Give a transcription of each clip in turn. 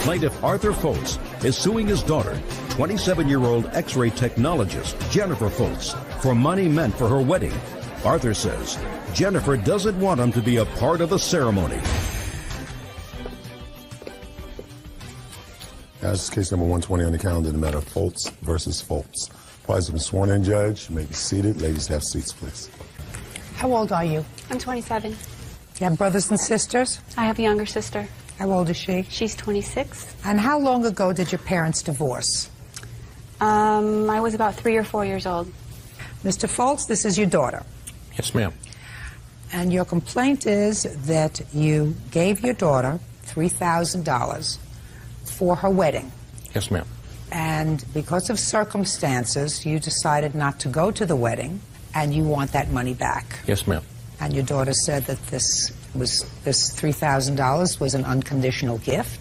Plaintiff Arthur Foltz is suing his daughter, 27-year-old X-ray technologist Jennifer Foltz, for money meant for her wedding. Arthur says Jennifer doesn't want him to be a part of the ceremony. That's case number 120 on the calendar, the matter of Foltz versus Foltz. Parties have been sworn in, Judge. You may be seated. Ladies, have seats, please. How old are you? I'm 27. You have brothers and sisters? I have a younger sister. How old is she? She's 26. And how long ago did your parents divorce? I was about 3 or 4 years old. Mr. Foltz, this is your daughter. Yes, ma'am. And your complaint is that you gave your daughter $3,000 for her wedding. Yes, ma'am. And because of circumstances, you decided not to go to the wedding, and you want that money back. Yes, ma'am. And your daughter said that this $3,000 was an unconditional gift,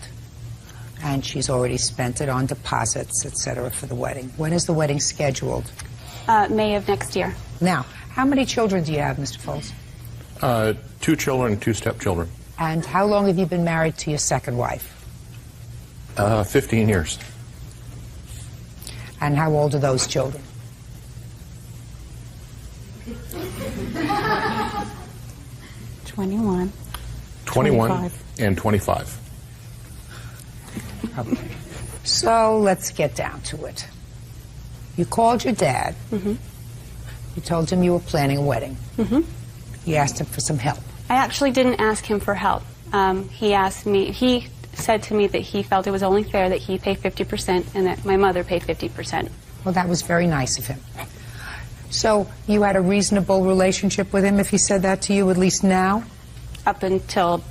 and she's already spent it on deposits, etc., for the wedding. When is the wedding scheduled? May of next year. Now, how many children do you have, Mr. Foltz? 2 children, 2 stepchildren. And how long have you been married to your second wife? 15 years. And how old are those children? 21. 21 25. and 25. Okay. So let's get down to it. You called your dad. Mm-hmm. You told him you were planning a wedding. Mm-hmm. You asked him for some help. I actually didn't ask him for help. He said to me that he felt it was only fair that he pay 50% and that my mother pay 50%. Well, that was very nice of him. So you had a reasonable relationship with him if he said that to you, at least now? Up until,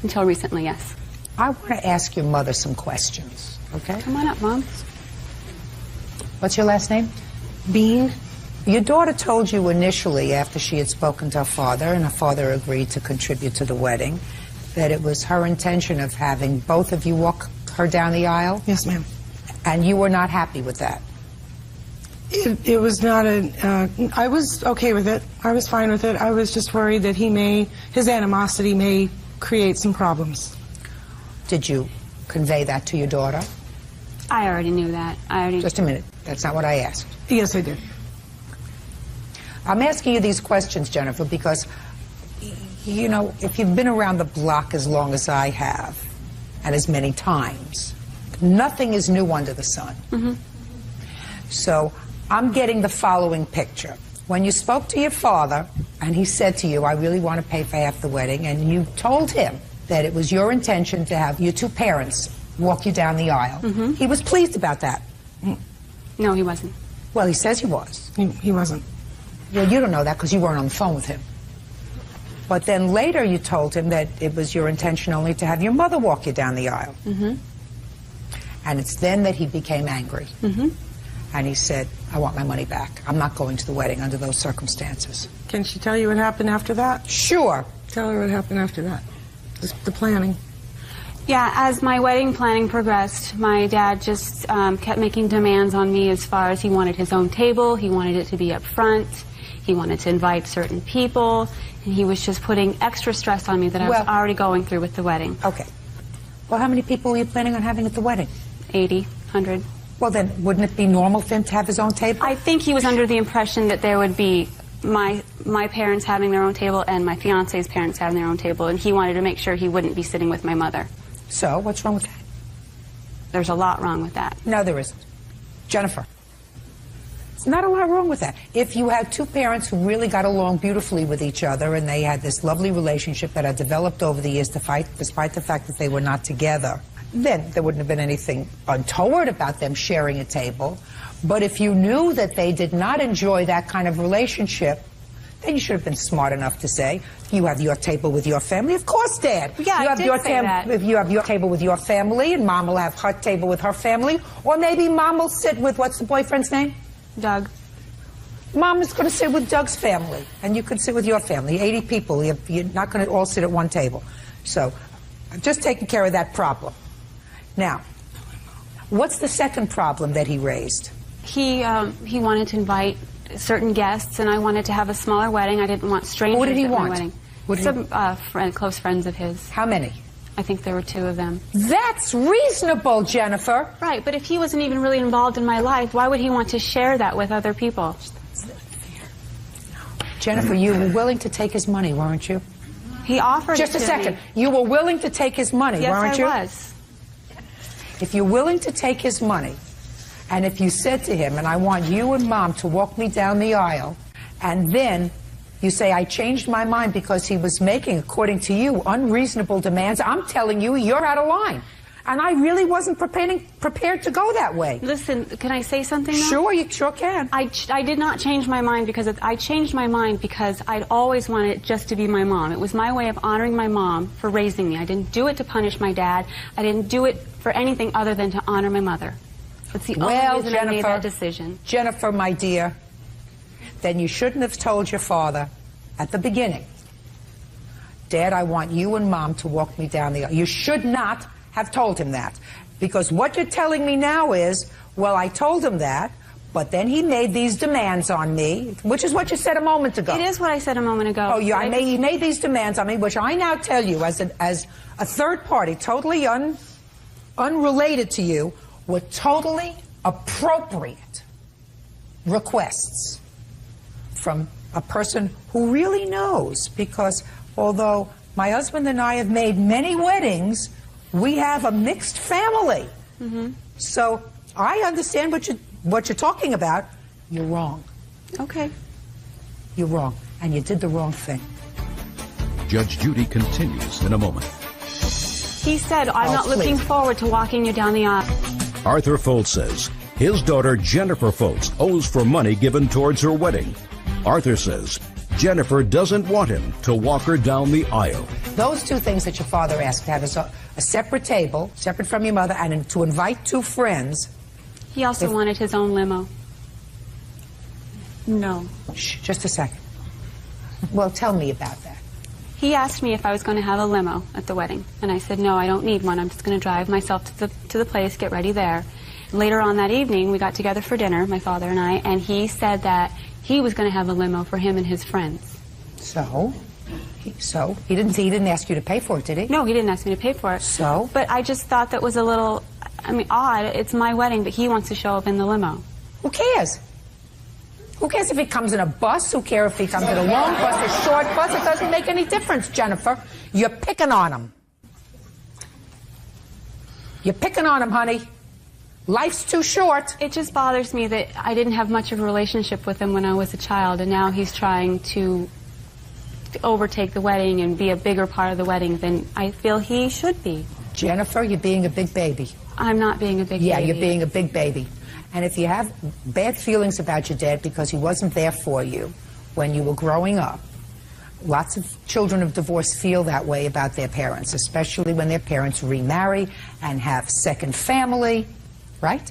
until recently, yes. I want to ask your mother some questions, okay? Come on up, Mom. What's your last name? Bean. Your daughter told you initially, after she had spoken to her father, and her father agreed to contribute to the wedding, that it was her intention of having both of you walk her down the aisle? Yes, ma'am. And you were not happy with that? It was not I was okay with it. I was fine with it. I was just worried that his animosity may create some problems. Did you convey that to your daughter? I already knew that. Just a minute. That's not what I asked. Yes, I did. I'm asking you these questions, Jennifer, because, you know, if you've been around the block as long as I have, and as many times, nothing is new under the sun. Mm-hmm. So I'm getting the following picture. When you spoke to your father, and he said to you, I really want to pay for half the wedding, and you told him that it was your intention to have your 2 parents walk you down the aisle, mm-hmm. he was pleased about that. No, he wasn't. Well, he says he was. He wasn't. Well, you don't know that because you weren't on the phone with him. But then later you told him that it was your intention only to have your mother walk you down the aisle. Mm-hmm. And it's then that he became angry. Mm-hmm. And he said, I want my money back. I'm not going to the wedding under those circumstances. Can she tell you what happened after that? Sure. Tell her what happened after that. The planning. Yeah, as my wedding planning progressed, my dad just kept making demands on me as far as he wanted his own table, he wanted it to be up front, he wanted to invite certain people, and he was just putting extra stress on me that I was already going through with the wedding. Okay. Well, how many people were you planning on having at the wedding? 80, 100. Well, then, wouldn't it be normal for him to have his own table? I think he was under the impression that there would be my parents having their own table and my fiance's parents having their own table, and he wanted to make sure he wouldn't be sitting with my mother. So, what's wrong with that? There's a lot wrong with that. No, there isn't. Jennifer, there's not a lot wrong with that. If you had 2 parents who really got along beautifully with each other and they had this lovely relationship that had developed over the years despite the fact that they were not together, then there wouldn't have been anything untoward about them sharing a table. But if you knew that they did not enjoy that kind of relationship, then you should have been smart enough to say, you have your table with your family. Of course, Dad. Yeah, you I have did your say that. If you have your table with your family, and Mom will have her table with her family, or maybe Mom will sit with, what's the boyfriend's name? Doug. Mom is going to sit with Doug's family, and you can sit with your family. 80 people. You're not going to all sit at one table. So, I've just taken care of that problem. Now, what's the second problem that he raised? He wanted to invite certain guests, and I wanted to have a smaller wedding. I didn't want strangers What did he at want? my wedding. Some close friends of his. How many? I think there were 2 of them. That's reasonable, Jennifer. Right, but if he wasn't even really involved in my life, why would he want to share that with other people? Jennifer, you were willing to take his money, weren't you? He offered Just it a to second. me. You were willing to take his money, Yes, weren't you? I was. If you're willing to take his money, and if you said to him, and I want you and Mom to walk me down the aisle, and then you say, I changed my mind because he was making, according to you, unreasonable demands, I'm telling you, you're out of line. And I really wasn't prepared to go that way. Listen, can I say something now? Sure, you sure can. I did not change my mind because I changed my mind because I'd always wanted it just to be my mom. It was my way of honoring my mom for raising me. I didn't do it to punish my dad. I didn't do it for anything other than to honor my mother. That's the only reason I made that decision. Jennifer, my dear, then you shouldn't have told your father at the beginning, Dad, I want you and Mom to walk me down the aisle. You should not have told him that. Because what you're telling me now is, well, I told him that, but then he made these demands on me, which is what you said a moment ago. It is what I said a moment ago. Oh, yeah, he made these demands on me, which I now tell you as a third party, totally unrelated to you, were totally appropriate requests from a person who really knows. Because although my husband and I have made many weddings, we have a mixed family. Mm-hmm. So I understand what you're talking about. You're wrong. Okay. You're wrong. And you did the wrong thing. Judge Judy continues in a moment. He said, I'm not looking forward to walking you down the aisle. Arthur Foltz says his daughter Jennifer Foltz owes for money given towards her wedding. Arthur says Jennifer doesn't want him to walk her down the aisle. Those 2 things that your father asked, to have a separate table, separate from your mother, and to invite 2 friends. He also wanted his own limo. No. Shh, just a second. Well, tell me about that. He asked me if I was going to have a limo at the wedding, and I said, no, I don't need one. I'm just going to drive myself to the place, get ready there. Later on that evening, we got together for dinner, my father and I, and he said that he was going to have a limo for him and his friends. So he didn't ask you to pay for it, did he? No, he didn't ask me to pay for it. So? But I just thought that was a little, odd. It's my wedding, but he wants to show up in the limo. Who cares? Who cares if he comes in a bus? Who cares if he comes in a long bus, a short bus? It doesn't make any difference, Jennifer. You're picking on him. You're picking on him, honey. Life's too short. It just bothers me that I didn't have much of a relationship with him when I was a child, and now he's trying to overtake the wedding and be a bigger part of the wedding than I feel he should be. Jennifer, you're being a big baby. I'm not being a big baby. Yeah, you're being a big baby. And if you have bad feelings about your dad because he wasn't there for you when you were growing up, lots of children of divorce feel that way about their parents, especially when their parents remarry and have second family, right?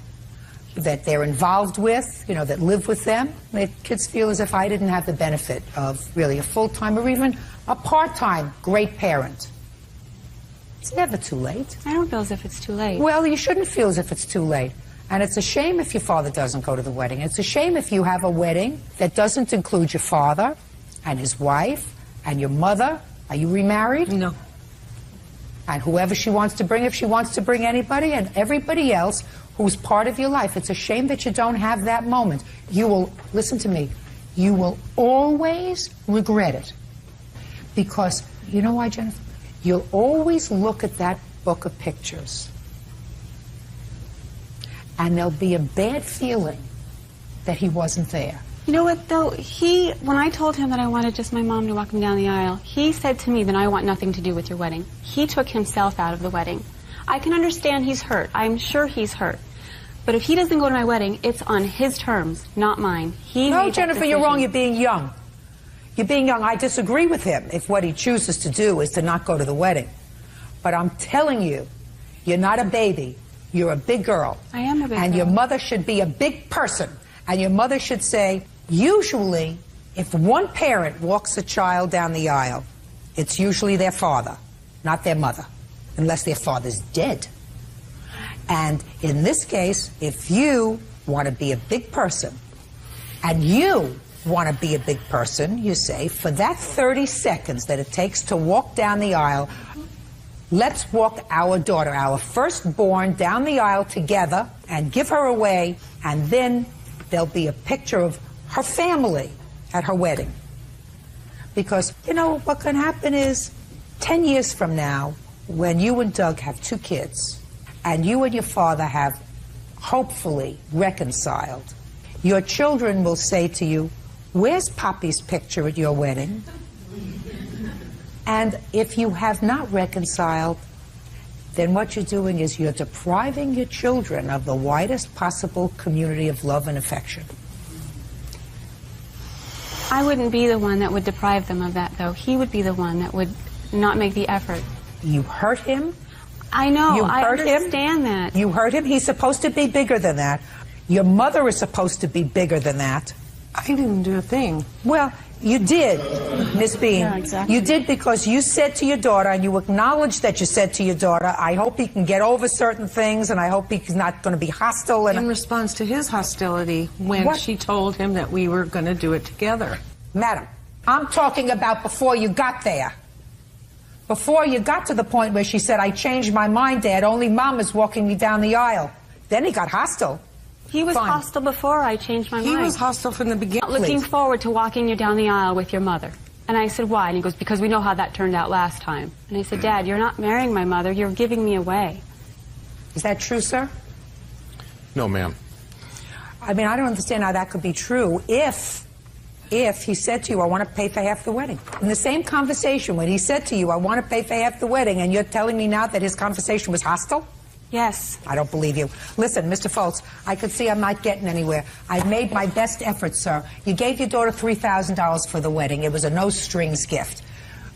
That they're involved with, that live with them. The kids feel as if I didn't have the benefit of really a full-time or even a part-time great parent. It's never too late. I don't feel as if it's too late. Well, you shouldn't feel as if it's too late. And it's a shame if your father doesn't go to the wedding. It's a shame if you have a wedding that doesn't include your father and his wife and your mother. Are you remarried? No. And whoever she wants to bring, if she wants to bring anybody, and everybody else who's part of your life. It's a shame that you don't have that moment. You will, listen to me, you will always regret it. Because, you know why, Jennifer? You'll always look at that book of pictures. And there'll be a bad feeling that he wasn't there. You know what, though? When I told him that I wanted just my mom to walk me down the aisle, he said to me that I want nothing to do with your wedding. He took himself out of the wedding. I can understand he's hurt. I'm sure he's hurt. But if he doesn't go to my wedding, it's on his terms, not mine. No, Jennifer, you're wrong. You're being young. You're being young. I disagree with him if what he chooses to do is to not go to the wedding. But I'm telling you, you're not a baby. You're a big girl. I am a big girl. And your mother should be a big person. And your mother should say, usually, if one parent walks a child down the aisle, it's usually their father, not their mother, unless their father's dead. And in this case, if you want to be a big person, and you want to be a big person, you say, for that 30 seconds that it takes to walk down the aisle, let's walk our daughter, our firstborn, down the aisle together and give her away, and then there'll be a picture of her family at her wedding. Because, you know, what can happen is 10 years from now, when you and Doug have 2 kids, and you and your father have hopefully reconciled, your children will say to you, where's Poppy's picture at your wedding? And if you have not reconciled, then what you're doing is you're depriving your children of the widest possible community of love and affection. I wouldn't be the one that would deprive them of that, though. He would be the one that would not make the effort. You hurt him. I know. You I hurt him. understand that. You hurt him. He's supposed to be bigger than that. Your mother is supposed to be bigger than that. I didn't do a thing. Well, you did, Miss Bean. Yeah, exactly. You did, because you said to your daughter, and you acknowledged that you said to your daughter, I hope he can get over certain things, and I hope he's not going to be hostile. And In response to his hostility when What? she told him that we were going to do it together. Madam, I'm talking about before you got there. Before you got to the point where she said, I changed my mind, Dad, only Mom is walking me down the aisle. Then he got hostile. He was Fine. hostile before I changed my mind. He was hostile from the beginning. Looking forward to walking you down the aisle with your mother. And I said, why? And he goes, because we know how that turned out last time. And I said, Dad, you're not marrying my mother, you're giving me away. Is that true, sir? No, ma'am. I mean, I don't understand how that could be true if he said to you, I want to pay for half the wedding. In the same conversation, when he said to you, I want to pay for half the wedding, and you're telling me now that his conversation was hostile? Yes. I don't believe you. Listen, Mr. Foltz, I could see I'm not getting anywhere. I've made my best efforts, sir. You gave your daughter $3,000 for the wedding. It was a no-strings gift.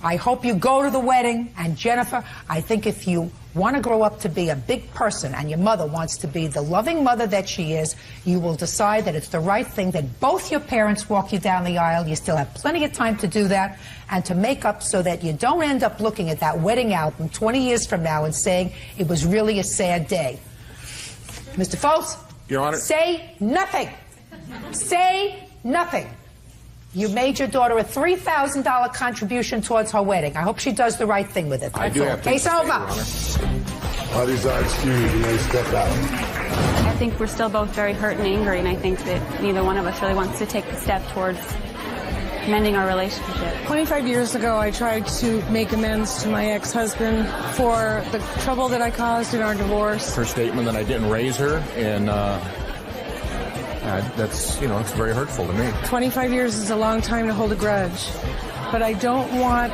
I hope you go to the wedding, and Jennifer, I think if you want to grow up to be a big person and your mother wants to be the loving mother that she is, you will decide that it's the right thing that both your parents walk you down the aisle. You still have plenty of time to do that and to make up so that you don't end up looking at that wedding album 20 years from now and saying it was really a sad day. Mr. Foltz? Your Honor. Say nothing. Say nothing. You made your daughter a $3,000 contribution towards her wedding. I hope she does the right thing with it. I That's do all. have Case to say, over. Your Honor. Others are excused. You may step out. I think we're still both very hurt and angry, and I think that neither one of us really wants to take the step towards mending our relationship. 25 years ago, I tried to make amends to my ex-husband for the trouble that I caused in our divorce. Her statement that I didn't raise her, and that's, you know, it's very hurtful to me. 25 years is a long time to hold a grudge. But I don't want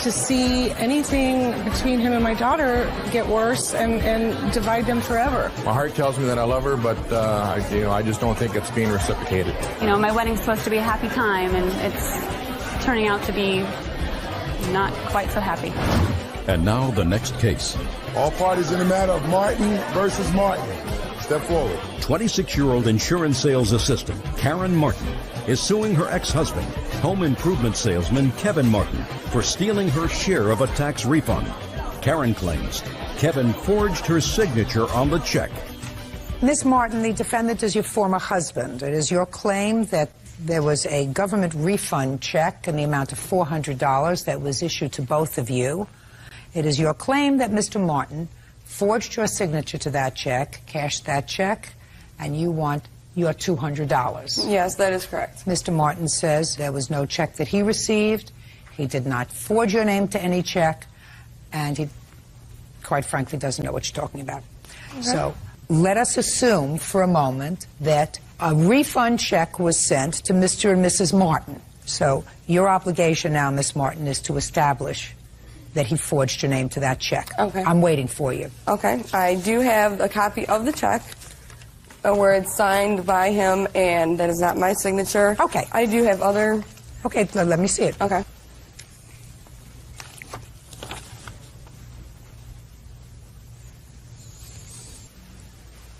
to see anything between him and my daughter get worse and divide them forever. My heart tells me that I love her, but I just don't think it's being reciprocated. You know, my wedding's supposed to be a happy time, and it's turning out to be not quite so happy. And now the next case. All parties in the matter of Martin versus Martin. Step forward. 26-year-old insurance sales assistant Karen Martin is suing her ex-husband, home improvement salesman Kevin Martin, for stealing her share of a tax refund. Karen claims Kevin forged her signature on the check. Ms. Martin, the defendant is your former husband. It is your claim that there was a government refund check in the amount of $400 that was issued to both of you. It is your claim that Mr. Martin forged your signature to that check, cashed that check, and you want your $200. Yes, that is correct. Mr. Martin says there was no check that he received. He did not forge your name to any check, and he, quite frankly, doesn't know what you're talking about. Okay. So let us assume for a moment that a refund check was sent to Mr. and Mrs. Martin. So your obligation now, Ms. Martin, is to establish that he forged your name to that check. Okay. I'm waiting for you. Okay. I do have a copy of the check where it's signed by him, and that is not my signature. Okay. I do have other... Okay, let me see it. Okay.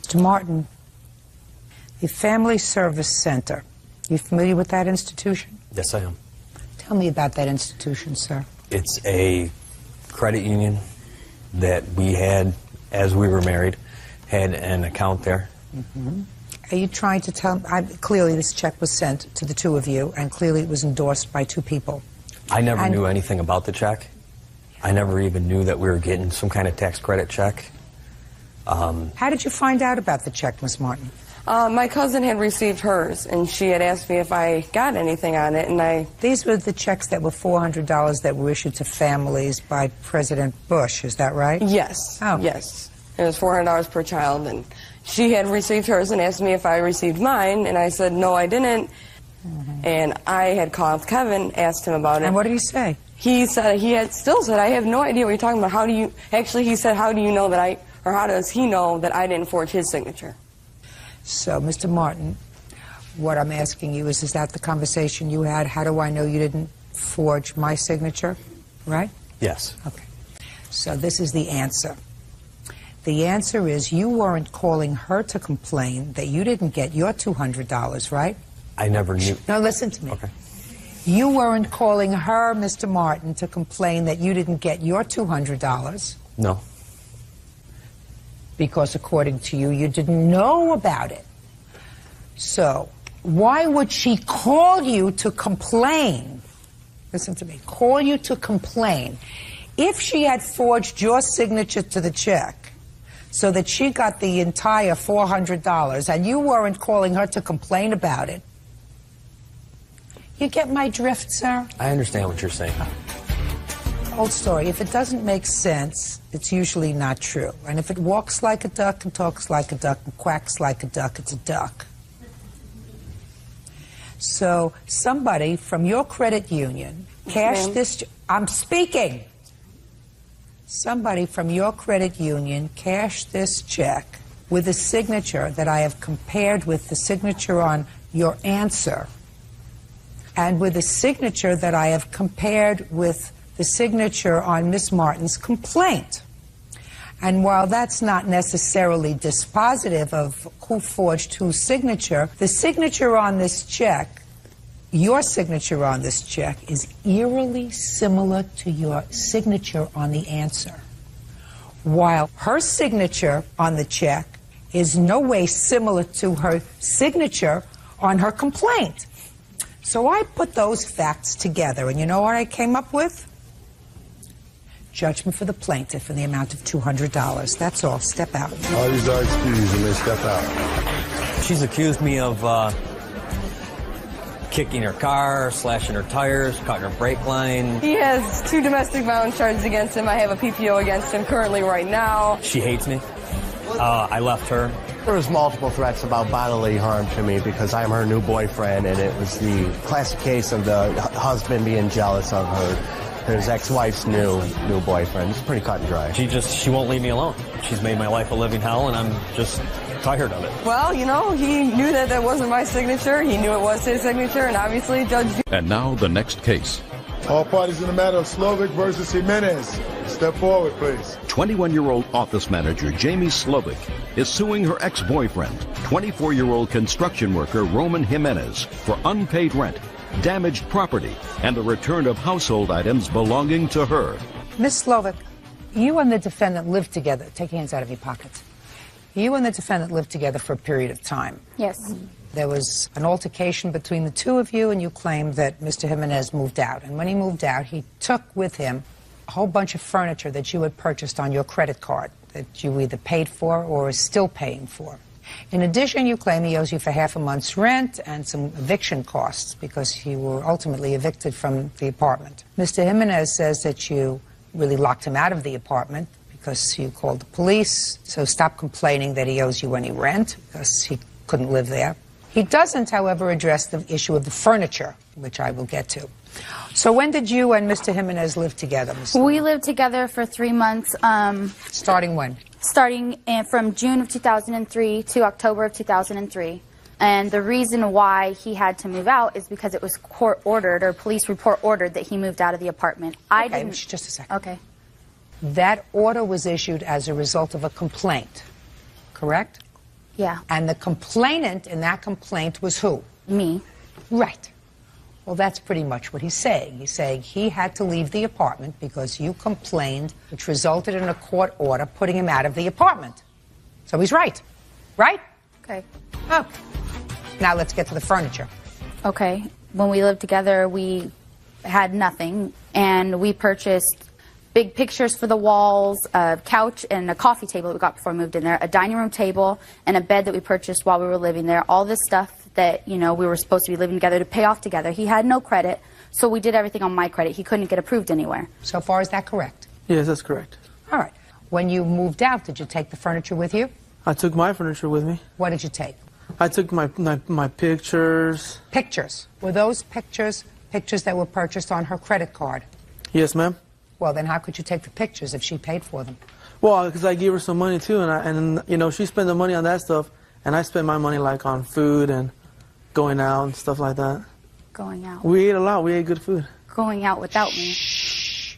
Mr. Martin, the Family Service Center. You familiar with that institution? Yes, I am. Tell me about that institution, sir. It's a credit union that we had, as we were married, had an account there. Mm-hmm. Are you trying to tell... clearly this check was sent to the two of you, and clearly it was endorsed by two people. I never knew anything about the check. I never even knew that we were getting some kind of tax credit check. How did you find out about the check, Miss Martin? My cousin had received hers, and she had asked me if I got anything on it, and These were the checks that were $400 that were issued to families by President Bush, is that right? Yes. Oh. Yes. It was $400 per child, and she had received hers and asked me if I received mine, and I said, no, I didn't. And I had called Kevin, asked him about it. And what did he say? He said, still said, I have no idea what you're talking about. How do you, actually he said, how do you know that how does he know that I didn't forge his signature? So, Mr. Martin, what I'm asking you is that the conversation you had? How do I know you didn't forge my signature? Right? Yes. Okay. So this is the answer. The answer is you weren't calling her to complain that you didn't get your $200, right? I never knew. No, listen to me. Okay. You weren't calling her, Mr. Martin, to complain that you didn't get your $200. No. Because according to you, you didn't know about it. So why would she call you to complain? Listen to me. Call you to complain. If she had forged your signature to the check so that she got the entire $400 and you weren't calling her to complain about it, you get my drift, sir? I understand what you're saying. Old story. If it doesn't make sense, it's usually not true. And if it walks like a duck and talks like a duck and quacks like a duck, it's a duck. So somebody from your credit union cashed this... I'm speaking! Somebody from your credit union cashed this check with a signature that I have compared with the signature on your answer and with a signature that I have compared with the signature on Miss Martin's complaint. And while that's not necessarily dispositive of who forged whose signature, the signature on this check, your signature on this check, is eerily similar to your signature on the answer. While her signature on the check is no way similar to her signature on her complaint. So I put those facts together, and you know what I came up with? Judgment for the plaintiff in the amount of $200. That's all. Step out. All these are excused and they step out. She's accused me of kicking her car, slashing her tires, cutting her brake line. He has 2 domestic violence charges against him. I have a PPO against him currently right now. She hates me. I left her. There was multiple threats about bodily harm to me because I'm her new boyfriend, and it was the classic case of the husband being jealous of his ex-wife's new boyfriend. It's pretty cut and dry. She won't leave me alone. She's made my life a living hell, and I'm just tired of it. Well, you know, he knew that wasn't my signature. He knew it was his signature, and obviously Judge... And now the next case. All parties in the matter of Slovic versus Jimenez. Step forward, please. 21-year-old office manager Jamie Slovic is suing her ex-boyfriend, 24-year-old construction worker Roman Jimenez, for unpaid rent, damaged property, and the return of household items belonging to her. Miss Slovic, you and the defendant lived together. Take your hands out of your pockets. You and the defendant lived together for a period of time. Yes. There was an altercation between the two of you, and you claimed that Mr. Jimenez moved out. And when he moved out, he took with him a whole bunch of furniture that you had purchased on your credit card that you either paid for or are still paying for. In addition, you claim he owes you for half a month's rent and some eviction costs because you were ultimately evicted from the apartment. Mr. Jimenez says that you really locked him out of the apartment because you called the police, so stop complaining that he owes you any rent because he couldn't live there. He doesn't, however, address the issue of the furniture, which I will get to. So when did you and Mr. Jimenez live together, Ms. We lived together for 3 months. Starting when? Starting from June of 2003 to October of 2003. And the reason why he had to move out is because it was court-ordered, or police report ordered, that he moved out of the apartment. I okay, didn't... just a second. Okay. That order was issued as a result of a complaint, correct? Yeah. And the complainant in that complaint was who? Me. Right. Well, that's pretty much what he's saying. He's saying he had to leave the apartment because you complained, which resulted in a court order putting him out of the apartment. So he's right. Right? Okay. Oh. Now let's get to the furniture. Okay. When we lived together, we had nothing, and we purchased big pictures for the walls, a couch and a coffee table that we got before we moved in there, a dining room table, and a bed that we purchased while we were living there. All this stuff that, you know, we were supposed to be living together to pay off together. He had no credit, so we did everything on my credit. He couldn't get approved anywhere. So far, is that correct? Yes, that's correct. All right. When you moved out, did you take the furniture with you? I took my furniture with me. What did you take? I took my pictures. Pictures. Were those pictures that were purchased on her credit card? Yes, ma'am. Well, then how could you take the pictures if she paid for them? Well, because I gave her some money too, and you know, she spent the money on that stuff, and I spent my money like on food and going out and stuff like that. Going out. We ate a lot. We ate good food. Going out without me. Shh.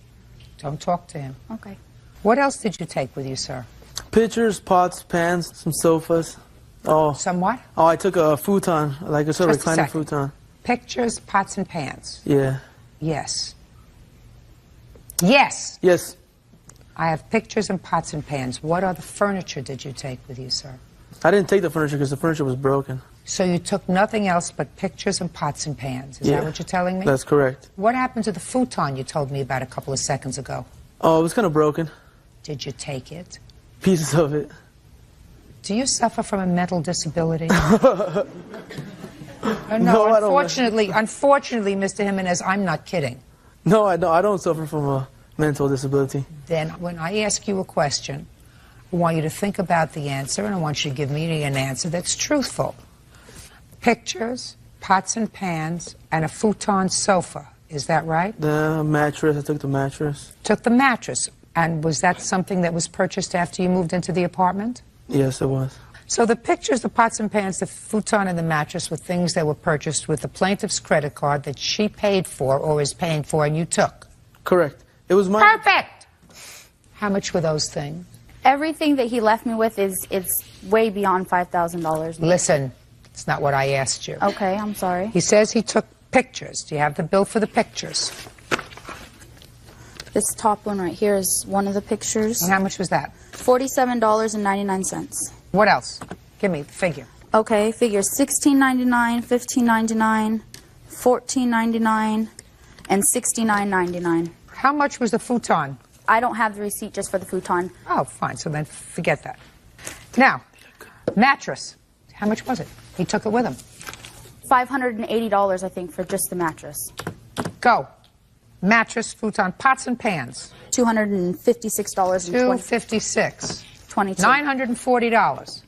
Don't talk to him. Okay. What else did you take with you, sir? Pictures, pots, pans, some sofas. Oh. Some what? Oh, I took a futon, like a sort of Just a recliner second. futon. Pictures, pots, and pans. Yeah. Yes. Yes. Yes. I have pictures and pots and pans. What other furniture did you take with you, sir? I didn't take the furniture because the furniture was broken. So you took nothing else but pictures and pots and pans. Is that what you're telling me? That's correct. What happened to the futon you told me about a couple of seconds ago? Oh, it was kind of broken. Did you take it? Pieces of it. Do you suffer from a mental disability? No, I don't. Unfortunately, Mr. Jimenez, I'm not kidding. No, I don't suffer from a mental disability. Then when I ask you a question, I want you to think about the answer, and I want you to give me an answer that's truthful. Pictures, pots and pans, and a futon sofa. Is that right? The mattress. I took the mattress. Took the mattress. And was that something that was purchased after you moved into the apartment? Yes, it was. So the pictures, the pots and pans, the futon, and the mattress were things that were purchased with the plaintiff's credit card that she paid for or is paying for and you took? Correct. It was my... Perfect! How much were those things? Everything that he left me with is way beyond $5,000. Listen, it's not what I asked you. Okay, I'm sorry. He says he took pictures. Do you have the bill for the pictures? This top one right here is one of the pictures. And how much was that? $47.99. What else? Give me the figure. Okay, figures $16.99, $15.99, $14.99, and $69.99. How much was the futon? I don't have the receipt just for the futon. Oh, fine. So then forget that. Now, mattress. How much was it? He took it with him. $580, I think, for just the mattress. Go. Mattress, futon, pots and pans. $256.22. $256. $940.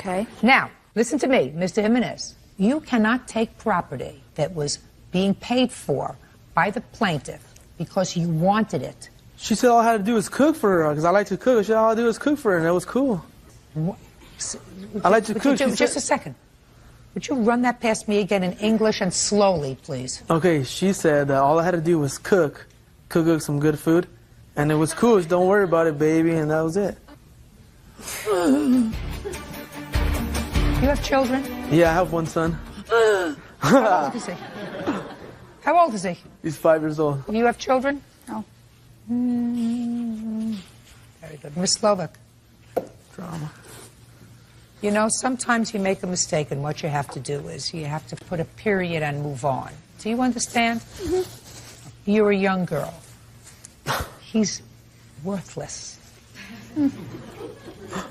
Okay. Now, listen to me, Mr. Jimenez. You cannot take property that was being paid for by the plaintiff because you wanted it. She said all I had to do was cook for her because I like to cook. She said all I had to do was cook for her, and that was cool. What? I like to cook. Just a second. Would you run that past me again in English and slowly, please? Okay, she said that all I had to do was cook some good food, and it was cool. Just don't worry about it, baby, and that was it. You have children? Yeah, I have one son. How old is he? How old is he? He's 5 years old. You have children? No. Very good. Miss Slovak. Drama. You know, sometimes you make a mistake, and what you have to do is you have to put a period and move on. Do you understand? Mm-hmm. You're a young girl. He's worthless. Do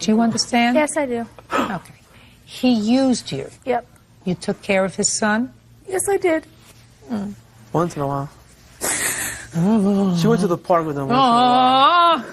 you understand? Yes, I do. Okay. He used you. Yep. You took care of his son? Yes, I did. Once in a while. She went to the park with him once in a while.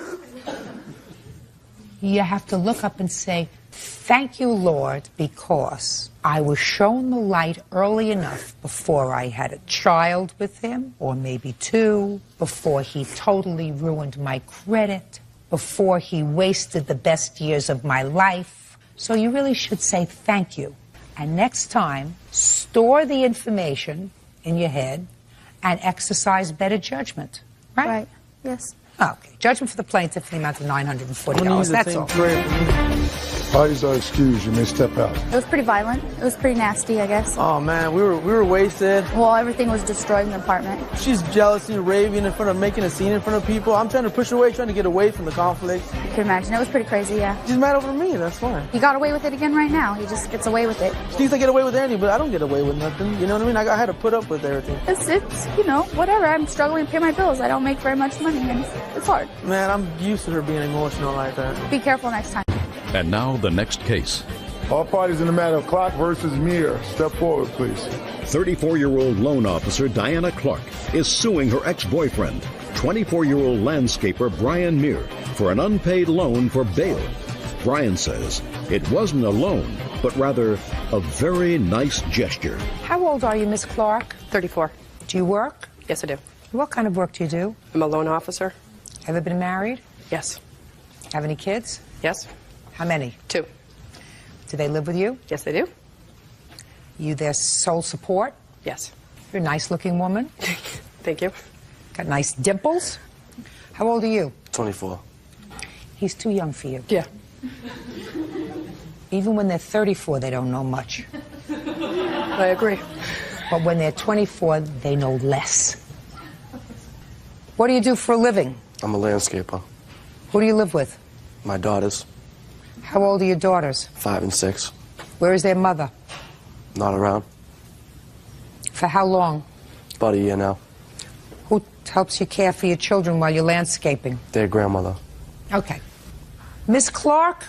You have to look up and say, thank you, Lord, because I was shown the light early enough before I had a child with him, or maybe two, before he totally ruined my credit, before he wasted the best years of my life. So you really should say thank you. And next time, store the information in your head and exercise better judgment. Right? Right. Yes. Okay. Judgment for the plaintiff in the amount of $940. That's all. Parties are excused. You may step out. It was pretty violent. It was pretty nasty, I guess. Oh man, we were wasted. Well, everything was destroyed in the apartment. She's jealousy, raving in front of, making a scene in front of people. I'm trying to push her away, trying to get away from the conflict. You can imagine. It was pretty crazy, yeah. She's mad over me, that's fine. He got away with it again right now. He just gets away with it. She thinks I get away with anything, but I don't get away with nothing. You know what I mean? I had to put up with everything. It's you know, whatever. I'm struggling to pay my bills. I don't make very much money, and it's hard. Man, I'm used to her being emotional like that. Be careful next time. And now the next case. All parties in the matter of Clark versus Muir. Step forward, please. 34-year-old loan officer Diana Clark is suing her ex-boyfriend, 24-year-old landscaper Brian Muir, for an unpaid loan for bail. Brian says it wasn't a loan, but rather a very nice gesture. How old are you, Miss Clark? 34. Do you work? Yes, I do. What kind of work do you do? I'm a loan officer. Ever been married? Yes. Have any kids? Yes. How many? 2. Do they live with you? Yes, they do. You their sole support? Yes. You're a nice-looking woman. Thank you. Got nice dimples. How old are you? 24. He's too young for you. Yeah. Even when they're 34, they don't know much. I agree. But when they're 24, they know less. What do you do for a living? I'm a landscaper. Who do you live with? My daughters, How old are your daughters? 5 and 6, Where is their mother? not around. For how long? About a year now. Who helps you care for your children while you're landscaping? Their grandmother. Okay. Miss Clark,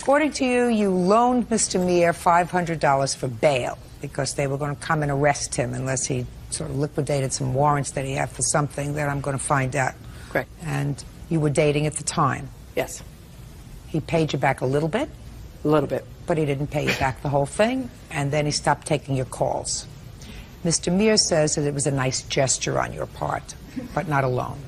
according to you, you loaned Mr. Muir $500 for bail because they were going to come and arrest him unless he sort of liquidated some warrants that he had for something that I'm going to find out. Correct. And you were dating at the time. Yes. He paid you back a little bit, A little bit. but he didn't pay you back the whole thing, and then he stopped taking your calls. Mr. Muir says that it was a nice gesture on your part, but not a loan.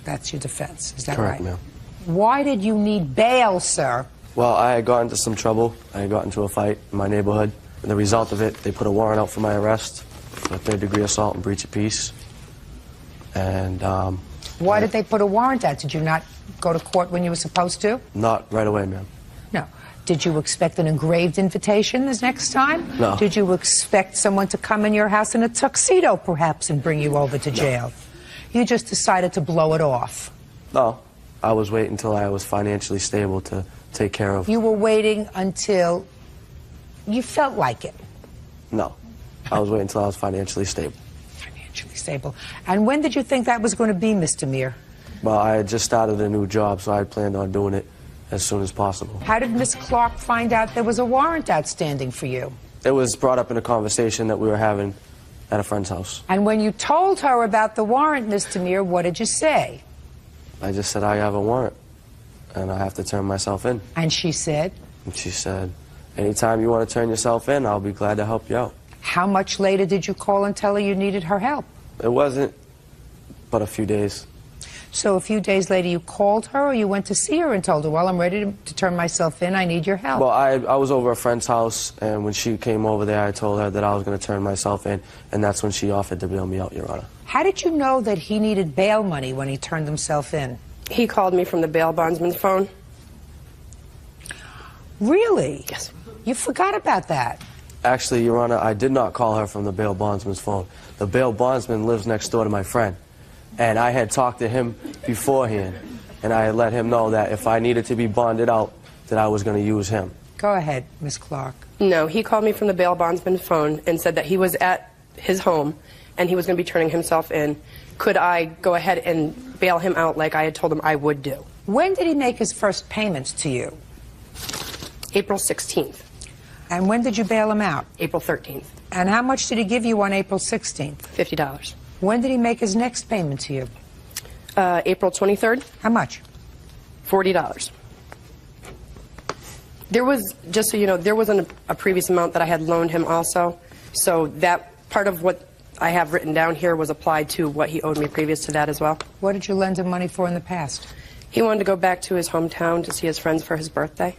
That's your defense. Is that Correct, right? ma'am. Why did you need bail, sir? Well, I had got into some trouble. I had got into a fight in my neighborhood. And the result of it, they put a warrant out for my arrest for 3rd-degree assault and breach of peace. And Why did they put a warrant out? Did you not go to court when you were supposed to? not right away, ma'am. No. Did you expect an engraved invitation this next time? No. Did you expect someone to come in your house in a tuxedo, perhaps, and bring you over to jail? You just decided to blow it off. No, I was waiting until I was financially stable to take care of. You were waiting until you felt like it. No, I was waiting until I was financially stable. Financially stable. And when did you think that was going to be, Mr. Muir? Well, I had just started a new job, so I planned on doing it as soon as possible. How did Miss Clark find out there was a warrant outstanding for you? It was brought up in a conversation that we were having at a friend's house. And when you told her about the warrant, Mr. Muir, what did you say? I just said, I have a warrant, and I have to turn myself in. And she said? And she said, anytime you want to turn yourself in, I'll be glad to help you out. How much later did you call and tell her you needed her help? It wasn't but a few days. So a few days later you called her or you went to see her and told her, well, I'm ready to turn myself in, I need your help? Well, I was over a friend's house, and when she came over there, I told her that I was going to turn myself in, and that's when she offered to bail me out, Your Honor. How did you know that he needed bail money when he turned himself in? He called me from the bail bondsman's phone. Really? Yes. You forgot about that. Actually, Your Honor, I did not call her from the bail bondsman's phone. The bail bondsman lives next door to my friend, and I had talked to him beforehand, and I had let him know that if I needed to be bonded out, that I was going to use him. Go ahead, Miss Clark. No, he called me from the bail bondsman's phone and said that he was at his home and he was going to be turning himself in. Could I go ahead and bail him out like I had told him I would do? When did he make his first payments to you? April 16th. And when did you bail him out? April 13th. And how much did he give you on April 16th? $50. When did he make his next payment to you? April 23rd. How much? $40. There was, just so you know, there was a previous amount that I had loaned him also. So that part of what I have written down here was applied to what he owed me previous to that as well. What did you lend him money for in the past? He wanted to go back to his hometown to see his friends for his birthday.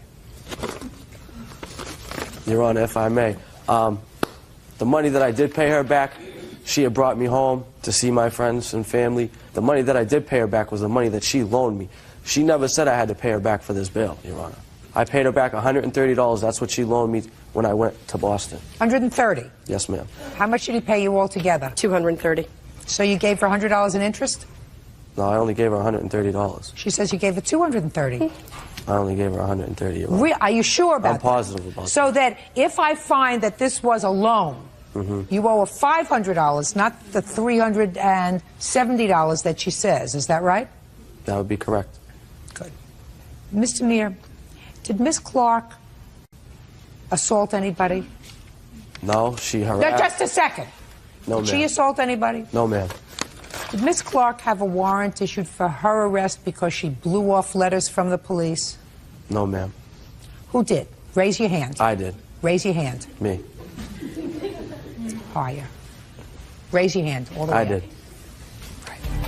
Your Honor, if I may, the money that I did pay her back, she had brought me home to see my friends and family. The money that I did pay her back was the money that she loaned me. She never said I had to pay her back for this bill, Your Honor. I paid her back $130. That's what she loaned me when I went to Boston. $130? Yes, ma'am. How much did he pay you altogether? $230. So you gave her $100 in interest? No, I only gave her $130. She says you gave her $230. I only gave her $130, Your Honor. Are you sure about that? I'm positive about that. So that if I find that this was a loan, you owe her $500, not the $370 that she says. Is that right? That would be correct. Good. Mr. Meir, did Miss Clark assault anybody? No, she harassed. No, just a second. No, Did she ma'am. assault anybody? No, ma'am. Did Miss Clark have a warrant issued for her arrest because she blew off letters from the police? No, ma'am. Who did? Raise your hand. I did. Raise your hand. Me. Higher. Raise your hand all the way I up. did.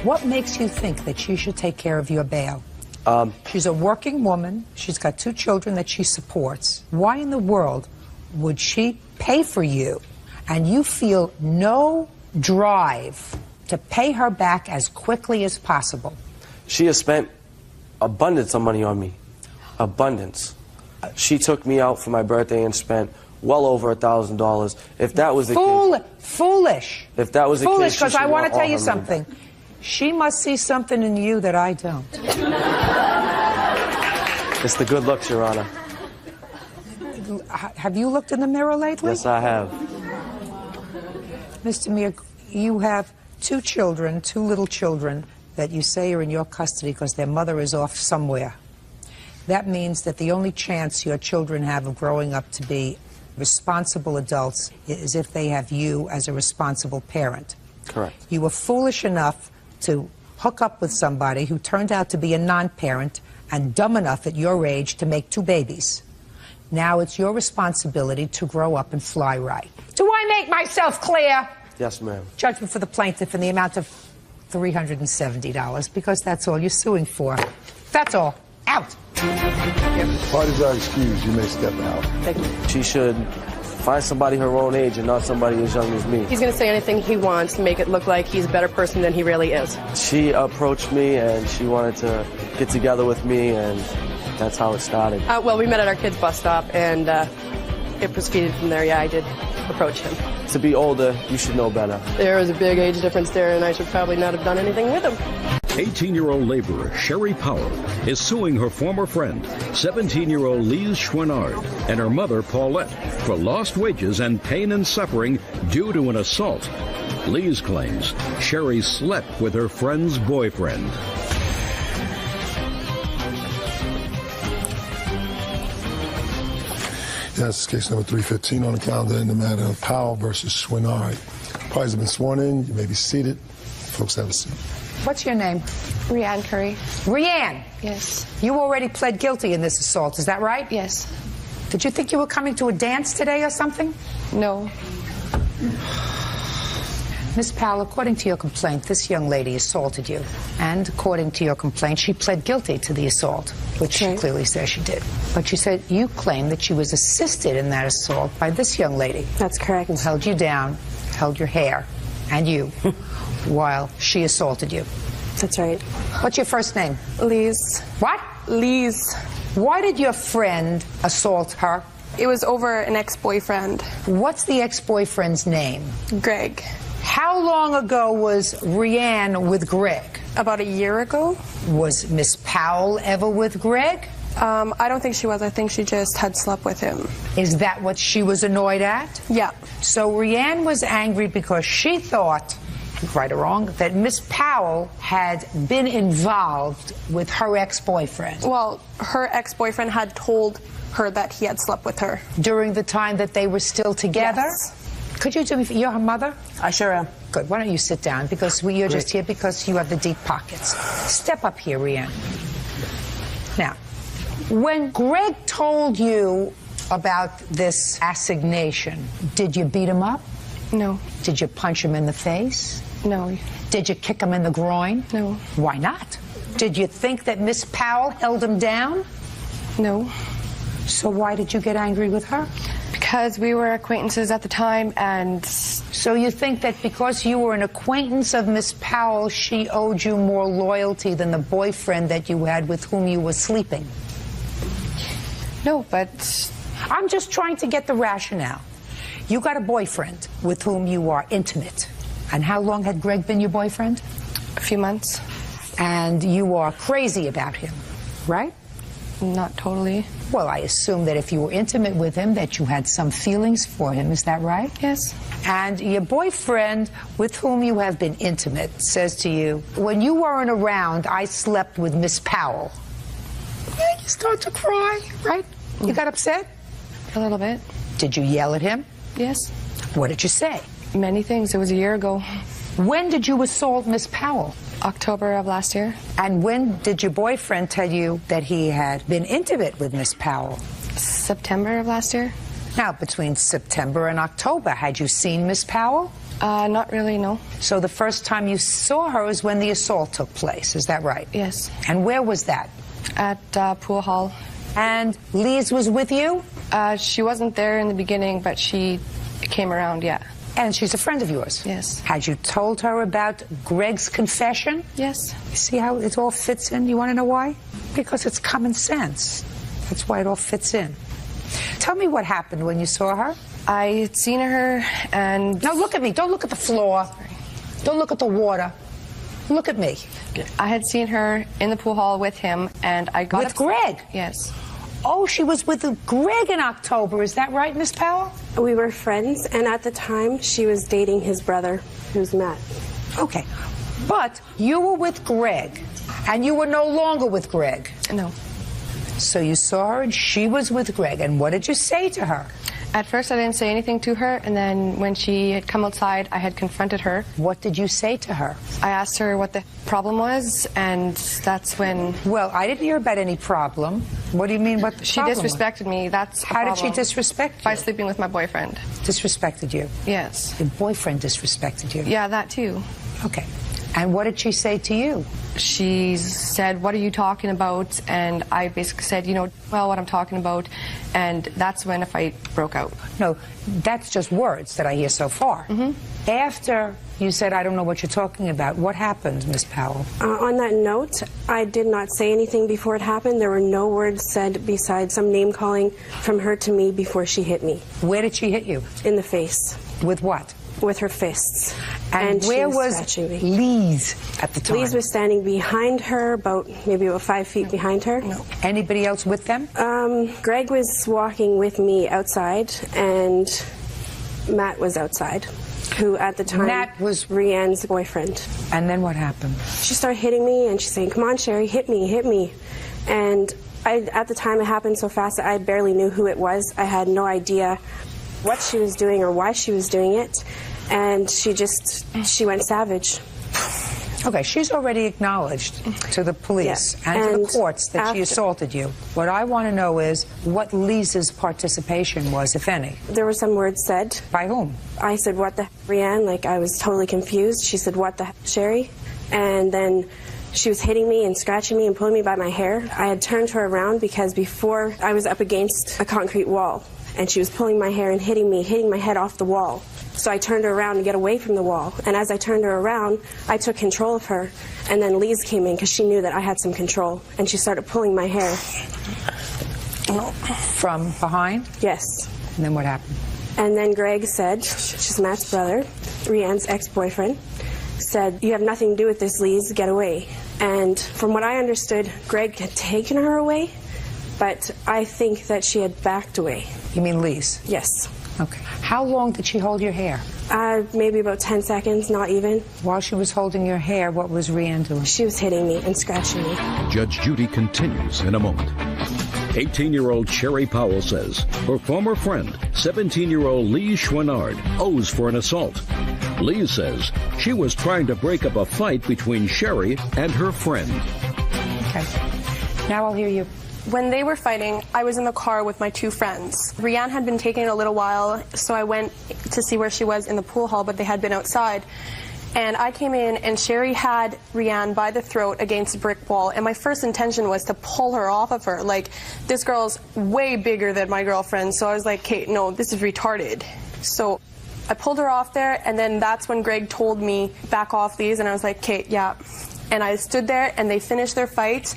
What makes you think that she should take care of your bail? She's a working woman. She's got 2 children that she supports. Why in the world would she pay for you and you feel no drive to pay her back as quickly as possible? She has spent abundance of money on me. Abundance. She took me out for my birthday and spent well over $1,000. If that was the case... Foolish. If that was the Foolish, case, because I want to tell you her money something. She must see something in you that I don't. It's the good looks, Your Honor. Have you looked in the mirror lately? Yes, I have. Mr. Meir, you have 2 children, 2 little children, that you say are in your custody because their mother is off somewhere. That means that the only chance your children have of growing up to be responsible adults is if they have you as a responsible parent. Correct. You were foolish enough to hook up with somebody who turned out to be a non-parent and dumb enough at your age to make 2 babies. Now it's your responsibility to grow up and fly right. Do I make myself clear? Yes, ma'am. Judgment for the plaintiff in the amount of $370, because that's all you're suing for. That's all. Out. Parties are excused. You may step out. Thank you. She should find somebody her own age and not somebody as young as me. He's going to say anything he wants to make it look like he's a better person than he really is. She approached me and she wanted to get together with me, and that's how it started. Well, we met at our kids' bus stop, and it proceeded from there. Yeah, I did approach him. To be older, you should know better. There was a big age difference there, and I should probably not have done anything with him. 18-year-old laborer Sherry Powell is suing her former friend, 17-year-old Lise Chouinard, and her mother Paulette for lost wages and pain and suffering due to an assault. Lise claims Sherry slept with her friend's boyfriend. Yes, case number 315 on the calendar in the matter of Powell versus Chouinard. Parties have been sworn in. You may be seated. Folks, have a seat. What's your name? Rianne Curry. Rianne? Yes. You already pled guilty in this assault, is that right? Yes. Did you think you were coming to a dance today or something? No. Miss Powell, according to your complaint, this young lady assaulted you. And according to your complaint, she pled guilty to the assault, which she clearly says she did. But you said you claim that she was assisted in that assault by this young lady. That's correct. Who held you down, held your hair, and you, while she assaulted you. That's right. What's your first name? Lise. What? Lise. Why did your friend assault her? It was over an ex-boyfriend. What's the ex-boyfriend's name? Greg. How long ago was Rianne with Greg? About a year ago. Was Miss Powell ever with Greg? I don't think she was. I think she just had slept with him. Is that what she was annoyed at? Yeah. So Rianne was angry because she thought, right or wrong, that Miss Powell had been involved with her ex-boyfriend. Well, her ex-boyfriend had told her that he had slept with her. During the time that they were still together? Yes. Could you do me, you're her mother? I sure am. Good. Why don't you sit down? Because you're just here because you have the deep pockets. Step up here, Rianne. Now, when Greg told you about this assignation, did you beat him up? No. Did you punch him in the face? No. Did you kick him in the groin? No. Why not? Did you think that Miss Powell held him down? No. So why did you get angry with her? Because we were acquaintances at the time, and... So you think that because you were an acquaintance of Miss Powell, she owed you more loyalty than the boyfriend that you had with whom you were sleeping? No, but... I'm just trying to get the rationale. You got a boyfriend with whom you are intimate. And how long had Greg been your boyfriend? A few months. And you are crazy about him, right? Not totally. Well, I assume that if you were intimate with him, that you had some feelings for him. Is that right? Yes. And your boyfriend, with whom you have been intimate, says to you, when you weren't around, I slept with Miss Powell. Yeah, you start to cry, right? You got upset? A little bit. Did you yell at him? Yes. What did you say? Many things. It was a year ago. When did you assault Miss Powell? October of last year. And when did your boyfriend tell you that he had been intimate with Miss Powell? September of last year. Now, between September and October, had you seen Miss Powell? Not really, no. So the first time you saw her is when the assault took place, is that right? Yes. And where was that? At Pool Hall. And Lise was with you? She wasn't there in the beginning, but she came around, yeah. And she's a friend of yours? Yes. Had you told her about Greg's confession? Yes. You see how it all fits in? You want to know why? Because it's common sense. That's why it all fits in. Tell me what happened when you saw her. I had seen her and... No, look at me. Don't look at the floor. Don't look at the water. Look at me. I had seen her in the pool hall with him, and I got... With Greg? Yes. Oh, she was with Greg in October. Is that right, Miss Powell? We were friends, and at the time, she was dating his brother, who's Matt. Okay. But you were with Greg, and you were no longer with Greg. No. So you saw her, and she was with Greg. And what did you say to her? At first, I didn't say anything to her, and then when she had come outside, I had confronted her. What did you say to her? I asked her what the problem was, and that's when... Well, I didn't hear about any problem. What do you mean, what the She problem disrespected me, that's the How did she problem. disrespect you? By sleeping with my boyfriend. Disrespected you? Yes. Your boyfriend disrespected you? Yeah, that too. Okay. And what did she say to you? She said, what are you talking about? And I basically said, you know, well, what I'm talking about. And that's when a fight broke out. No, that's just words that I hear so far. Mm-hmm. After you said, I don't know what you're talking about, what happened, Miss Powell? On that note, I did not say anything before it happened. There were no words said besides some name-calling from her to me before she hit me. Where did she hit you? In the face. With what? With her fists. And where was Lise at the time? Lise was standing behind her, maybe about 5 feet behind her. No. Anybody else with them? Greg was walking with me outside, and Matt was outside, who at the time Matt was Rianne's boyfriend. And then what happened? She started hitting me, and she's saying, come on, Sherry, hit me, hit me. And at the time, it happened so fast that I barely knew who it was. I had no idea what she was doing or why she was doing it. And she went savage. Okay, she's already acknowledged to the police and to the courts that she assaulted you. What I want to know is what Lisa's participation was, if any. There were some words said. By whom? I said, what the Rianne? Like, I was totally confused. She said, what the Sherry? And then she was hitting me and scratching me and pulling me by my hair. I had turned her around because before I was up against a concrete wall, and she was pulling my hair and hitting me, hitting my head off the wall. So I turned her around to get away from the wall. And as I turned her around, I took control of her. And then Lise came in because she knew that I had some control. And she started pulling my hair. From behind? Yes. And then what happened? And then Greg said, she's Matt's brother, Rianne's ex-boyfriend, said, you have nothing to do with this, Lise, get away. And from what I understood, Greg had taken her away, but I think that she had backed away. You mean Lise? Yes. Okay. How long did she hold your hair? Maybe about 10 seconds, not even. While she was holding your hair, what was Rianne doing? She was hitting me and scratching me. Judge Judy continues in a moment. 18-year-old Sherry Powell says her former friend, 17-year-old Lee Schwannard, owes for an assault. Lee says she was trying to break up a fight between Sherry and her friend. Okay. Now I'll hear you. When they were fighting, I was in the car with my two friends. Rianne had been taking a little while, so I went to see where she was in the pool hall, but they had been outside. And I came in, and Sherry had Rianne by the throat against a brick wall, and my first intention was to pull her off of her. Like, this girl's way bigger than my girlfriend, so I was like, Kate, no, this is retarded. So I pulled her off there, and then that's when Greg told me, back off these, and I was like, Kate, yeah. And I stood there, and they finished their fight.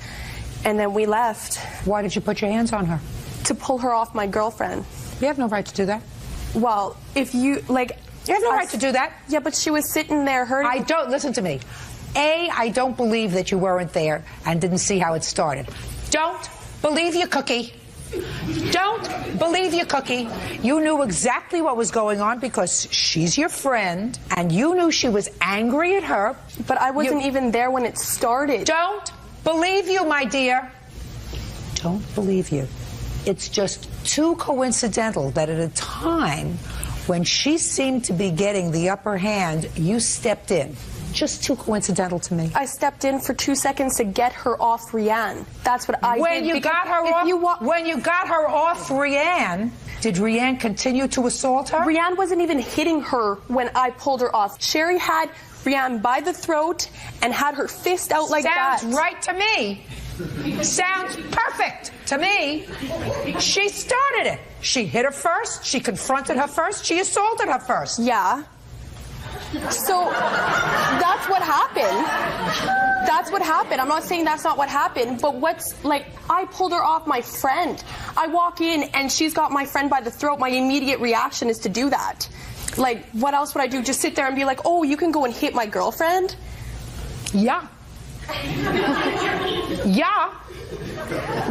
And then we left. Why did you put your hands on her? To pull her off my girlfriend. You have no right to do that. Well, if you, like... You have no right to do that. Yeah, but she was sitting there hurting. Listen to me. A, I don't believe that you weren't there and didn't see how it started. Don't believe your cookie. Don't believe your cookie. You knew exactly what was going on because she's your friend, and you knew she was angry at her. But I wasn't even there when it started. Don't believe you, my dear. Don't believe you. It's just too coincidental that at a time when she seemed to be getting the upper hand, you stepped in. Just too coincidental to me. I stepped in for 2 seconds to get her off Rianne. That's what I did. When you got her off Rianne, did Rianne continue to assault her? Rianne wasn't even hitting her when I pulled her off. Sherry had Rianne by the throat and had her fist out like that. Sounds right to me. Sounds perfect to me. She started it. She hit her first. She confronted her first. She assaulted her first. Yeah. So that's what happened. That's what happened. I'm not saying that's not what happened, but I pulled her off my friend. I walk in and she's got my friend by the throat. My immediate reaction is to do that. Like, what else would I do? Just sit there and be like, oh, you can go and hit my girlfriend? Yeah. Yeah.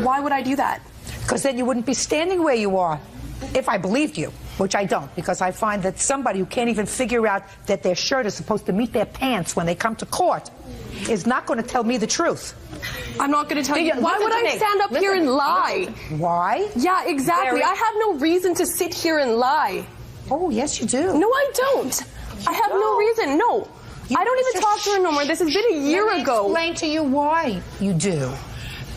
Why would I do that? Because then you wouldn't be standing where you are. If I believed you, which I don't, because I find that somebody who can't even figure out that their shirt is supposed to meet their pants when they come to court is not going to tell me the truth. I'm not going to tell you. Why would I stand up here and lie? Why? Yeah, exactly. I have no reason to sit here and lie. Oh, yes, you do. No, I don't. I have no reason. No. I don't even talk to her no more. This has been a year ago. Let me explain to you why you do.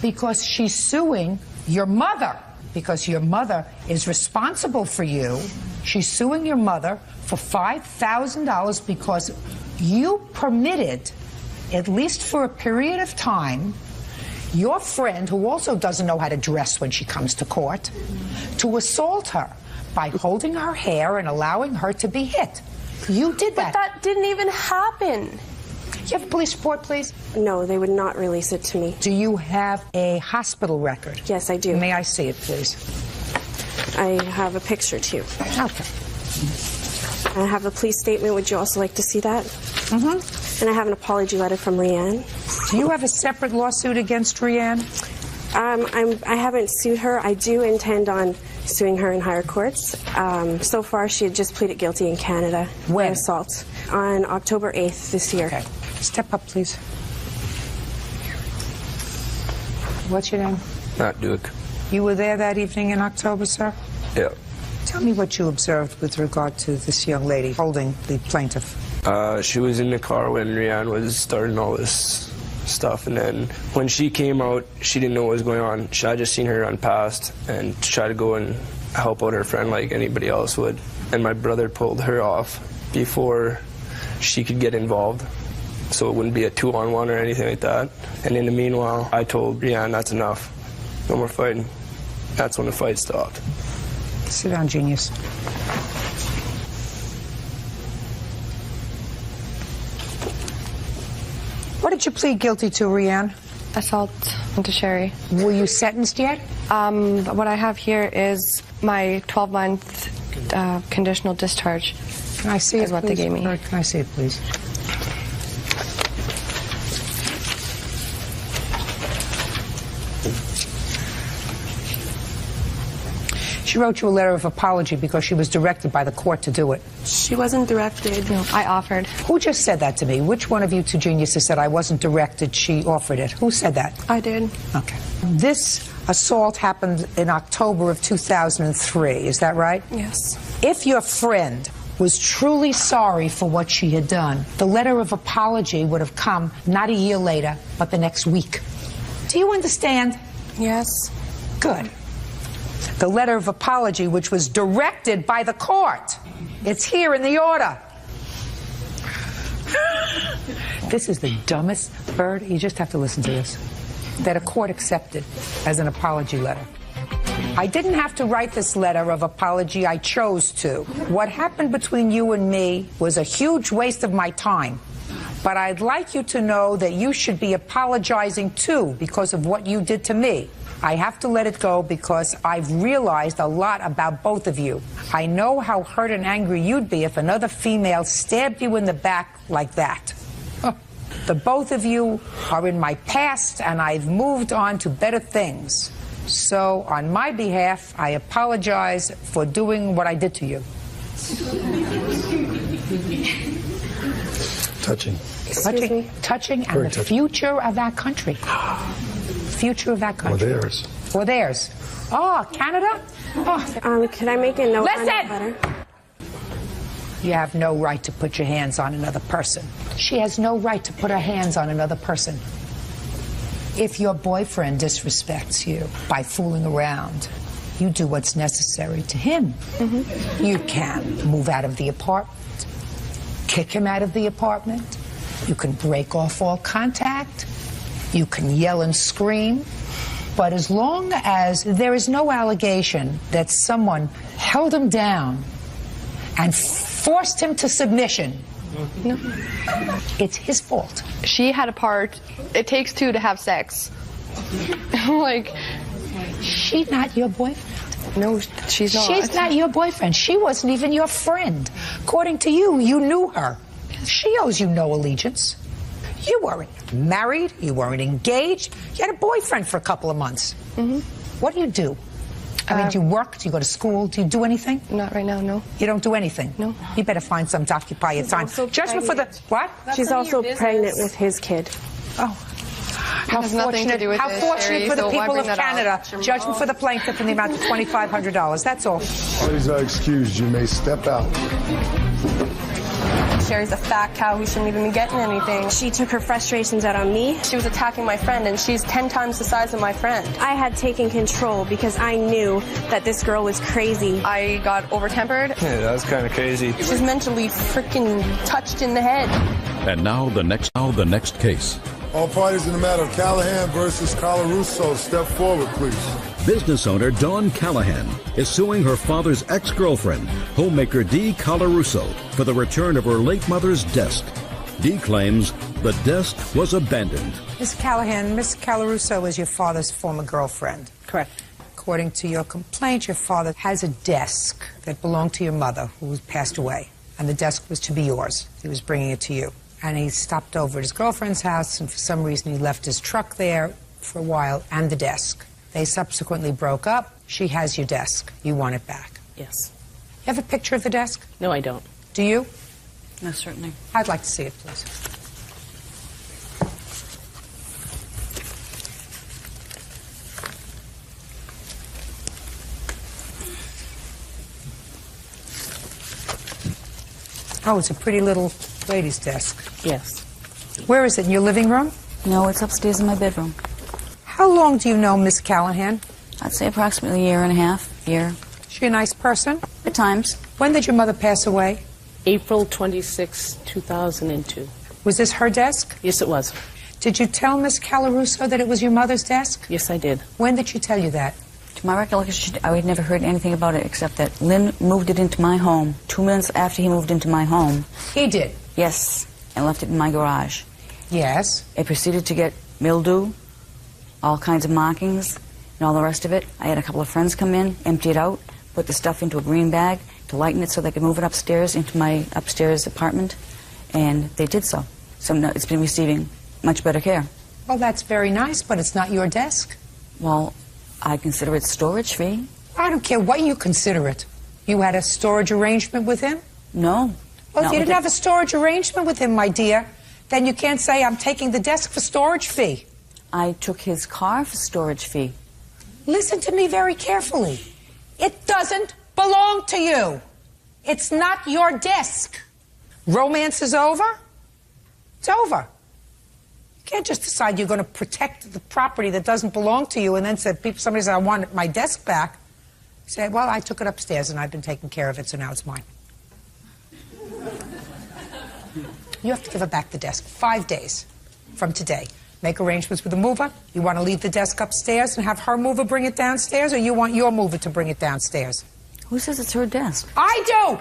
Because she's suing your mother. Because your mother is responsible for you. She's suing your mother for $5,000 because you permitted, at least for a period of time, your friend, who also doesn't know how to dress when she comes to court, to assault her by holding her hair and allowing her to be hit. You did that. But that didn't even happen. Do you have a police report, please? No, they would not release it to me. Do you have a hospital record? Yes, I do. May I see it, please? I have a picture, too. Okay. I have a police statement. Would you also like to see that? Mm-hmm. And I have an apology letter from Rianne. Do you have a separate lawsuit against Rianne? I haven't sued her. I do intend on suing her in higher courts. So far, she had just pleaded guilty in Canada. When? For assault. On October 8th this year. Okay. Step up, please. What's your name? Matt Duke. You were there that evening in October, sir? Yeah. Tell me what you observed with regard to this young lady holding the plaintiff. She was in the car when Rianne was starting all this stuff, and then when she came out, she didn't know what was going on. I just seen her run past and try to go and help out her friend like anybody else would. And my brother pulled her off before she could get involved, so it wouldn't be a 2-on-1 or anything like that. And in the meanwhile, I told Rianne, that's enough. No more fighting. That's when the fight stopped. Sit down, genius. What did you plead guilty to, Rianne? Assault into Sherry. Were you sentenced yet? What I have here is my 12-month conditional discharge. Can I see it, is what please? they gave me. Or can I see it, please? She wrote you a letter of apology because she was directed by the court to do it. She wasn't directed. No, I offered. Who just said that to me? Which one of you two geniuses said I wasn't directed, she offered it? Who said that? I did. Okay. This assault happened in October of 2003, is that right? Yes. If your friend was truly sorry for what she had done, the letter of apology would have come not a year later, but the next week. Do you understand? Yes. Good. The letter of apology, which was directed by the court. It's here in the order. This is the dumbest bird. You just have to listen to this. That a court accepted as an apology letter. I didn't have to write this letter of apology. I chose to. What happened between you and me was a huge waste of my time. But I'd like you to know that you should be apologizing too because of what you did to me. I have to let it go because I've realized a lot about both of you. I know how hurt and angry you'd be if another female stabbed you in the back like that. The both of you are in my past, and I've moved on to better things. So, on my behalf, I apologize for doing what I did to you. Touching. Touching, and Very the touching. future of that country. Future of that country. Or theirs. Or theirs. Oh, Canada? Oh. Can I make a note on that Listen! letter? You have no right to put your hands on another person. She has no right to put her hands on another person. If your boyfriend disrespects you by fooling around, you do what's necessary to him. You can move out of the apartment, kick him out of the apartment. You can break off all contact. You can yell and scream. But as long as there is no allegation that someone held him down and forced him to submission, No. It's his fault. She had a part. It takes two to have sex. Like, she's not your boyfriend. No, she's not. She's not your boyfriend. She wasn't even your friend. According to you, you knew her. She owes you no allegiance. You weren't married. You weren't engaged. You had a boyfriend for a couple of months. What do you do? I mean, do you work? Do you go to school? Do you do anything? Not right now, no. You don't do anything? No. You better find something to occupy your time. Judgment for the... What? She's also pregnant with his kid. Oh. How has nothing to fortunate, do with how this, fortunate Sherry, for the so why people bring of that up? Canada. Judgment for the plaintiff in the amount of $2,500. That's all. Parties are excused. You may step out. Sherry's a fat cow who shouldn't even be getting anything. She took her frustrations out on me. She was attacking my friend, and she's 10 times the size of my friend. I had taken control because I knew that this girl was crazy. I got over-tempered. Yeah, that was kind of crazy. She's mentally freaking touched in the head. And now the next case. All parties in the matter of Callahan versus Colarusso, step forward, please. Business owner Dawn Callahan is suing her father's ex-girlfriend, homemaker Dee Colarusso, for the return of her late mother's desk. Dee claims the desk was abandoned. Miss Callahan, Miss Colarusso is your father's former girlfriend. Correct. According to your complaint, your father has a desk that belonged to your mother, who passed away, and the desk was to be yours. He was bringing it to you. And he stopped over at his girlfriend's house, and for some reason he left his truck there for a while, and the desk. They subsequently broke up. She has your desk. You want it back. Yes. You have a picture of the desk? No, I don't. Do you? No, certainly. I'd like to see it, please. Oh, it's a pretty little lady's desk. Yes. Where is it? In your living room? No, it's upstairs in my bedroom. How long do you know Miss Callahan? I'd say approximately a year and a half. Year. Is she a nice person? At times. When did your mother pass away? April 26, 2002. Was this her desk? Yes, it was. Did you tell Miss Colarusso that it was your mother's desk? Yes, I did. When did she tell you that? To my recollection, I had never heard anything about it except that Lynn moved it into my home 2 months after he moved into my home. He did? Yes, and left it in my garage. Yes. It proceeded to get mildew, all kinds of markings, and all the rest of it. I had a couple of friends come in, empty it out, put the stuff into a green bag to lighten it so they could move it upstairs into my upstairs apartment, and they did so. So no, it's been receiving much better care. Well, that's very nice, but it's not your desk. Well, I consider it storage fee. I don't care what you consider it. You had a storage arrangement with him? No. Well, if you didn't have a storage arrangement with him, my dear, then you can't say I'm taking the desk for storage fee. I took his car for storage fee. Listen to me very carefully. It doesn't belong to you. It's not your desk. Romance is over. It's over. You can't just decide you're going to protect the property that doesn't belong to you and then somebody said, I want my desk back. Say, well, I took it upstairs and I've been taking care of it, so now it's mine. You have to give her back the desk 5 days from today. Make arrangements with the mover. You want to leave the desk upstairs and have her mover bring it downstairs, or you want your mover to bring it downstairs? Who says it's her desk? I do!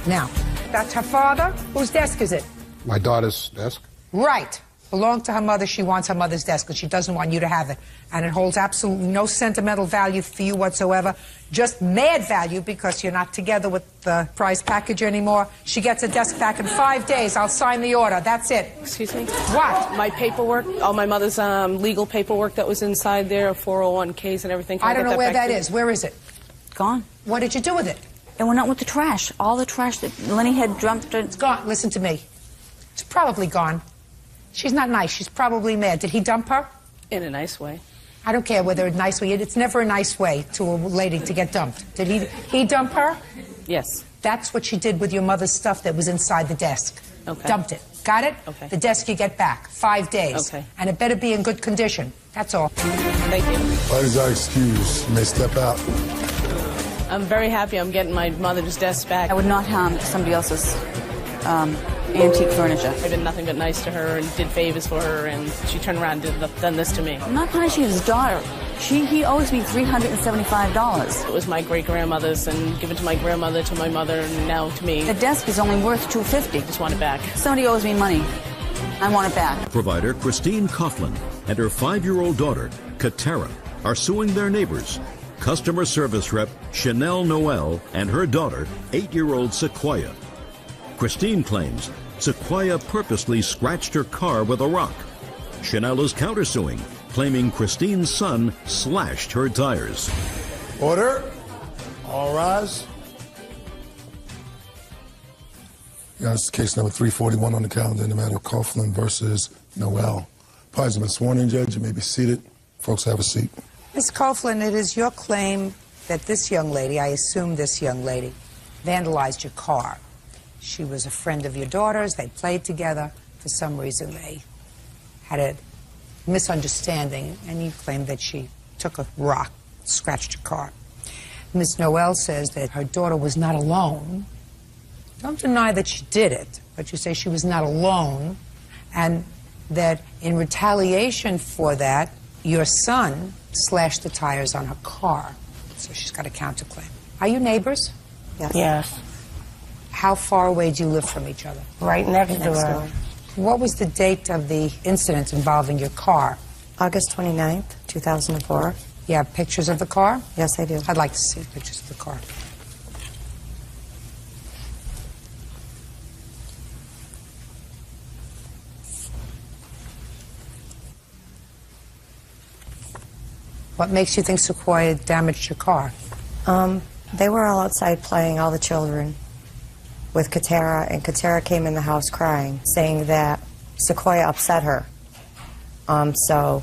Now, that's her father. Whose desk is it? My daughter's desk. Right. belonged to her mother. She wants her mother's desk because she doesn't want you to have it. And it holds absolutely no sentimental value for you whatsoever, just mad value because you're not together with the prize package anymore. She gets a desk back in 5 days. I'll sign the order. That's it. Excuse me? What? My paperwork, all my mother's legal paperwork that was inside there, 401ks and everything. Can I don't know where that is. is. Where is it? Gone. What did you do with it? It went out with the trash. All the trash that Lenny had dumped. It's gone. Listen to me. It's probably gone. She's not nice. She's probably mad. Did he dump her? In a nice way. I don't care whether it's a nice way. It's never a nice way to a lady to get dumped. Did he dump her? Yes. That's what she did with your mother's stuff that was inside the desk. Okay. Dumped it. Got it? Okay. The desk you get back. 5 days. Okay. And it better be in good condition. That's all. Thank you. What is our excuse? You may step out. I'm very happy I'm getting my mother's desk back. I would not harm somebody else's antique furniture. I've been nothing but nice to her and did favors for her, and she turned around and done this to me. I'm not punishing his daughter. He owes me $375. It was my great-grandmother's and given to my grandmother, to my mother, and now to me. The desk is only worth $250. Just want it back. Somebody owes me money. I want it back. Provider Christine Coughlin and her 5-year-old daughter, Katara, are suing their neighbors. Customer service rep Chanel Noel and her daughter, 8-year-old Sequoia. Christine claims Sequoia purposely scratched her car with a rock. Chanel is countersuing, claiming Christine's son slashed her tires. Order. All rise. This is case number 341 on the calendar in the matter of Coughlin versus Noel. Parties have been sworn in, Judge. You may be seated. Folks, have a seat. Ms. Coughlin, it is your claim that this young lady, I assume this young lady, vandalized your car. She was a friend of your daughter's. They played together. For some reason, they had a misunderstanding, and you claim that she took a rock, scratched your car. Ms. Noel says that her daughter was not alone. Don't deny that she did it, but you say she was not alone, and that in retaliation for that, your son slashed the tires on her car. So she's got a counterclaim. Are you neighbors? Yes. Yes. How far away do you live from each other? Right next door. What was the date of the incident involving your car? August 29th, 2004. You have pictures of the car? Yes, I do. I'd like to see pictures of the car. What makes you think Sequoia damaged your car? They were all outside playing, all the children, with Katara, and Katara came in the house crying, saying that Sequoia upset her. So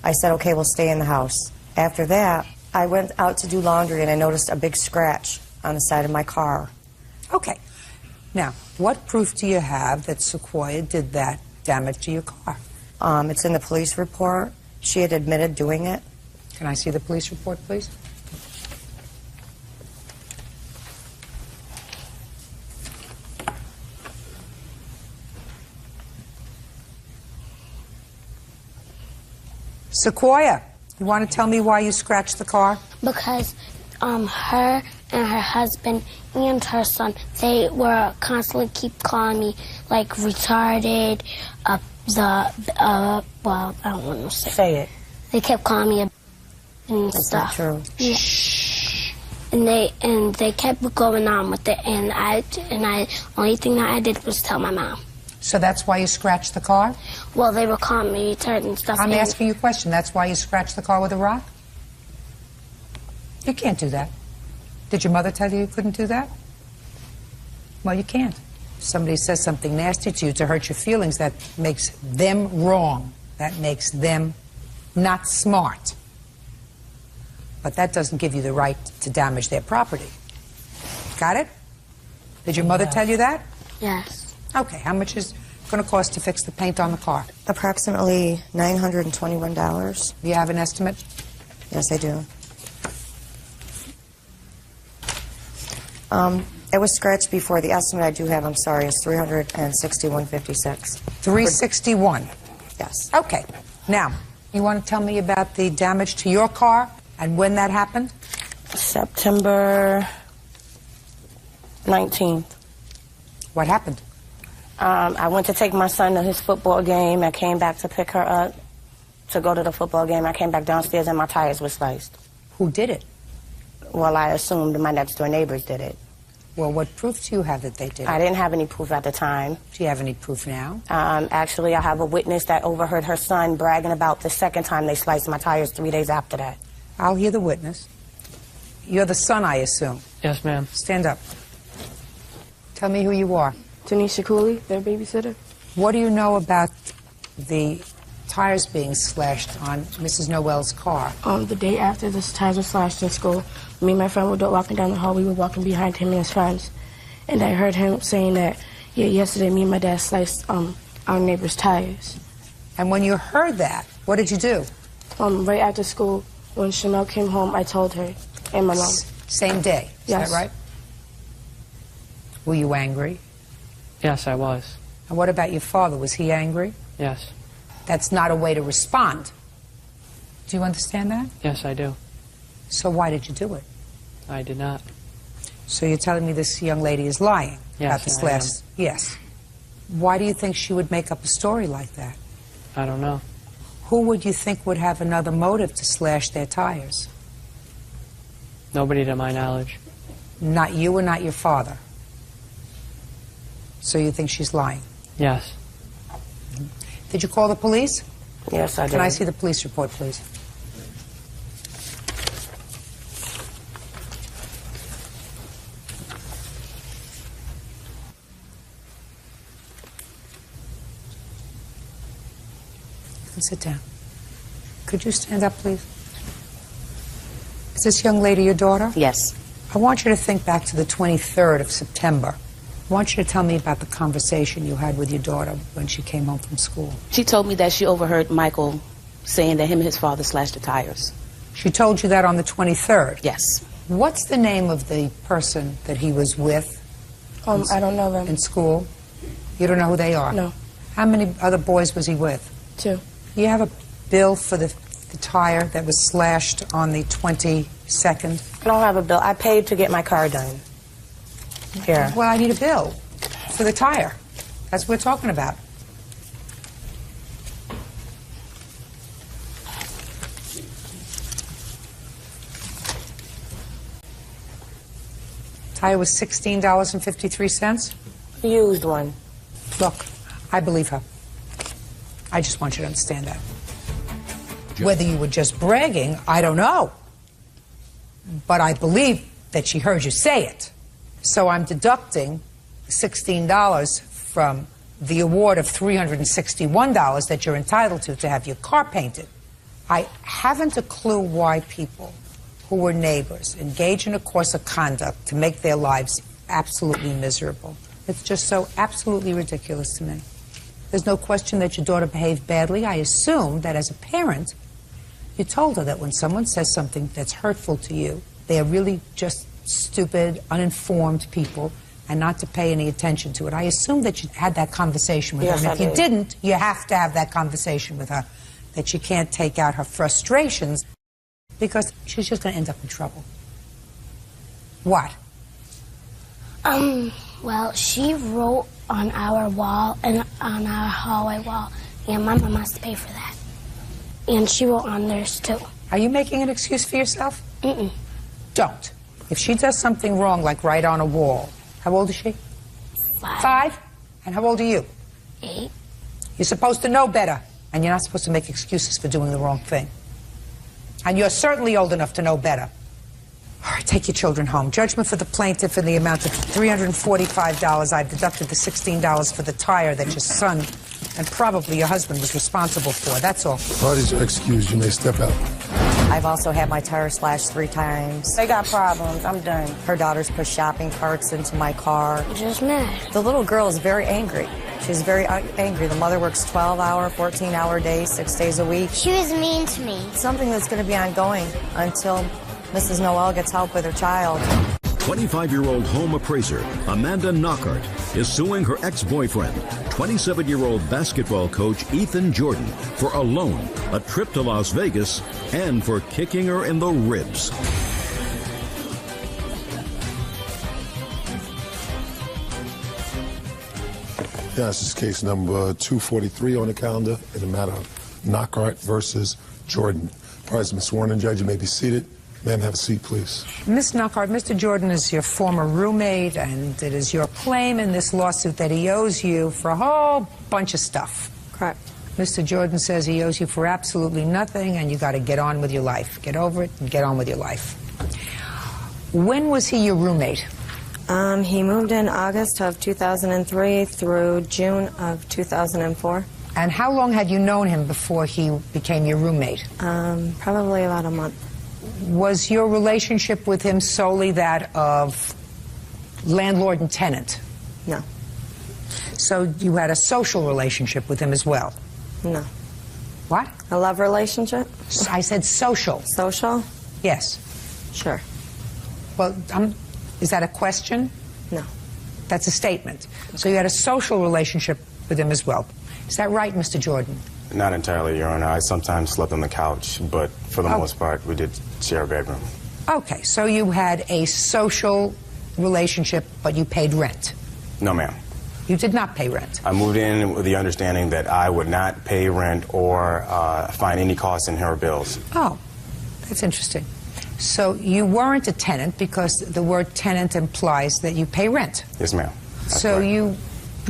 I said, okay, we'll stay in the house. After that, I went out to do laundry, and I noticed a big scratch on the side of my car. Okay. Now, what proof do you have that Sequoia did that damage to your car? It's in the police report. She had admitted doing it. Can I see the police report, please? Sequoia, you want to tell me why you scratched the car? Because her and her husband and her son, they were constantly keep calling me like retarded, well, I don't want to say it. They kept calling me and That's stuff. not true. Shh. And they kept going on with it, and I only thing that I did was tell my mom. So that's why you scratched the car? Well, they were calling me retarded and stuff. I'm asking you a question. That's why you scratched the car with a rock? You can't do that. Did your mother tell you couldn't do that? Well, you can't. If somebody says something nasty to you to hurt your feelings, that makes them wrong. That makes them not smart. But that doesn't give you the right to damage their property. Got it? Did your mother tell you that? Yes. Okay, how much is it going to cost to fix the paint on the car? Approximately $921. Do you have an estimate? Yes, I do. It was scratched before. The estimate I do have, I'm sorry, is $361.56. 361? Yes. Okay. Now, you want to tell me about the damage to your car and when that happened? September 19th. What happened? I went to take my son to his football game. I came back to pick her up to go to the football game. I came back downstairs and my tires were sliced. Who did it? Well, I assumed my next door neighbors did it. Well, what proof do you have that they did it? I didn't have any proof at the time. Do you have any proof now? Actually, I have a witness that overheard her son bragging about the second time they sliced my tires 3 days after that. I'll hear the witness. You're the son, I assume. Yes, ma'am. Stand up. Tell me who you are. Tanisha Cooley, their babysitter. What do you know about the tires being slashed on Mrs. Noel's car? The day after the tires were slashed in school, me and my friend were walking down the hall. We were walking behind him and his friends. And I heard him saying that, yeah, yesterday me and my dad sliced our neighbor's tires. And when you heard that, what did you do? Right after school, when Chanel came home, I told her and my mom. Same day, is Yes. that right? Were you angry? Yes, I was. And what about your father? Was he angry? Yes. That's not a way to respond. Do you understand that? Yes, I do. So why did you do it? I did not. So you're telling me this young lady is lying Yes, about this I last... Yes. Why do you think she would make up a story like that? I don't know. Who would you think would have another motive to slash their tires? Nobody to my knowledge. Not you or not your father? So you think she's lying? Yes. Did you call the police? Yes, I did. Can I see the police report, please? You can sit down. Could you stand up, please? Is this young lady your daughter? Yes. I want you to think back to the 23rd of September. I want you to tell me about the conversation you had with your daughter when she came home from school. She told me that she overheard Michael saying that him and his father slashed the tires. She told you that on the 23rd? Yes. What's the name of the person that he was with? I don't know them. In school? You don't know who they are? No. How many other boys was he with? 2. You have a bill for the tire that was slashed on the 22nd? I don't have a bill. I paid to get my car done. Here. Well, I need a bill for the tire. That's what we're talking about. Tire was $16.53? Used one. Look, I believe her. I just want you to understand that. Whether you were just bragging, I don't know. But I believe that she heard you say it. So I'm deducting $16 from the award of $361 that you're entitled to have your car painted. I haven't a clue why people who were neighbors engage in a course of conduct to make their lives absolutely miserable. It's just so absolutely ridiculous to me. There's no question that your daughter behaved badly. I assume that as a parent, you told her that when someone says something that's hurtful to you, they are really just stupid, uninformed people, and not to pay any attention to it. I assume that you had that conversation with her. And if you didn't, you have to have that conversation with her, that she can't take out her frustrations, because she's just going to end up in trouble. What? Well, she wrote on our wall and on our hallway wall, and my mom has to pay for that. And she wrote on theirs too. Are you making an excuse for yourself? Don't. If she does something wrong, like write on a wall, how old is she? 5. And how old are you? 8. You're supposed to know better, and you're not supposed to make excuses for doing the wrong thing. And you're certainly old enough to know better. All right, take your children home. Judgment for the plaintiff in the amount of $345. I've deducted the $16 for the tire that your son and probably your husband was responsible for. That's all. Parties are excused. You may step out. I've also had my tire slashed 3 times. They got problems. I'm done. Her daughters pushed shopping carts into my car. Just mad. The little girl is very angry. She's very angry. The mother works 12-hour, 14-hour days, 6 days a week. She was mean to me. It's something that's going to be ongoing until Mrs. Noel gets help with her child. 25-year-old home appraiser Amanda Knockhart is suing her ex-boyfriend, 27-year-old basketball coach Ethan Jordan, for a loan, a trip to Las Vegas, and for kicking her in the ribs. Yes, this is case number 243 on the calendar in the matter of Knockhart versus Jordan. Parties have been sworn in, Judge. You may be seated. Ma'am, have a seat, please. Ms. Knockhart, Mr. Jordan is your former roommate, and it is your claim in this lawsuit that he owes you for a whole bunch of stuff. Correct. Mr. Jordan says he owes you for absolutely nothing, and you got to get on with your life. Get over it and get on with your life. When was he your roommate? He moved in August of 2003 through June of 2004. And how long had you known him before he became your roommate? Probably about a month. Was your relationship with him solely that of landlord and tenant? No. So you had a social relationship with him as well? No. What? A love relationship? I said social. Social? Yes. Sure. Well, is that a question? No. That's a statement. Okay. So you had a social relationship with him as well. Is that right, Mr. Jordan? Not entirely, Your Honor. I sometimes slept on the couch, but for the most part, we did share a bedroom. Okay, so you had a social relationship, but you paid rent? No, ma'am. You did not pay rent? I moved in with the understanding that I would not pay rent or find any costs in her bills. Oh, that's interesting. So you weren't a tenant because the word tenant implies that you pay rent? Yes, ma'am. So you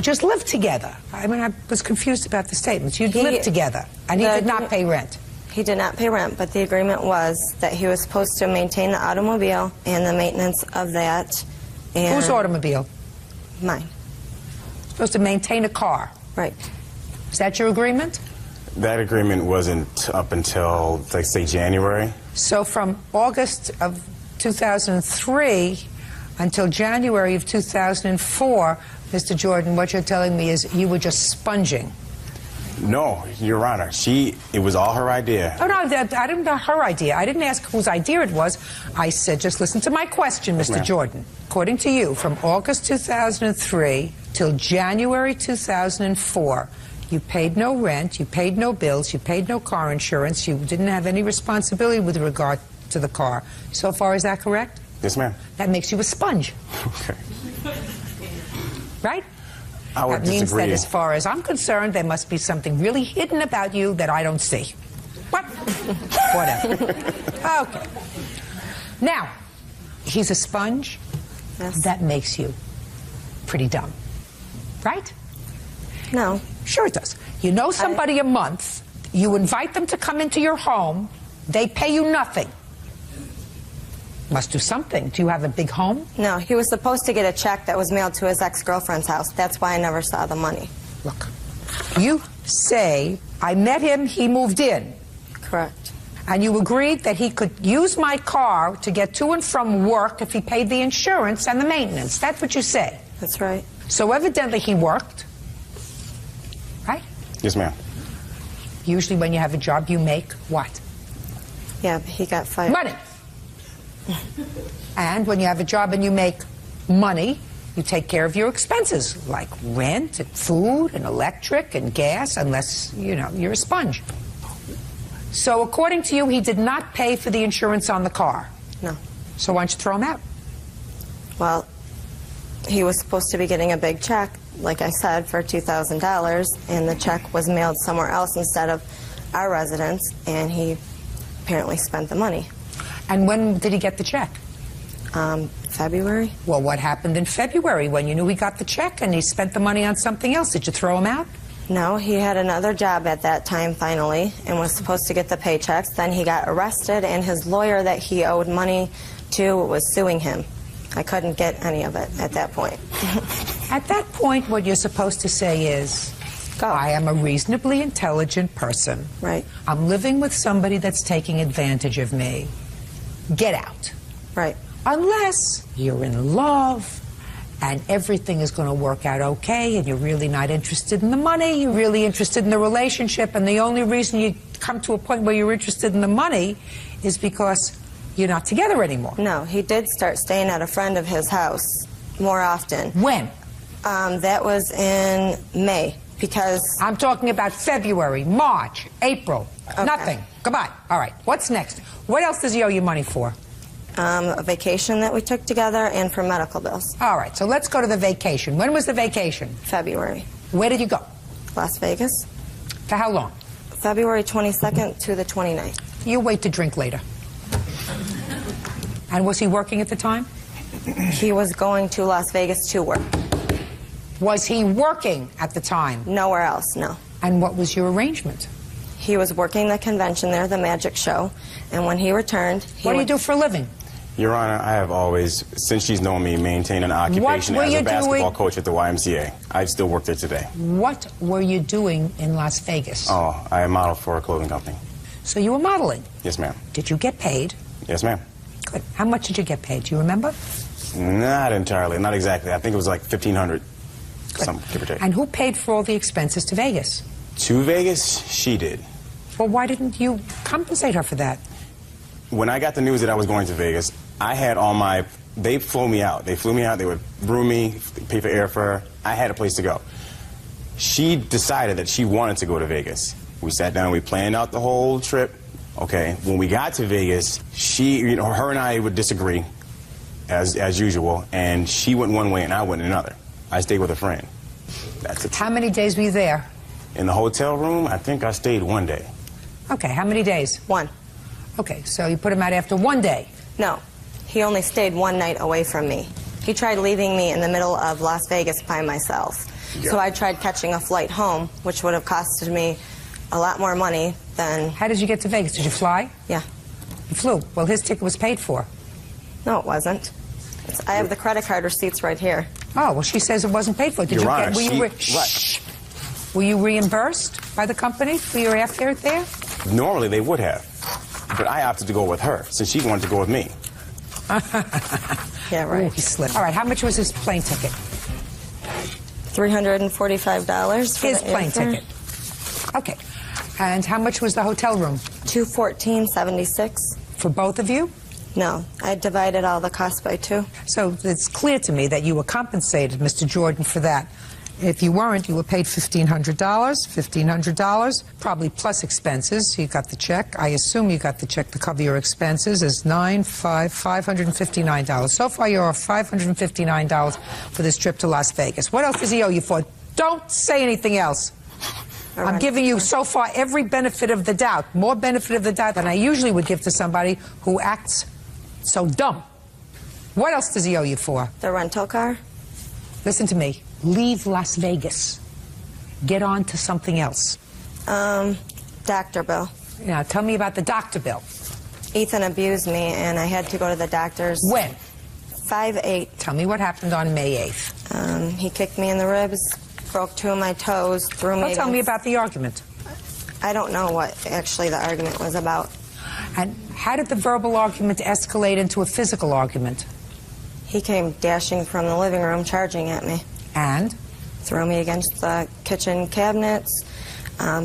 just lived together. I mean, I was confused about the statements. You lived together, and he did not pay rent. He did not pay rent, but the agreement was that he was supposed to maintain the automobile and the maintenance of that. And whose automobile? Mine. Supposed to maintain a car. Right. Is that your agreement? That agreement wasn't up until, like, say, January. So from August of 2003 until January of 2004, Mr. Jordan, what you're telling me is you were just sponging. No, Your Honor. It was all her idea. Oh, no, I didn't know her idea. I didn't ask whose idea it was. I said, just listen to my question, Mr. Jordan. According to you, from August 2003 till January 2004, you paid no rent, you paid no bills, you paid no car insurance, you didn't have any responsibility with regard to the car. So far, is that correct? Yes, ma'am. That makes you a sponge. Okay. Right? I would that means disagree. that as far as I'm concerned, there must be something really hidden about you that I don't see. What? Whatever. Okay. Now, he's a sponge. Yes. That makes you pretty dumb. Right? No. Sure it does. You know somebody a month, you invite them to come into your home, they pay you nothing. Must do something. Do you have a big home? No, he was supposed to get a check that was mailed to his ex-girlfriend's house. That's why I never saw the money. Look, you say, I met him, he moved in. Correct. And you agreed that he could use my car to get to and from work if he paid the insurance and the maintenance. That's what you say. That's right. So evidently he worked, right? Yes, ma'am. Usually when you have a job, you make what? Yeah, but he got fired. Money. And when you have a job and you make money, you take care of your expenses, like rent and food and electric and gas, unless, you know, you're a sponge. So according to you, he did not pay for the insurance on the car. No. So why don't you throw him out? Well, he was supposed to be getting a big check, like I said, for $2,000, and the check was mailed somewhere else instead of our residence, and he apparently spent the money. And when did he get the check? February. Well, what happened in February when you knew he got the check and he spent the money on something else? Did you throw him out? No, he had another job at that time finally and was supposed to get the paychecks. Then he got arrested and his lawyer that he owed money to was suing him. I couldn't get any of it at that point. At that point, what you're supposed to say is, I am a reasonably intelligent person. Right. I'm living with somebody that's taking advantage of me. Get out. Right. Unless you're in love and everything is going to work out okay and you're really not interested in the money, you're really interested in the relationship, and the only reason you come to a point where you're interested in the money is because you're not together anymore. No, he did start staying at a friend of his house more often. When? That was in May, because... I'm talking about February, March, April. Okay. Nothing. Goodbye. All right. What's next? What else does he owe you money for? A vacation that we took together and for medical bills. All right. So let's go to the vacation. When was the vacation? February. Where did you go? Las Vegas. For how long? February 22nd to the 29th. You wait to drink later. And was he working at the time? He was going to Las Vegas to work. Was he working at the time? Nowhere else, no. And what was your arrangement? He was working the convention there, the magic show, and when he returned... What do you do for a living? Your Honor, I have always, since she's known me, maintained an occupation as a basketball coach at the YMCA. I still work there today. What were you doing in Las Vegas? Oh, I modeled for a clothing company. So you were modeling? Yes, ma'am. Did you get paid? Yes, ma'am. Good. How much did you get paid? Do you remember? Not entirely, not exactly. I think it was like $1,500, some give or take. And who paid for all the expenses to Vegas? To Vegas? She did. Well, why didn't you compensate her for that? When I got the news that I was going to Vegas, I had all my... They flew me out. They flew me out. They would room me, pay for airfare. I had a place to go. She decided that she wanted to go to Vegas. We sat down. We planned out the whole trip. Okay. When we got to Vegas, her and I would disagree, as usual. And she went one way and I went another. I stayed with a friend. That's it. How many days were you there? In the hotel room, I think I stayed 1 day. Okay. How many days? 1. Okay. So you put him out after 1 day? No. He only stayed 1 night away from me. He tried leaving me in the middle of Las Vegas by myself. Yeah. So I tried catching a flight home, which would have costed me a lot more money than... How did you get to Vegas? Did you fly? Yeah. You flew? Well, his ticket was paid for. No, it wasn't. I have the credit card receipts right here. Oh, well, she says it wasn't paid for. Did Your you Honor, were you reimbursed by the company for your airfare there? Normally they would have, but I opted to go with her since she wanted to go with me. Yeah, right. Ooh, he slipped. All right, how much was his plane ticket? $345 for his the plane airfare. ticket. Okay. And how much was the hotel room? $214.76. For both of you? No, I divided all the costs by 2. So it's clear to me that you were compensated, Mr. Jordan, for that. If you weren't, you were paid $1,500, probably plus expenses. You got the check. I assume you got the check to cover your expenses as $559. So far, you're off $559 for this trip to Las Vegas. What else does he owe you for? Don't say anything else. Right. I'm giving you so far every benefit of the doubt, more benefit of the doubt than I usually would give to somebody who acts so dumb. What else does he owe you for? The rental car. Listen to me. Leave Las Vegas. Get on to something else. Doctor bill. Now, tell me about the doctor bill. Ethan abused me, and I had to go to the doctor's. When? 5/8. Tell me what happened on May 8th. He kicked me in the ribs, broke 2 of my toes, threw me against... Tell me about the argument. I don't know what actually the argument was about. And how did the verbal argument escalate into a physical argument? He came dashing from the living room, charging at me. And? Threw me against the kitchen cabinets,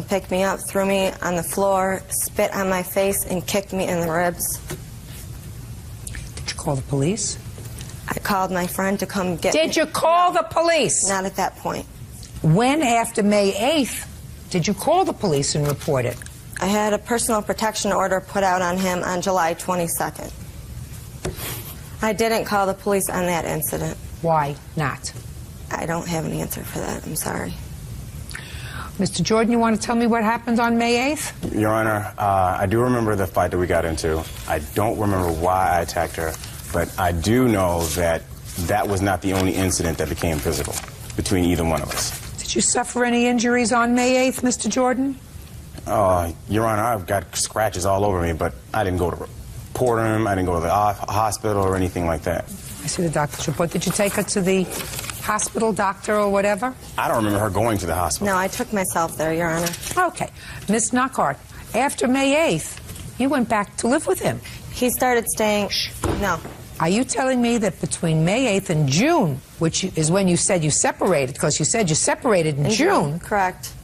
picked me up, threw me on the floor, spit on my face, and kicked me in the ribs. Did you call the police? I called my friend to come get me. Did you call the police? Not at that point. When, after May 8th, did you call the police and report it? I had a personal protection order put out on him on July 22nd. I didn't call the police on that incident. Why not? I don't have an answer for that. I'm sorry. Mr. Jordan, you want to tell me what happened on May 8th? Your Honor, I do remember the fight that we got into. I don't remember why I attacked her, but I do know that that was not the only incident that became physical between either one of us. Did you suffer any injuries on May 8th, Mr. Jordan? Your Honor, I've got scratches all over me, but I didn't go to report him. I didn't go to the hospital or anything like that. I see the doctor's report. Did you take her to the hospital, doctor, or whatever? I don't remember her going to the hospital. No, I took myself there, Your Honor. Okay. Miss Knockhart, after May 8th, you went back to live with him. He started staying... No. Are you telling me that between May 8th and June, which is when you said you separated, because you said you separated in June... Correct.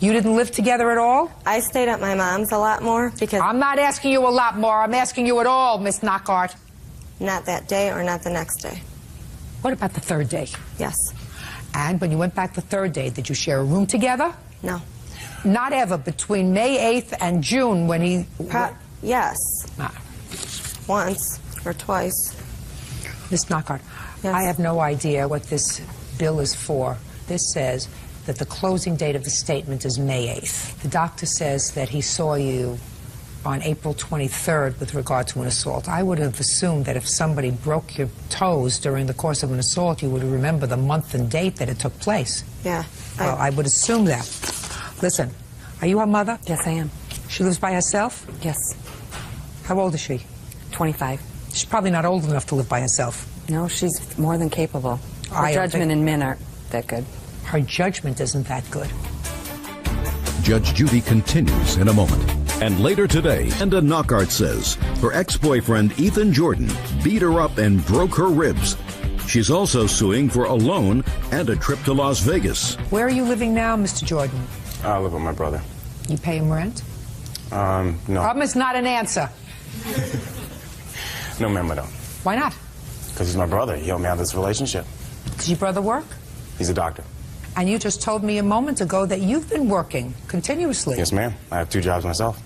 You didn't live together at all? I stayed at my mom's a lot more because... I'm not asking you a lot more. I'm asking you at all, Miss Knockhart. Not that day or not the next day. What about the third day? Yes. And when you went back the third day, did you share a room together? No. Not ever between May 8th and June when he... Yes. Once or twice. Miss Knockhart, yes. I have no idea what this bill is for. This says that the closing date of the statement is May 8th. The doctor says that he saw you on April 23rd with regard to an assault. I would have assumed that if somebody broke your toes during the course of an assault, you would remember the month and date that it took place. Yeah. Well, I would assume that. Listen, are you her mother? Yes, I am. She lives by herself? Yes. How old is she? 25. She's probably not old enough to live by herself. No, she's more than capable. Her judgment in men aren't that good. Her judgment isn't that good. Judge Judy continues in a moment. And later today, Linda Knockart says her ex-boyfriend Ethan Jordan beat her up and broke her ribs. She's also suing for a loan and a trip to Las Vegas. Where are you living now, Mr. Jordan? I live with my brother. You pay him rent? No. Problem is not an answer. No, ma'am, I don't. Why not? Because he's my brother. He helped me out of this relationship. Does your brother work? He's a doctor. And you just told me a moment ago that you've been working continuously. Yes, ma'am. I have 2 jobs myself.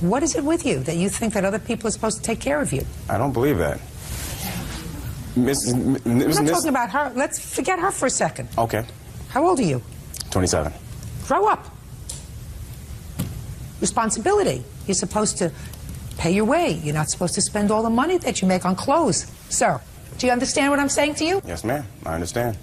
What is it with you that you think that other people are supposed to take care of you? I don't believe that. I'm not talking about her. Let's forget her for a second. Okay. How old are you? 27. Grow up. Responsibility. You're supposed to pay your way. You're not supposed to spend all the money that you make on clothes. Sir, do you understand what I'm saying to you? Yes, ma'am. I understand.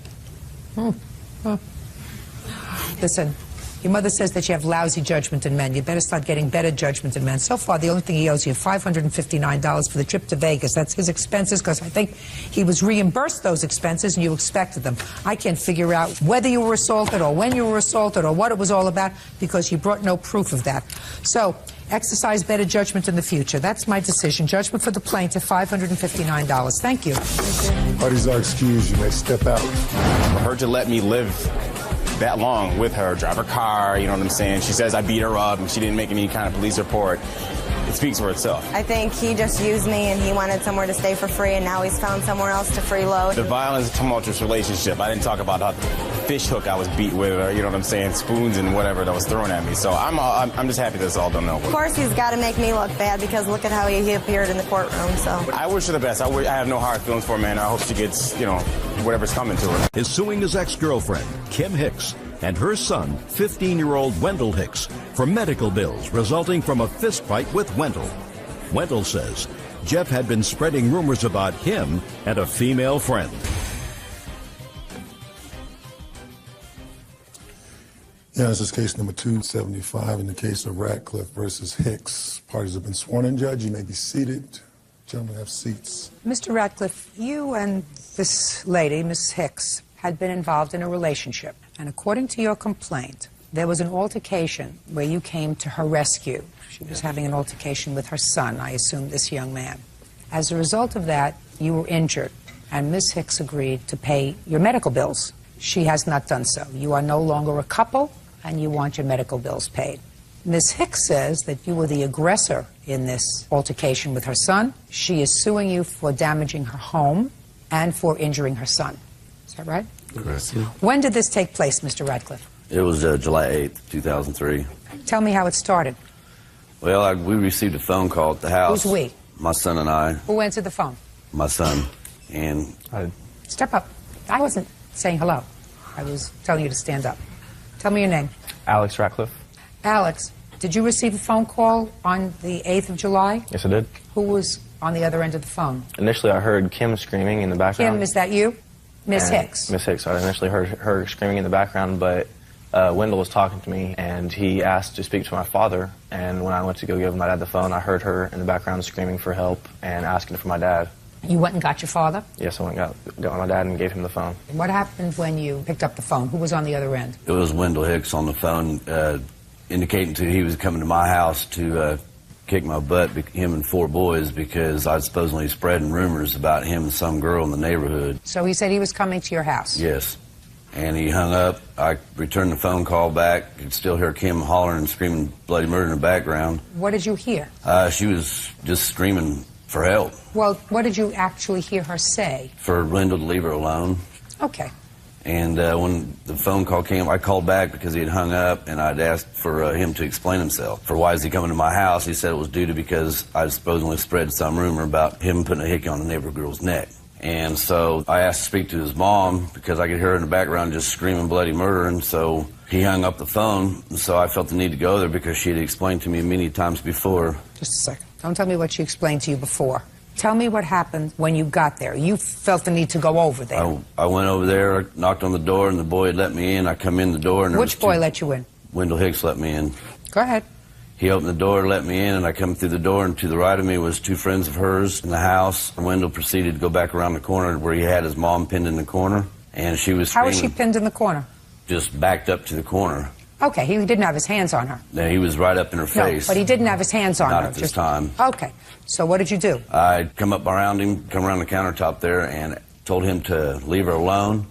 Listen, your mother says that you have lousy judgment in men. You better start getting better judgment in men. So far, the only thing he owes you is $559 for the trip to Vegas. That's his expenses, because I think he was reimbursed those expenses and you expected them. I can't figure out whether you were assaulted or when you were assaulted or what it was all about, because you brought no proof of that. So, exercise better judgment in the future. That's my decision. Judgment for the plaintiff, $559. Thank you. Parties are excused. You may step out. For her to let me live that long with her, drive her car, you know what I'm saying? She says I beat her up and she didn't make any kind of police report. It speaks for itself. I think he just used me and he wanted somewhere to stay for free, and now he's found somewhere else to freeload. The violent, tumultuous relationship. I didn't talk about how fish hook I was beat with, or you know what I'm saying, spoons and whatever that was thrown at me. So I'm just happy that's all done over. Of course he's got to make me look bad, because look at how he appeared in the courtroom. So I wish her the best. I have no hard feelings for her, man. I hope she gets, you know, whatever's coming to her. Is suing his ex-girlfriend, Kim Hicks, and her son, 15-year-old Wendell Hicks, for medical bills resulting from a fistfight with Wendell. Wendell says Jeff had been spreading rumors about him and a female friend. Yeah, this is case number 275 in the case of Ratcliffe versus Hicks. Parties have been sworn in, Judge. You may be seated. Gentlemen, have seats. Mr. Ratcliffe, you and this lady, Miss Hicks, had been involved in a relationship. And according to your complaint, there was an altercation where you came to her rescue. She was having an altercation with her son, I assume this young man. As a result of that, you were injured, and Miss Hicks agreed to pay your medical bills. She has not done so. You are no longer a couple, and you want your medical bills paid. Ms. Hicks says that you were the aggressor in this altercation with her son. She is suing you for damaging her home and for injuring her son. Is that right? Correct. When did this take place, Mr. Ratcliffe? It was July 8th, 2003. Tell me how it started. Well, we received a phone call at the house. Who's we? My son and I. Who answered the phone? My son. And Step up. I wasn't saying hello. I was telling you to stand up. Tell me your name. Alex Ratcliffe. Alex, did you receive a phone call on the 8th of July? Yes, I did. Who was on the other end of the phone? Initially, I heard Kim screaming in the background. Kim, is that you? Miss Hicks. Miss Hicks. I initially heard her screaming in the background, but Wendell was talking to me, and he asked to speak to my father. And when I went to go give my dad the phone, I heard her in the background screaming for help and asking for my dad. You went and got your father? Yes, I went and got my dad and gave him the phone. What happened when you picked up the phone? Who was on the other end? it was Wendell Hicks on the phone indicating to he was coming to my house to kick my butt, him and 4 boys, because I was supposedly spreading rumors about him and some girl in the neighborhood. So he said he was coming to your house? Yes. And he hung up. I returned the phone call back. Could still hear Kim hollering and screaming bloody murder in the background. What did you hear? She was just screaming for help. Well, what did you actually hear her say? For Wendell to leave her alone. Okay. And when the phone call came, I called back because he had hung up, and I'd asked for him to explain himself. For why is he coming to my house? He said it was due to because I supposedly spread some rumor about him putting a hickey on the neighbor girl's neck. And so I asked to speak to his mom because I could hear her in the background just screaming bloody murder. And so he hung up the phone. And so I felt the need to go there because she had explained to me many times before. Just a second. Don't tell me what she explained to you before. Tell me what happened when you got there. You felt the need to go over there. I went over there, I knocked on the door, and the boy had let me in. I come in the door. And Which boy let you in? Wendell Hicks let me in. Go ahead. He opened the door, let me in, and I come through the door, and to the right of me was two friends of hers in the house. Wendell proceeded to go back around the corner where he had his mom pinned in the corner, and she was screaming. How was she pinned in the corner? Just backed up to the corner. Okay, he didn't have his hands on her. No, he was right up in her face. No, but he didn't have his hands on her. Not at this time. Okay, so what did you do? I come up around him, come around the countertop there, and told him to leave her alone.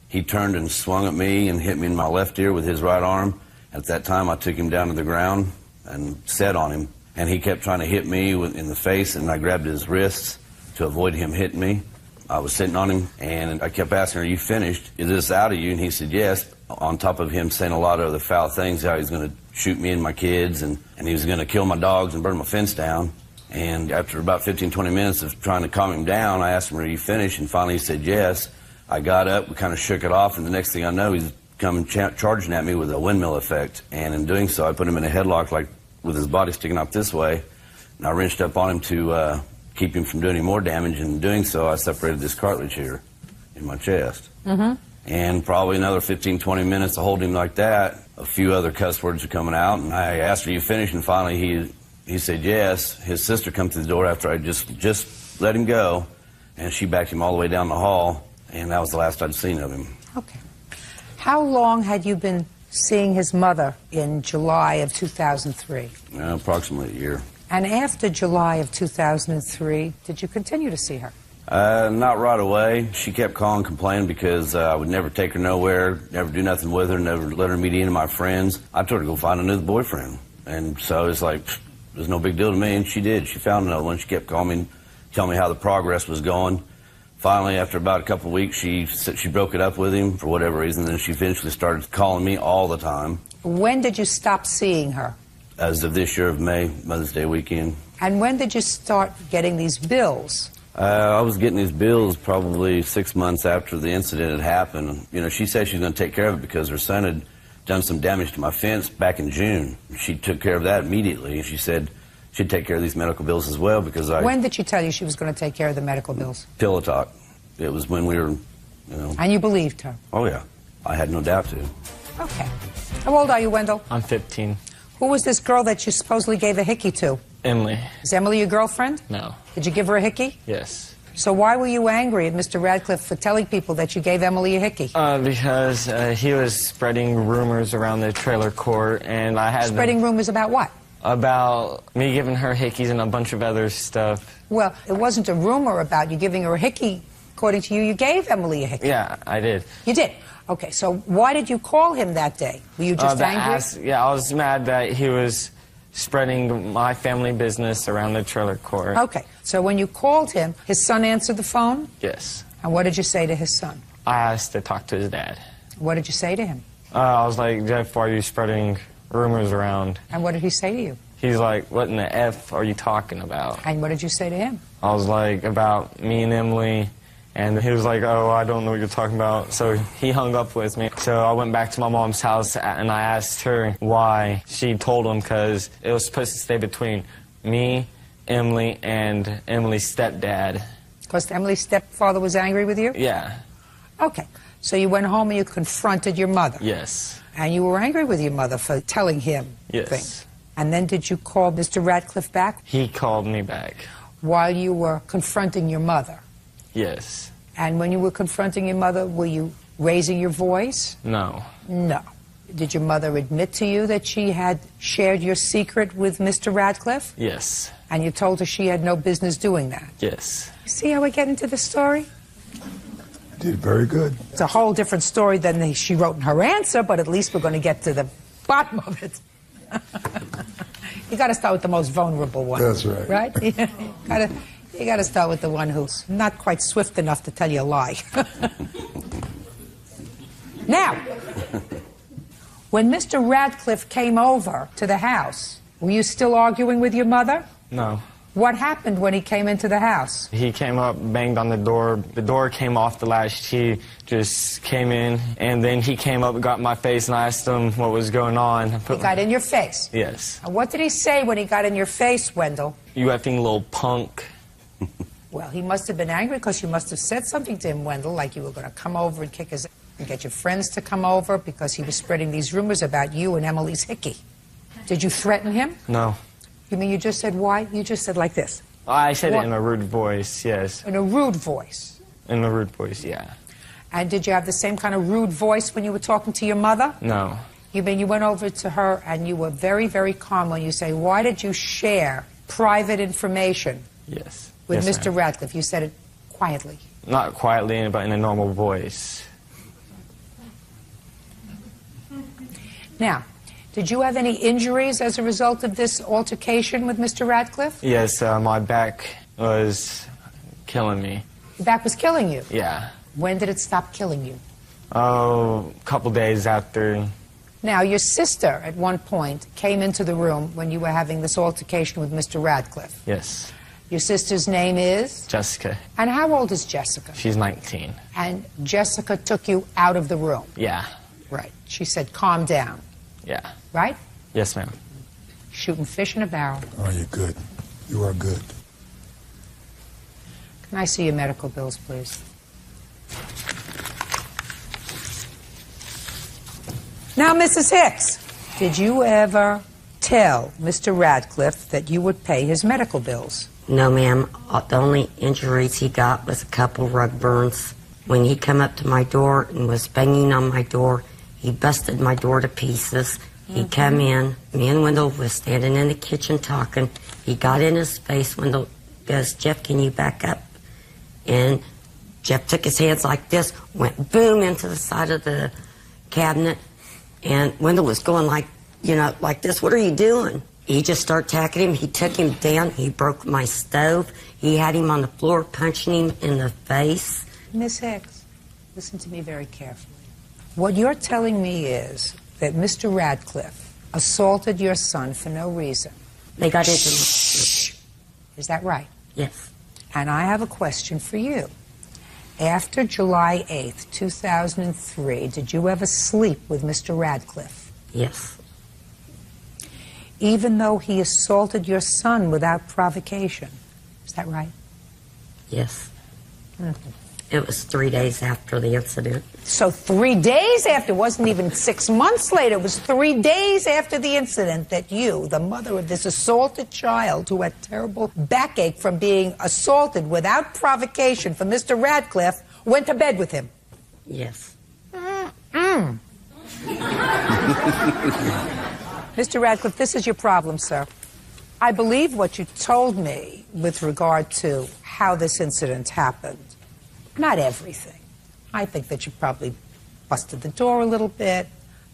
He turned and swung at me and hit me in my left ear with his right arm. At that time, I took him down to the ground and set on him. And he kept trying to hit me in the face, and I grabbed his wrists to avoid him hitting me. I was sitting on him, and I kept asking, "Are you finished? Is this out of you?" And he said, "Yes." On top of him saying a lot of other foul things, how he's going to shoot me and my kids, and he was going to kill my dogs and burn my fence down. And after about 15, 20 minutes of trying to calm him down, I asked him, "Are you finished?" And finally he said, "Yes." I got up, we kind of shook it off, and the next thing I know, he's coming charging at me with a windmill effect. And in doing so, I put him in a headlock, like with his body sticking out this way, and I wrenched up on him to keep him from doing any more damage. And in doing so, I separated this cartilage here in my chest. Mm-hmm. And probably another 15, 20 minutes to hold him like that. A few other cuss words were coming out, and I asked, "Are you finished?" And finally he said yes. His sister come through the door after I just let him go, and she backed him all the way down the hall, and that was the last I'd seen of him. Okay. How long had you been seeing his mother in July of 2003? Approximately a year. And after July of 2003, did you continue to see her? Not right away. She kept calling, complaining because I would never take her nowhere, never do nothing with her, never let her meet any of my friends. I told her to go find another boyfriend. And so it's like, it was no big deal to me, and she did. She found another one. She kept calling me, telling me how the progress was going. Finally, after about a couple of weeks, she broke it up with him for whatever reason, and she eventually started calling me all the time. When did you stop seeing her? As of this year of May, Mother's Day weekend. And when did you start getting these bills? I was getting these bills probably 6 months after the incident had happened. You know, she said she was going to take care of it because her son had done some damage to my fence back in June. She took care of that immediately. She said she'd take care of these medical bills as well because When did she tell you she was going to take care of the medical bills? Pillow talk. It was when we were, you know. And you believed her? Oh, yeah. I had no doubt to. Okay. How old are you, Wendell? I'm 15. Who was this girl that you supposedly gave a hickey to? Emily. Is Emily your girlfriend? No. Did you give her a hickey? Yes. So why were you angry at Mr. Radcliffe for telling people that you gave Emily a hickey? Because he was spreading rumors around the trailer court, and I had Spreading rumors about what? About me giving her hickeys and a bunch of other stuff. Well, it wasn't a rumor about you giving her a hickey. According to you, you gave Emily a hickey. Yeah, I did. You did? Okay, so why did you call him that day? Were you just angry? I was mad that he was spreading my family business around the trailer court. Okay, so when you called him, his son answered the phone? Yes. And what did you say to his son? I asked to talk to his dad. What did you say to him? I was like, "Jeff, why are you spreading rumors around?" And what did he say to you? He's like, "What in the F are you talking about?" And what did you say to him? I was like, about me and Emily. And he was like, "Oh, I don't know what you're talking about." So he hung up with me. So I went back to my mom's house and I asked her why she told him, because it was supposed to stay between me, Emily, and Emily's stepdad. Because Emily's stepfather was angry with you? Yeah. Okay. So you went home and you confronted your mother? Yes. And you were angry with your mother for telling him Yes. things? And then did you call Mr. Radcliffe back? He called me back. While you were confronting your mother? Yes. And when you were confronting your mother, were you raising your voice? No. No. Did your mother admit to you that she had shared your secret with Mr. Radcliffe? Yes. And you told her she had no business doing that? Yes. You see how we get into the story? You did very good. It's a whole different story than she wrote in her answer, but at least we're going to get to the bottom of it. You got to start with the most vulnerable one. That's right. Right? You got to start with the one who's not quite swift enough to tell you a lie. Now, when Mr. Radcliffe came over to the house, were you still arguing with your mother? No. What happened when he came into the house? He came up, banged on the door. The door came off the latch. He just came in, and then he came up, got in my face, and I asked him what was going on. He got in your face? Yes. And what did he say when he got in your face, Wendell? You effing little punk. Well, he must have been angry because you must have said something to him, Wendell, like you were going to come over and kick his and get your friends to come over because he was spreading these rumors about you and Emily's hickey. Did you threaten him? No. You mean you just said why? You just said like this. I said it in a rude voice, yes. In a rude voice? In a rude voice, yeah. And did you have the same kind of rude voice when you were talking to your mother? No. You mean you went over to her and you were very, very calm when you say, why did you share private information Yes. with Yes, Mr. ma'am. Radcliffe? You said it quietly. Not quietly, but in a normal voice. Now, did you have any injuries as a result of this altercation with Mr. Radcliffe? Yes, my back was killing me. Your back was killing you? Yeah. When did it stop killing you? Oh, a couple days after. Now, your sister, at one point, came into the room when you were having this altercation with Mr. Radcliffe. Yes. Your sister's name is? Jessica. And how old is Jessica? She's 19. And Jessica took you out of the room? Yeah. Right. She said, calm down. Yeah. Right? Yes, ma'am. Shooting fish in a barrel. Oh, you're good. You are good. Can I see your medical bills, please? Now, Mrs. Hicks, did you ever tell Mr. Radcliffe that you would pay his medical bills? No, ma'am. The only injuries he got was a couple rug burns. When he come up to my door and was banging on my door, he busted my door to pieces. He come in. Me and Wendell was standing in the kitchen talking. He got in his face. Wendell goes, Jeff, can you back up? And Jeff took his hands like this, went boom into the side of the cabinet. And Wendell was going like, you know, like this. What are you doing? He just started attacking him. He took him down. He broke my stove. He had him on the floor, punching him in the face. Miss Hicks, listen to me very carefully. What you're telling me is that Mr. Radcliffe assaulted your son for no reason. They got into Shh. Is that right? Yes. And I have a question for you. After July 8th, 2003, did you ever sleep with Mr. Radcliffe? Yes. Even though he assaulted your son without provocation. Is that right? Yes. Mm-hmm. It was 3 days after the incident. So 3 days after, it wasn't even 6 months later, it was 3 days after the incident that you, the mother of this assaulted child who had terrible backache from being assaulted without provocation from Mr. Radcliffe, went to bed with him. Yes. Mm-mm. Mr. Radcliffe, this is your problem, sir. I believe what you told me with regard to how this incident happened. Not everything. I think that you probably busted the door a little bit.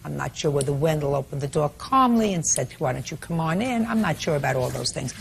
I'm not sure whether Wendell opened the door calmly and said, why don't you come on in? I'm not sure about all those things.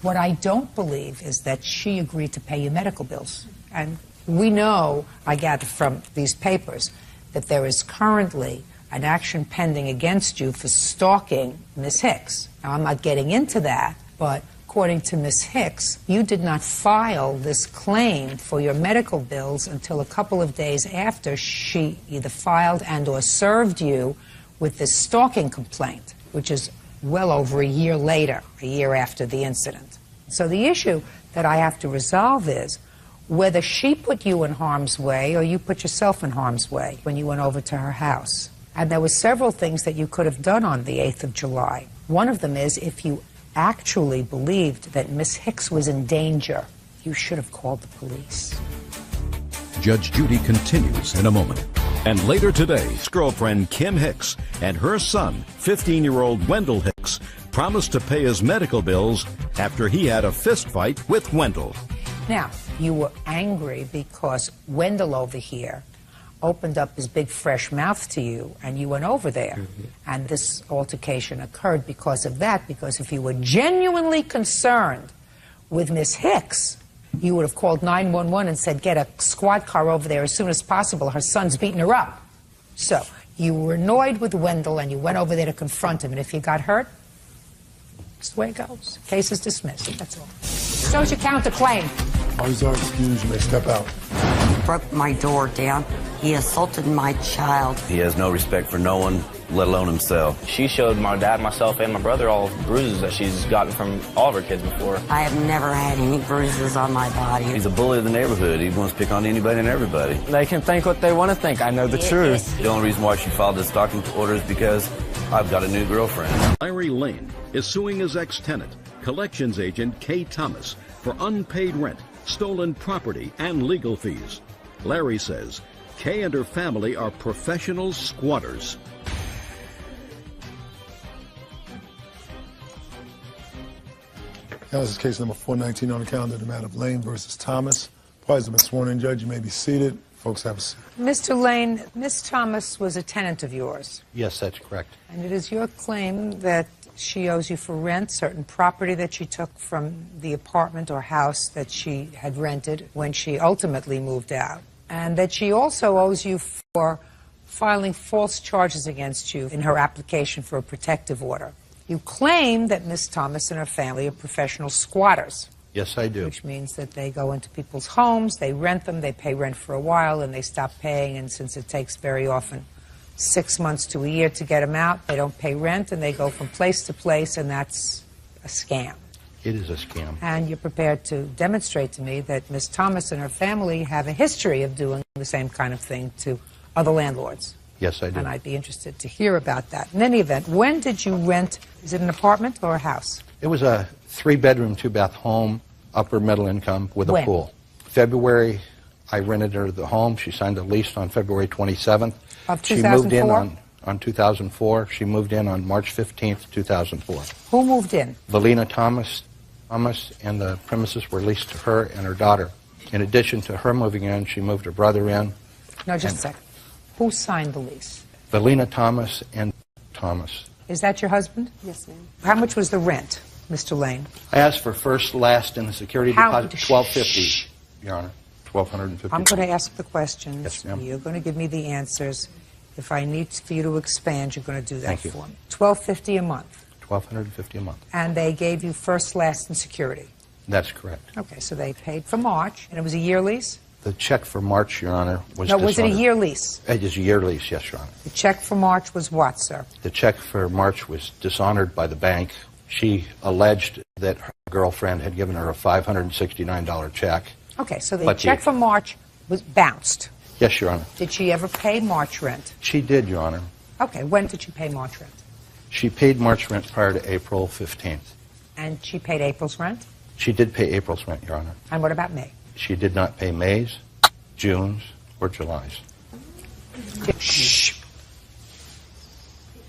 What I don't believe is that she agreed to pay your medical bills. And we know, I gather from these papers, that there is currently an action pending against you for stalking Miss Hicks. Now, I'm not getting into that, but according to Ms. Hicks, you did not file this claim for your medical bills until a couple of days after she either filed and or served you with this stalking complaint, which is well over a year later, a year after the incident. So the issue that I have to resolve is whether she put you in harm's way or you put yourself in harm's way when you went over to her house. And there were several things that you could have done on the 8th of July. One of them is if you actually believed that Miss Hicks was in danger, you should have called the police. Judge Judy continues in a moment. And later today, girlfriend Kim Hicks and her son, 15-year-old Wendell Hicks, promised to pay his medical bills after he had a fist fight with Wendell. Now, you were angry because Wendell over here opened up his big fresh mouth to you and you went over there. Mm-hmm. And this altercation occurred because of that, because if you were genuinely concerned with Miss Hicks, you would have called 911 and said, get a squad car over there as soon as possible. Her son's beating her up. So you were annoyed with Wendell and you went over there to confront him. And if you got hurt, It's the way it goes. Case is dismissed. That's all. Social counterclaim. All these are excused. You may step out. Broke my door down. He assaulted my child. He has no respect for no one, let alone himself. She showed my dad, myself, and my brother all the bruises that she's gotten from all of her kids before. I have never had any bruises on my body. He's a bully of the neighborhood. He wants to pick on anybody and everybody. They can think what they want to think. I know the truth. The only reason why she filed this stalking order is because I've got a new girlfriend. Larry Lane is suing his ex-tenant, collections agent Kay Thomas, for unpaid rent, stolen property, and legal fees. Larry says Kay and her family are professional squatters. Now this is case number 419 on the calendar, the matter of Lane versus Thomas. Parties have been sworn in. Judge, you may be seated. Folks, have a seat. Mr. Lane, Miss Thomas was a tenant of yours. Yes, that's correct. And it is your claim that she owes you for rent, certain property that she took from the apartment or house that she had rented when she ultimately moved out. And that she also owes you for filing false charges against you in her application for a protective order. You claim that Miss Thomas and her family are professional squatters. Yes, I do. Which means that they go into people's homes, they rent them, they pay rent for a while, and they stop paying. And since it takes very often 6 months to a year to get them out, they don't pay rent, and they go from place to place, and that's a scam. It is a scam. And you're prepared to demonstrate to me that Miss Thomas and her family have a history of doing the same kind of thing to other landlords. Yes, I do. And I'd be interested to hear about that. In any event, when did you rent? Is it an apartment or a house? It was a 3-bedroom, 2-bath home, upper middle income with a When? pool. February, I rented her the home. She signed a lease on February 27th. Of 2004? She moved in on 2004. She moved in on March 15th, 2004. Who moved in? Valina Thomas, and the premises were leased to her and her daughter. In addition to her moving in, she moved her brother in. No, just a second. Who signed the lease? Valina Thomas and Thomas. Is that your husband? Yes, ma'am. How much was the rent, Mr. Lane? I asked for first, last, and the security deposit, $1,250, Your Honor. $1,250. I'm going to ask the questions. Yes, ma'am. You're going to give me the answers. If I need for you to expand, you're going to do that Thank you. for me. $1,250 a month. $1,250 a month. And they gave you first, last, and security. That's correct. Okay, so they paid for March, and it was a year lease? The check for March, Your Honor, was No, was it a dishonored. year lease? It is a year lease, yes, Your Honor. The check for March was what, sir? The check for March was dishonored by the bank. She alleged that her girlfriend had given her a $569 check. Okay, so the But check the- for March was bounced. Yes, Your Honor. Did she ever pay March rent? She did, Your Honor. Okay, when did she pay March rent? She paid March rent prior to April 15th. And she paid April's rent? She did pay April's rent, Your Honor. And what about May? She did not pay May's, June's, or July's. Shh.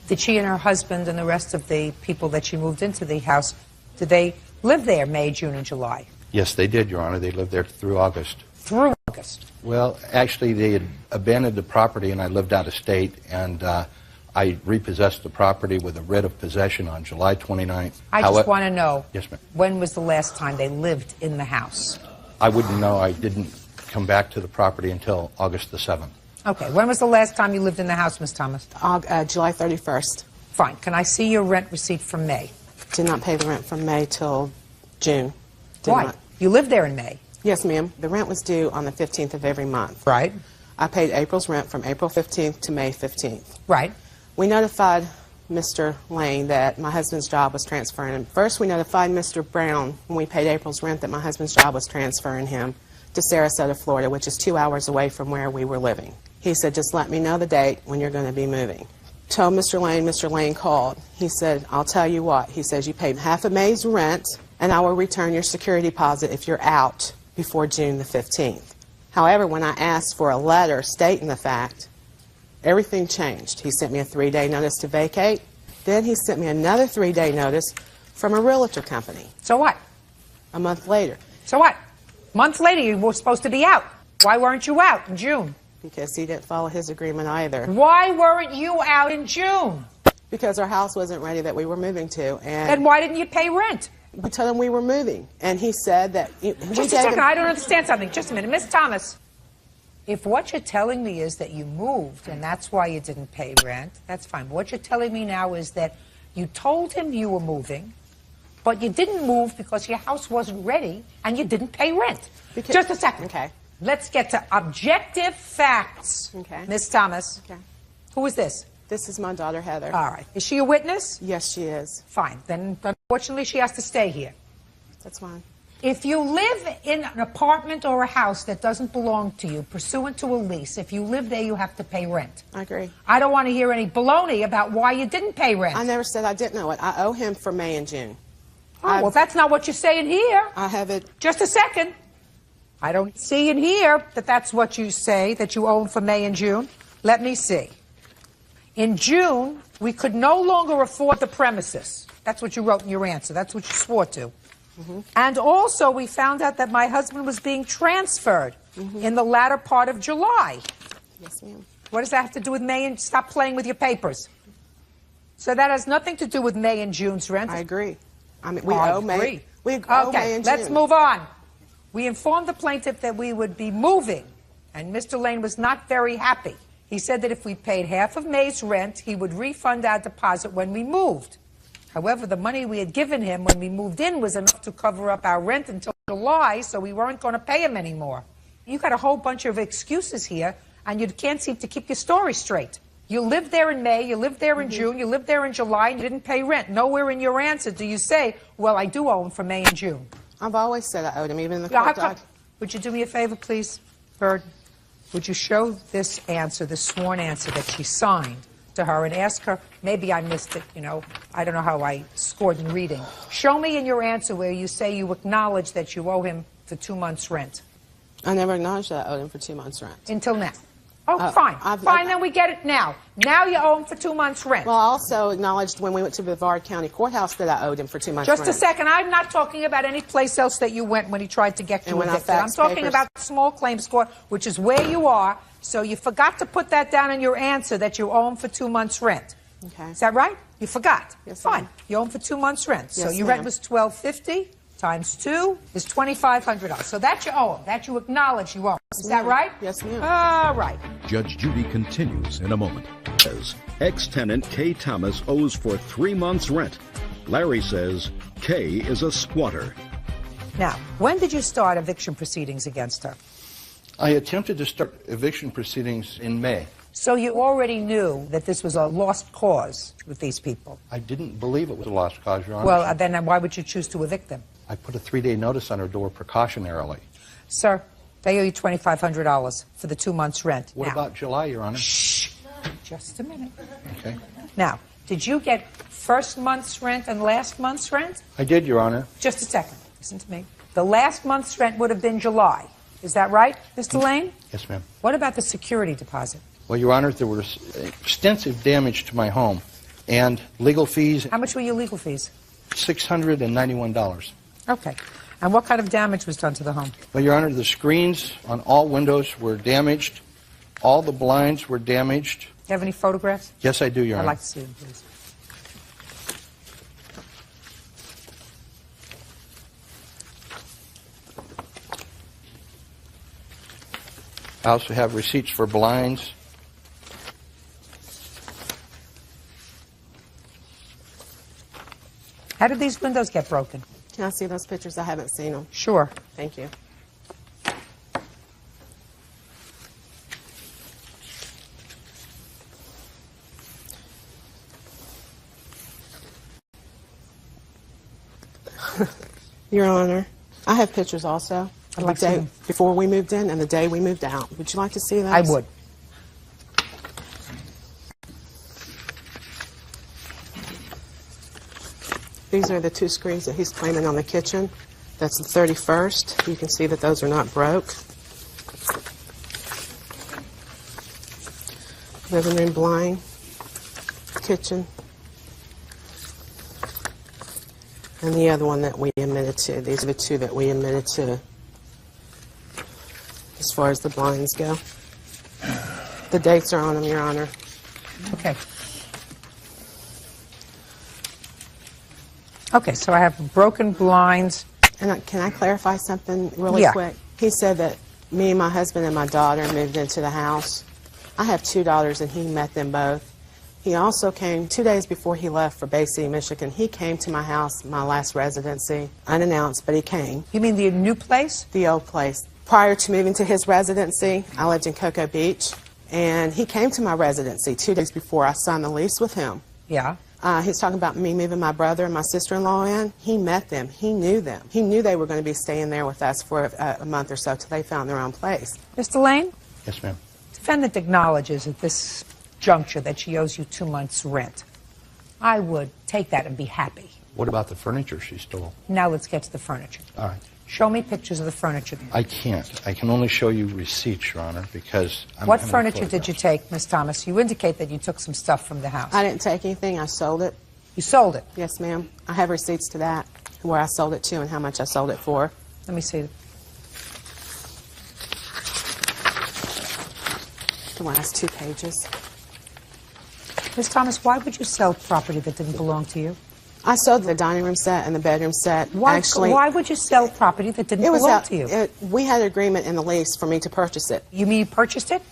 Did she and her husband and the rest of the people that she moved into the house, did they live there May, June, and July? Yes, they did, Your Honor. They lived there through August. Through August? Well, actually, they had abandoned the property, and I lived out of state, and I repossessed the property with a writ of possession on July 29th. I just want to know, Yes, ma'am. when was the last time they lived in the house? I wouldn't know. I didn't come back to the property until August the 7th. Okay, when was the last time you lived in the house, Miss Thomas? July 31st. Fine. Can I see your rent receipt from May? Did not pay the rent from May till June. Did Why? not. You lived there in May. Yes, ma'am. The rent was due on the 15th of every month. Right. I paid April's rent from April 15th to May 15th. Right. We notified Mr. Lane that my husband's job was transferring him. First, we notified Mr. Brown when we paid April's rent that my husband's job was transferring him to Sarasota, Florida, which is 2 hours away from where we were living. He said, just let me know the date when you're going to be moving. Told Mr. Lane called. He said, I'll tell you what. He says, you paid half of May's rent, and I will return your security deposit if you're out before June the 15th. However, when I asked for a letter stating the fact, everything changed. He sent me a 3-day notice to vacate. Then he sent me another 3-day notice from a realtor company. So what? A month later. So what? Months later, you were supposed to be out. Why weren't you out in June? Because he didn't follow his agreement either. Why weren't you out in June? Because our house wasn't ready that we were moving to. And then why didn't you pay rent? We told him we were moving. And he said that... Just a second, I don't understand something. Just a minute. Miss Thomas, if what you're telling me is that you moved and that's why you didn't pay rent, that's fine. What you're telling me now is that you told him you were moving, but you didn't move because your house wasn't ready and you didn't pay rent. Just a second. Okay. Let's get to objective facts. Okay. Miss Thomas. Okay. Who is this? This is my daughter, Heather. All right. Is she a witness? Yes, she is. Fine. Then, unfortunately, she has to stay here. That's fine. If you live in an apartment or a house that doesn't belong to you, pursuant to a lease, if you live there, you have to pay rent. I agree. I don't want to hear any baloney about why you didn't pay rent. I never said I didn't know it. I owe him for May and June. Oh, well, that's not what you're saying here. I have it. Just a second. I don't see in here that that's what you say, that you owe him for May and June. Let me see. In June, we could no longer afford the premises. That's what you wrote in your answer. That's what you swore to. And also, we found out that my husband was being transferred in the latter part of July. Yes, ma'am. What does that have to do with May and... Stop playing with your papers. So that has nothing to do with May and June's rent. I agree. I mean, we owe May. We owe May Okay, and let's June. move on. We informed the plaintiff that we would be moving, and Mr. Lane was not very happy. He said that if we paid half of May's rent, he would refund our deposit when we moved. However, the money we had given him when we moved in was enough to cover up our rent until July, so we weren't going to pay him anymore. You got a whole bunch of excuses here, and you can't seem to keep your story straight. You lived there in May, you lived there in June, you lived there in July, and you didn't pay rent. Nowhere in your answer do you say, well, I do owe him for May and June. I've always said I owed him, even in the court doc. Would you do me a favor, please, Bird? Would you show this answer, this sworn answer that she signed to her, and ask her, maybe I missed it, you know, I don't know how I scored in reading. Show me in your answer where you say you acknowledge that you owe him for 2 months' rent. I never acknowledged that I owed him for 2 months' rent. Until now. Oh, fine. Fine, then we get it now. Now you owe him for 2 months' rent. Well, I also acknowledged when we went to Brevard County Courthouse that I owed him for 2 months' Just rent. a second. I'm not talking about any place else that you went when he tried to get you And when I evicted. I'm faxed talking papers. about small claims court, which is where you are. So you forgot to put that down in your answer that you owe him for 2 months' rent. Okay. Is that right? You forgot. Yes, Fine. ma'am. You owe him for 2 months' rent. So Yes, your ma'am. rent was $1,250 times 2 is $2,500. So that you owe him. That you acknowledge you owe him. Is that right? Yes, ma'am. All right. Judge Judy continues in a moment. Says ex-tenant Kay Thomas owes for 3 months' rent. Larry says Kay is a squatter. Now, when did you start eviction proceedings against her? I attempted to start eviction proceedings in May. So you already knew that this was a lost cause with these people? I didn't believe it was a lost cause, Your Honor. Well, then why would you choose to evict them? I put a 3-day notice on her door precautionarily. Sir, they owe you $2,500 for the 2 months' rent. What Now, about July, Your Honor? Shh. Just a minute. Okay. Now, did you get first month's rent and last month's rent? I did, Your Honor. Just a second. Listen to me. The last month's rent would have been July. Is that right, Mr. Lane? Yes, ma'am. What about the security deposit? Well, Your Honor, there was extensive damage to my home and legal fees. How much were your legal fees? $691. Okay. And what kind of damage was done to the home? Well, Your Honor, the screens on all windows were damaged. All the blinds were damaged. Do you have any photographs? Yes, I do, Your I'd Honor. like to see them, please. I also have receipts for blinds. How did these windows get broken? Can I see those pictures? I haven't seen them. Sure. Thank you. Your Honor, I have pictures also. I'd like to the see day them. before we moved in and the day we moved out. Would you like to see those? I would. These are the 2 screens that he's claiming on the kitchen. That's the 31st. You can see that those are not broke. Living room blind, kitchen, and the other one that we admitted to. These are the 2 that we admitted to as far as the blinds go. The dates are on them, Your Honor. Okay. Okay, so I have broken blinds. And can I clarify something really quick? He said that me, my husband, and my daughter moved into the house. I have 2 daughters, and he met them both. He also came 2 days before he left for Bay City, Michigan. He came to my house, my last residency, unannounced, but he came. You mean the new place? The old place. Prior to moving to his residency, I lived in Cocoa Beach, and he came to my residency 2 days before I signed the lease with him. Yeah. He's talking about me moving my brother and my sister-in-law in. He met them. He knew them. He knew they were going to be staying there with us for a month or so till they found their own place. Mr. Lane? Yes, ma'am. Defendant acknowledges at this juncture that she owes you 2 months' rent. I would take that and be happy. What about the furniture she stole? Now let's get to the furniture. All right. Show me pictures of the furniture. I can't. I can only show you receipts, Your Honor, because I'm What having furniture did you take, Miss Thomas? You indicate that you took some stuff from the house. I didn't take anything. I sold it. You sold it? Yes, ma'am. I have receipts to that, where I sold it to and how much I sold it for. Let me see. The last 2 pages. Miss Thomas, why would you sell property that didn't belong to you? I sold the dining room set and the bedroom set. Why would you sell property that didn't belong to you? We had an agreement in the lease for me to purchase it. You mean you purchased it?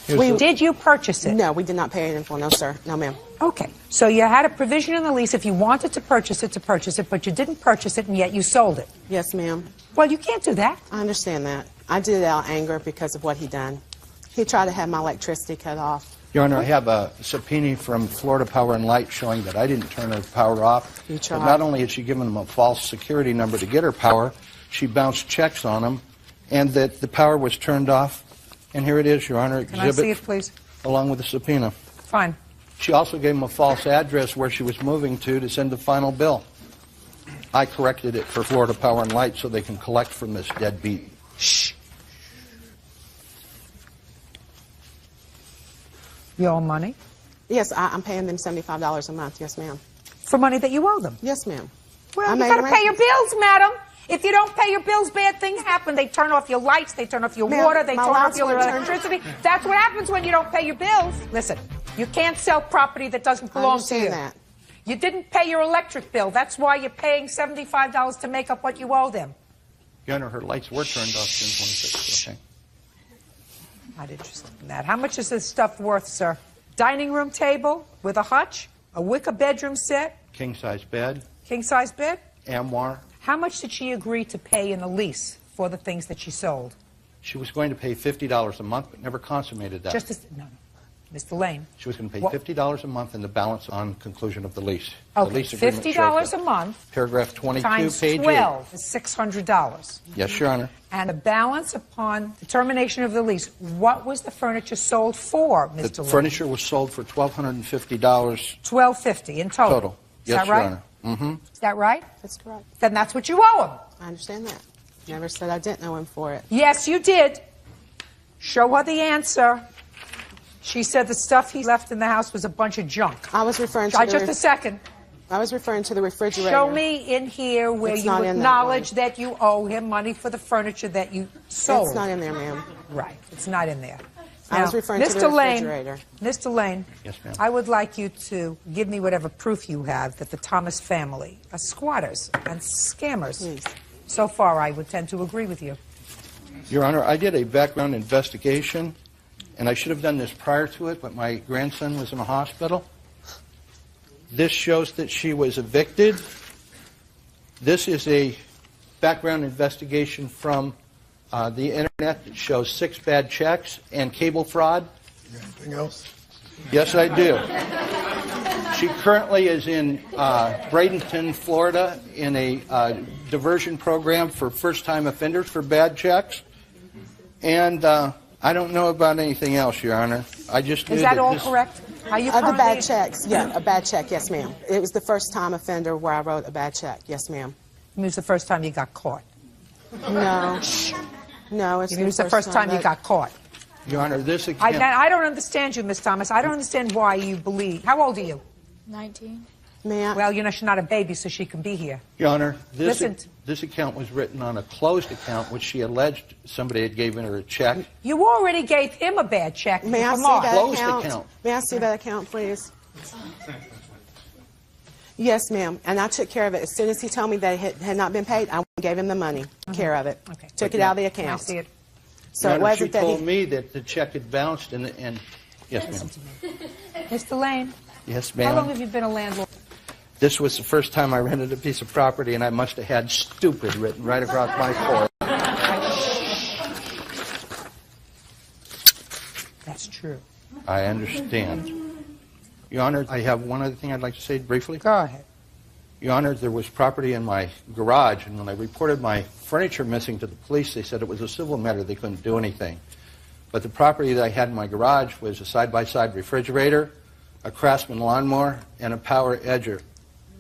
Did you purchase it? No, we did not pay it in full. No, sir. No, ma'am. Okay. So you had a provision in the lease if you wanted to purchase it, but you didn't purchase it, and yet you sold it. Yes, ma'am. Well, you can't do that. I understand that. I did it out of anger because of what he done. He tried to have my electricity cut off. Your Honor, I have a subpoena from Florida Power and Light showing that I didn't turn her power off. You tried. But not only had she given him a false security number to get her power, she bounced checks on him, and that the power was turned off. And here it is, Your Honor, Can I see it, please? Along with the subpoena. Fine. She also gave him a false address where she was moving to send the final bill. I corrected it for Florida Power and Light so they can collect from this deadbeat. Shh. You owe money? Yes, I'm paying them $75 a month. Yes, ma'am. For money that you owe them? Yes, ma'am. Well, you got to pay your bills, madam. If you don't pay your bills, bad things happen. They turn off your lights, they turn off your water, they turn off your electricity. That's what happens when you don't pay your bills. Listen, you can't sell property that doesn't belong to you. That. You didn't pay your electric bill. That's why you're paying $75 to make up what you owe them. Your Honor, her lights were turned off June 26th. Okay. Not interested in that. How much is this stuff worth, sir? Dining room table with a hutch, a wicker bedroom set. King-size bed. King-size bed? Armoire. How much did she agree to pay in the lease for the things that she sold? She was going to pay $50 a month, but never consummated that. No. Mr. Lane. She was going to pay $50 a month and the balance on conclusion of the lease. Okay, the lease agreement $50 a month. Paragraph 22, times page 12 is $600. Yes, Your Honor. And the balance upon the termination of the lease, what was the furniture sold for, Mr. Lane? The furniture was sold for $1,250. $1,250 in total. Yes, is that right? Your Honor. Mm-hmm. Is that right? That's correct. Then that's what you owe him. I understand that. Never said I didn't owe him for it. Yes, you did. Show her the answer. She said the stuff he left in the house was a bunch of junk. I was referring to just a second. I was referring to the refrigerator. Show me in here where you acknowledge that you owe him money for the furniture that you sold. It's not in there, ma'am. Right. It's not in there. I was referring to the refrigerator. Mr. Lane, yes, ma'am. I would like you to give me whatever proof you have that the Thomas family are squatters and scammers. Please. So far, I would tend to agree with you. Your Honor, I did a background investigation, and I should have done this prior to it, but my grandson was in a hospital. This shows that she was evicted. This is a background investigation from the internet that shows 6 bad checks and cable fraud. You got anything else? Yes, I do. She currently is in Bradenton, Florida, in a diversion program for first-time offenders for bad checks. And I don't know about anything else, Your Honor. I just knew Is that all correct? Are you the bad checks? Yeah, a bad check. Yes, ma'am. It was the first-time offender where I wrote a bad check. Yes, ma'am. It was the first time you got caught. No. No, it was the first time you got caught. Your Honor, this account... I don't understand you, Miss Thomas. I don't understand why you believe. How old are you? 19. Ma'am. Well, she's not a baby, so she can be here. Your Honor, this account was written on a closed account, which she alleged somebody had given her a check. You already gave him a bad check. May I see that account? May I see that account, please? Yes, ma'am. And I took care of it. As soon as he told me that it had not been paid, I gave him the money. Care of it. Okay. Took it out of the account. I see it. So Your it Honor, wasn't she that told me that the check had bounced, and Yes, Listen ma'am. to me. Mr. Lane. Yes, ma'am. How long have you been a landlord? This was the first time I rented a piece of property, and I must have had stupid written right across my forehead. That's true. I understand. Your Honor, I have one other thing I'd like to say briefly. Go ahead. Your Honor, there was property in my garage, and when I reported my furniture missing to the police, they said it was a civil matter. They couldn't do anything. But the property that I had in my garage was a side-by-side refrigerator, a Craftsman lawnmower, and a power edger.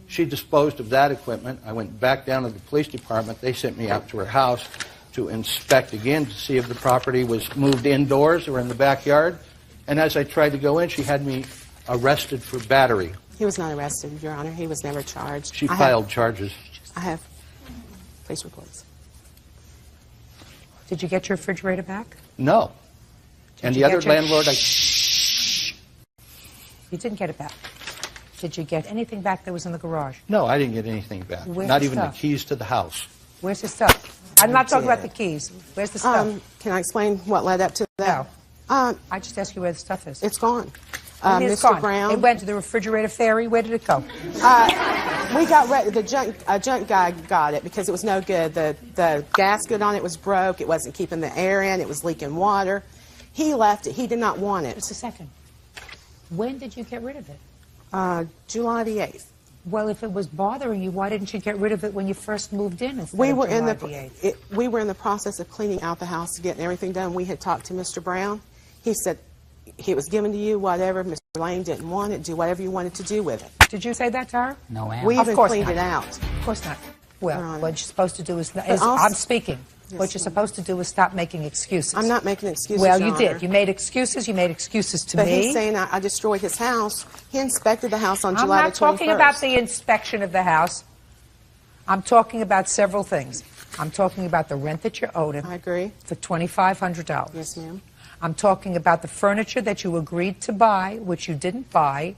She disposed of that equipment. I went back down to the police department. They sent me out to her house to inspect again to see if the property was moved indoors or in the backyard. And as I tried to go in, she had me arrested for battery. He was not arrested, Your Honor. He was never charged. She filed charges. I have police reports. Did you get your refrigerator back? No. And the other landlord, You didn't get it back. Did you get anything back that was in the garage? No, I didn't get anything back. Where's Not the even the stuff? keys to the house. Where's the stuff? I'm not talking about the keys. Where's the stuff? Can I explain what led up to that? No. I just asked you where the stuff is. It's gone. It's Mr. gone. Brown. It went to the refrigerator ferry. Where did it go? We got the junk guy got it because it was no good. The gasket on it was broke. It wasn't keeping the air in. It was leaking water. He left it. He did not want it. Just a second. When did you get rid of it? July the 8th. Well, if it was bothering you, why didn't you get rid of it when you first moved in instead We of were July the 8th? We were in the process of cleaning out the house, getting everything done. We had talked to Mr. Brown. He said it was given to you, whatever. Mr. Lane didn't want it. Do whatever you wanted to do with it. Did you say that to her? No, ma'am. We even Of course cleaned not. it out. Of course not. Well, Your Honor. what you're supposed to do is also- I'm speaking. Yes, What you're ma'am. supposed to do is stop making excuses. I'm not making excuses, Well, Your you Honor. did. You made excuses. You made excuses to But me. he's saying I destroyed his house. He inspected the house on I'm July not the 21st. talking about the inspection of the house. I'm talking about several things. I'm talking about the rent that you owed him. I agree. For $2,500. Yes, ma'am. I'm talking about the furniture that you agreed to buy, which you didn't buy,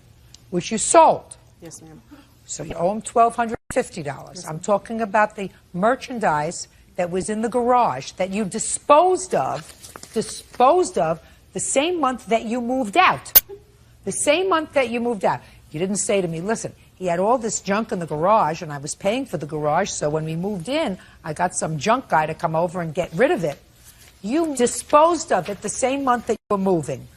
which you sold. Yes, ma'am. So you owe him $1,250. I'm talking about the merchandise that was in the garage that you disposed of the same month that you moved out. The same month that you moved out. You didn't say to me, listen, he had all this junk in the garage and I was paying for the garage, so when we moved in, I got some junk guy to come over and get rid of it. You disposed of it the same month that you were moving.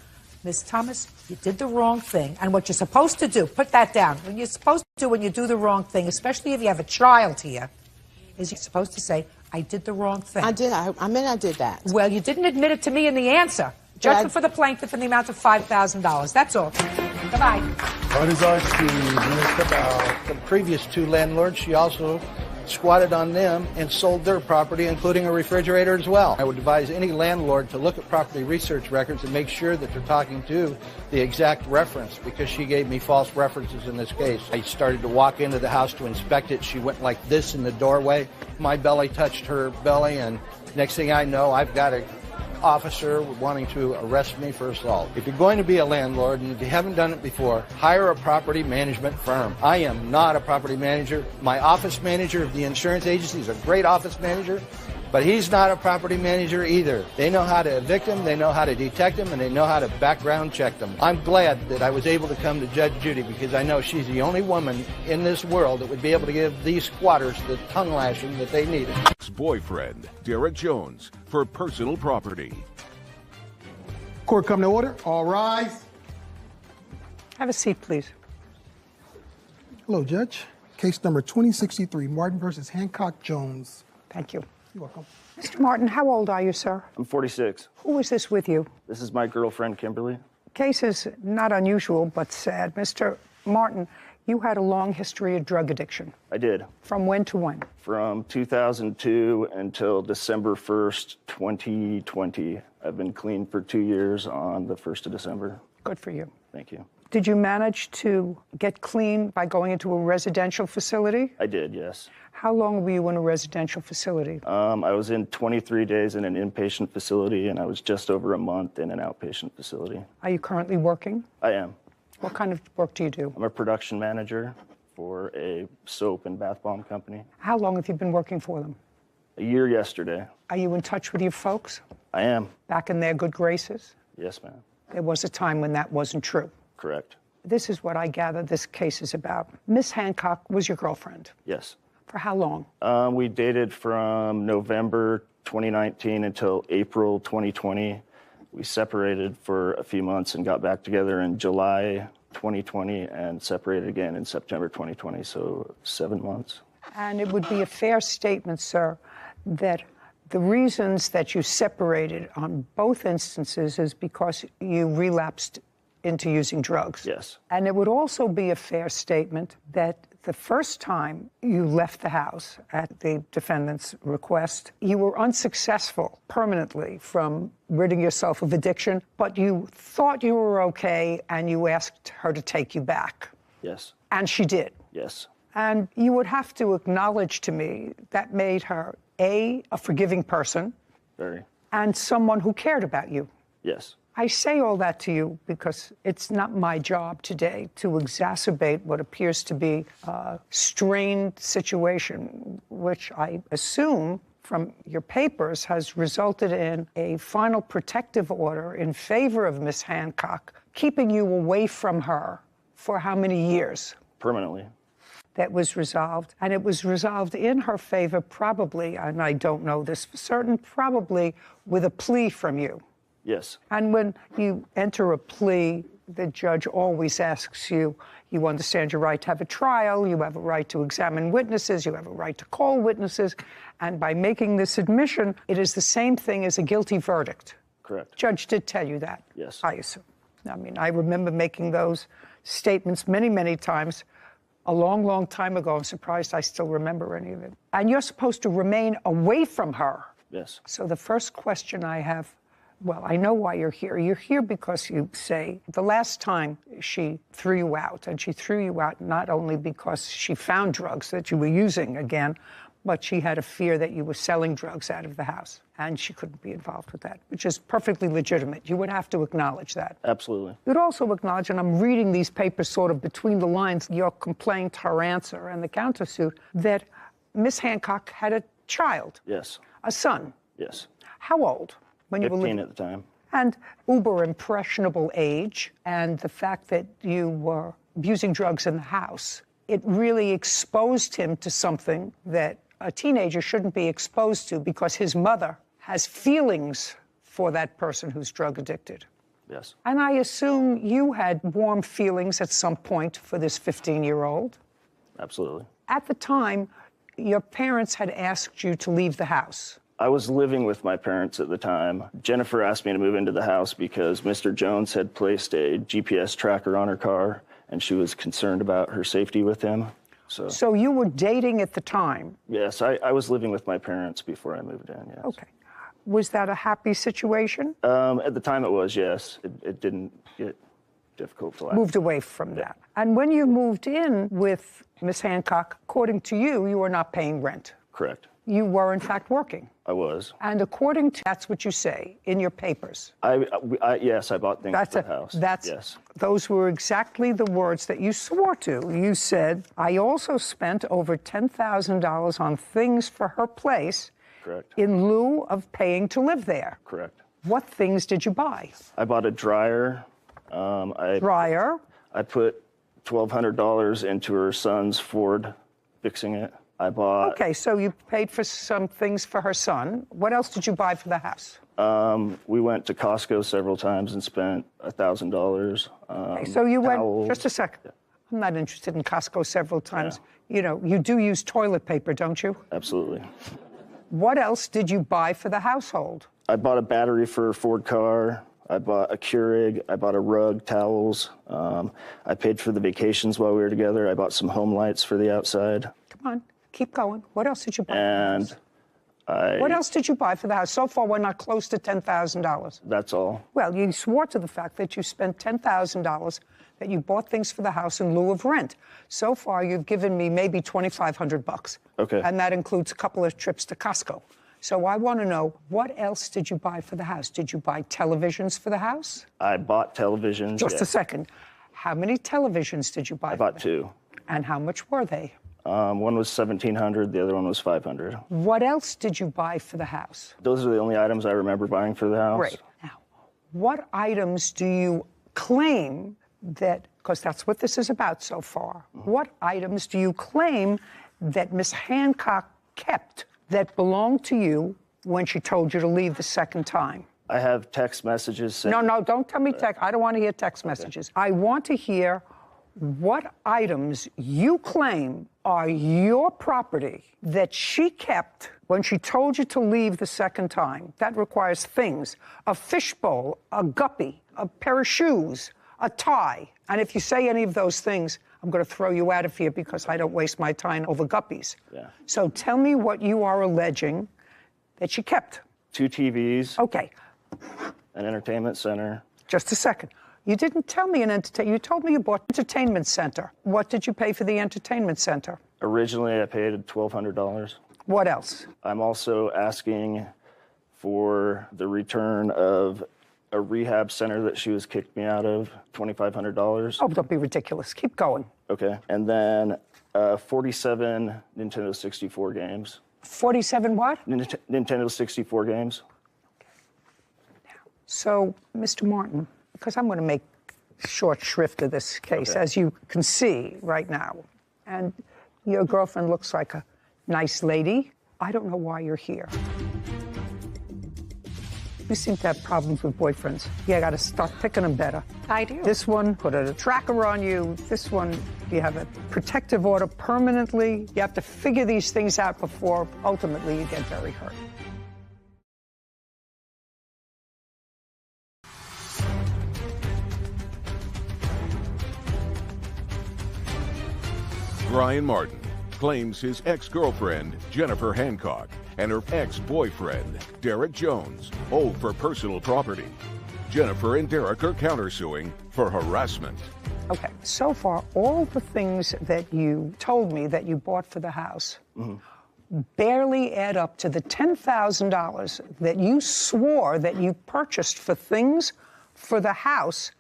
Ms. Thomas, you did the wrong thing. And what you're supposed to do, put that down. What you're supposed to do when you do the wrong thing, especially if you have a child here, is you're supposed to say, I did the wrong thing. I did. I meant I did that. Well, you didn't admit it to me in the answer. Judgment for the plaintiff in the amount of $5,000. That's all. Goodbye. Parties are excused. The previous two landlords, she also squatted on them and sold their property, including a refrigerator as well. I would advise any landlord to look at property research records and make sure that they're talking to the exact reference, because she gave me false references in this case. I started to walk into the house to inspect it. She went like this in the doorway. My belly touched her belly, and next thing I know, I've got an officer wanting to arrest me for assault. If you're going to be a landlord, and if you haven't done it before, hire a property management firm. I am not a property manager. My office manager of the insurance agency is a great office manager, but he's not a property manager either. They know how to evict them, they know how to detect them, and they know how to background check them. I'm glad that I was able to come to Judge Judy, because I know she's the only woman in this world that would be able to give these squatters the tongue lashing that they needed. Ex-boyfriend Derek Jones for personal property. Court come to order. All rise. Have a seat, please. Hello, Judge. Case number 2063, Martin versus Hancock Jones. Thank you. You're welcome. Mr. Martin, how old are you, sir? I'm 46. Who is this with you? This is my girlfriend, Kimberly. Case is not unusual, but sad. Mr. Martin, you had a long history of drug addiction. I did. From when to when? From 2002 until December 1st, 2020. I've been clean for 2 years on the 1st of December. Good for you. Thank you. Did you manage to get clean by going into a residential facility? I did, yes. How long were you in a residential facility? I was in 23 days in an inpatient facility, and I was just over a month in an outpatient facility. Are you currently working? I am. What kind of work do you do? I'm a production manager for a soap and bath bomb company. How long have you been working for them? A year yesterday. Are you in touch with your folks? I am. Back in their good graces? Yes, ma'am. There was a time when that wasn't true. Correct. This is what I gather this case is about. Miss Hancock was your girlfriend. Yes. For how long? We dated from November 2019 until April 2020. We separated for a few months and got back together in July 2020 and separated again in September 2020, so 7 months. And it would be a fair statement, sir, that the reasons that you separated on both instances is because you relapsed into using drugs. Yes. And it would also be a fair statement that the first time you left the house at the defendant's request, you were unsuccessful permanently from ridding yourself of addiction, but you thought you were okay and you asked her to take you back. Yes. And she did. Yes. And you would have to acknowledge to me that made her, A, a forgiving person. Very. And someone who cared about you. Yes. I say all that to you because it's not my job today to exacerbate what appears to be a strained situation, which I assume from your papers has resulted in a final protective order in favor of Miss Hancock, keeping you away from her for how many years? Permanently. That was resolved, and it was resolved in her favor probably, and I don't know this for certain, probably with a plea from you. Yes. And when you enter a plea, the judge always asks you, you understand your right to have a trial, you have a right to examine witnesses, you have a right to call witnesses, and by making this admission, it is the same thing as a guilty verdict. Correct. Judge did tell you that. Yes. I assume. I mean, I remember making those statements many, many times a long, long time ago. I'm surprised I still remember any of it. And you're supposed to remain away from her. Yes. So the first question I have, well, I know why you're here. You're here because you say the last time she threw you out, and she threw you out not only because she found drugs that you were using again, but she had a fear that you were selling drugs out of the house, and she couldn't be involved with that, which is perfectly legitimate. You would have to acknowledge that. Absolutely. You'd also acknowledge, and I'm reading these papers sort of between the lines, your complaint, her answer, and the countersuit, that Miss Hancock had a child. Yes. A son. Yes. How old? When you were 15 at the time. And uber impressionable age, and the fact that you were abusing drugs in the house, it really exposed him to something that a teenager shouldn't be exposed to because his mother has feelings for that person who's drug addicted. Yes. And I assume you had warm feelings at some point for this 15-year-old. Absolutely. At the time, your parents had asked you to leave the house. I was living with my parents at the time. Jennifer asked me to move into the house because Mr. Jones had placed a GPS tracker on her car, and she was concerned about her safety with him. So you were dating at the time? Yes, I was living with my parents before I moved in, yes. Okay. Was that a happy situation? At the time it was, yes. It didn't get difficult to last. Moved away from that. And when you moved in with Miss Hancock, according to you, you were not paying rent. Correct. You were, in fact, working. I was. And according to, that's what you say in your papers. Yes, I bought things for the house. Yes. Those were exactly the words that you swore to. You said, I also spent over $10,000 on things for her place. Correct. In lieu of paying to live there. Correct. What things did you buy? I bought a dryer. Dryer? I put $1,200 into her son's Ford, fixing it. I bought... Okay, so you paid for some things for her son. What else did you buy for the house? We went to Costco several times and spent $1,000. Okay, so you towels. went, just a second. Yeah. I'm not interested in Costco several times. Yeah. You know, you do use toilet paper, don't you? Absolutely. What else did you buy for the household? I bought a battery for a Ford car. I bought a Keurig. I bought a rug, towels. I paid for the vacations while we were together. I bought some home lights for the outside. Come on. Keep going. What else did you buy? And what else did you buy for the house? So far, we're not close to $10,000. That's all. Well, you swore to the fact that you spent $10,000, that you bought things for the house in lieu of rent. So far, you've given me maybe $2,500. Okay. And that includes a couple of trips to Costco. So I want to know, what else did you buy for the house? Did you buy televisions for the house? I bought televisions. Just a second. How many televisions did you buy? I bought two. And how much were they? One was $1,700, the other one was $500. What else did you buy for the house? Those are the only items I remember buying for the house. Great. Now, what items do you claim that, because that's what this is about so far, what items do you claim that Miss Hancock kept that belonged to you when she told you to leave the second time? I have text messages saying... No, don't tell me text. I don't want to hear text messages. I want to hear what items you claim are your property that she kept when she told you to leave the second time. That requires things: a fishbowl, a guppy, a pair of shoes, a tie. And if you say any of those things, I'm going to throw you out of here because I don't waste my time over guppies. Yeah. So tell me what you are alleging that she kept. 2 TVs. Okay. An entertainment center. Just a second. You didn't tell me you told me you bought an entertainment center. What did you pay for the entertainment center? Originally, I paid $1,200. What else? I'm also asking for the return of a rehab center that she was kicked me out of, $2,500. Oh, don't be ridiculous. Keep going. Okay. And then 47 Nintendo 64 games. 47 what? Nintendo 64 games. So, Mr. Martin, because I'm going to make short shrift of this case, as you can see right now, and your girlfriend looks like a nice lady. I don't know why you're here. You seem to have problems with boyfriends. You got to start picking them better. I do. This one put a tracker on you. This one, you have a protective order permanently. You have to figure these things out before ultimately you get very hurt. Brian Martin claims his ex-girlfriend, Jennifer Hancock, and her ex-boyfriend, Derek Jones, owe for personal property. Jennifer and Derek are countersuing for harassment. Okay, so far, all the things that you told me that you bought for the house barely add up to the $10,000 that you swore that you purchased for things for the house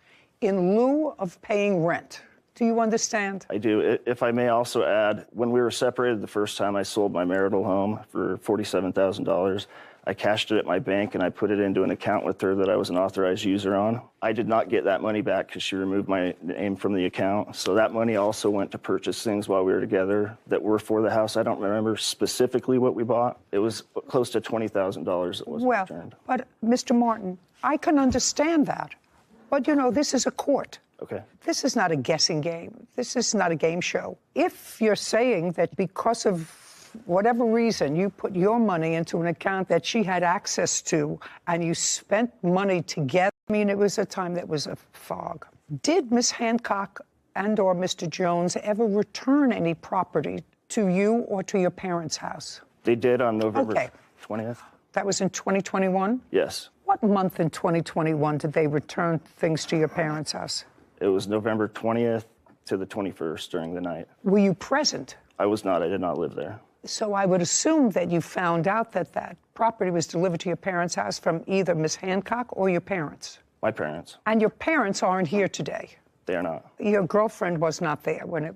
in lieu of paying rent. Do you understand? I do. If I may also add, when we were separated the first time, I sold my marital home for $47,000. I cashed it at my bank and I put it into an account with her that I was an authorized user on. I did not get that money back because she removed my name from the account. So that money also went to purchase things while we were together that were for the house. I don't remember specifically what we bought. It was close to $20,000 that wasn't returned. But Mr. Martin, I can understand that. But, you know, this is a court. Okay. This is not a guessing game. This is not a game show. If you're saying that because of whatever reason you put your money into an account that she had access to and you spent money together, I mean, it was a time that was a fog. Did Miss Hancock and or Mr. Jones ever return any property to you or to your parents' house? They did on November 20th. That was in 2021? Yes. What month in 2021 did they return things to your parents' house? It was November 20th to the 21st during the night. Were you present? I was not. I did not live there. So I would assume that you found out that that property was delivered to your parents' house from either Miss Hancock or your parents. My parents. And your parents aren't here today. They are not. Your girlfriend was not there when they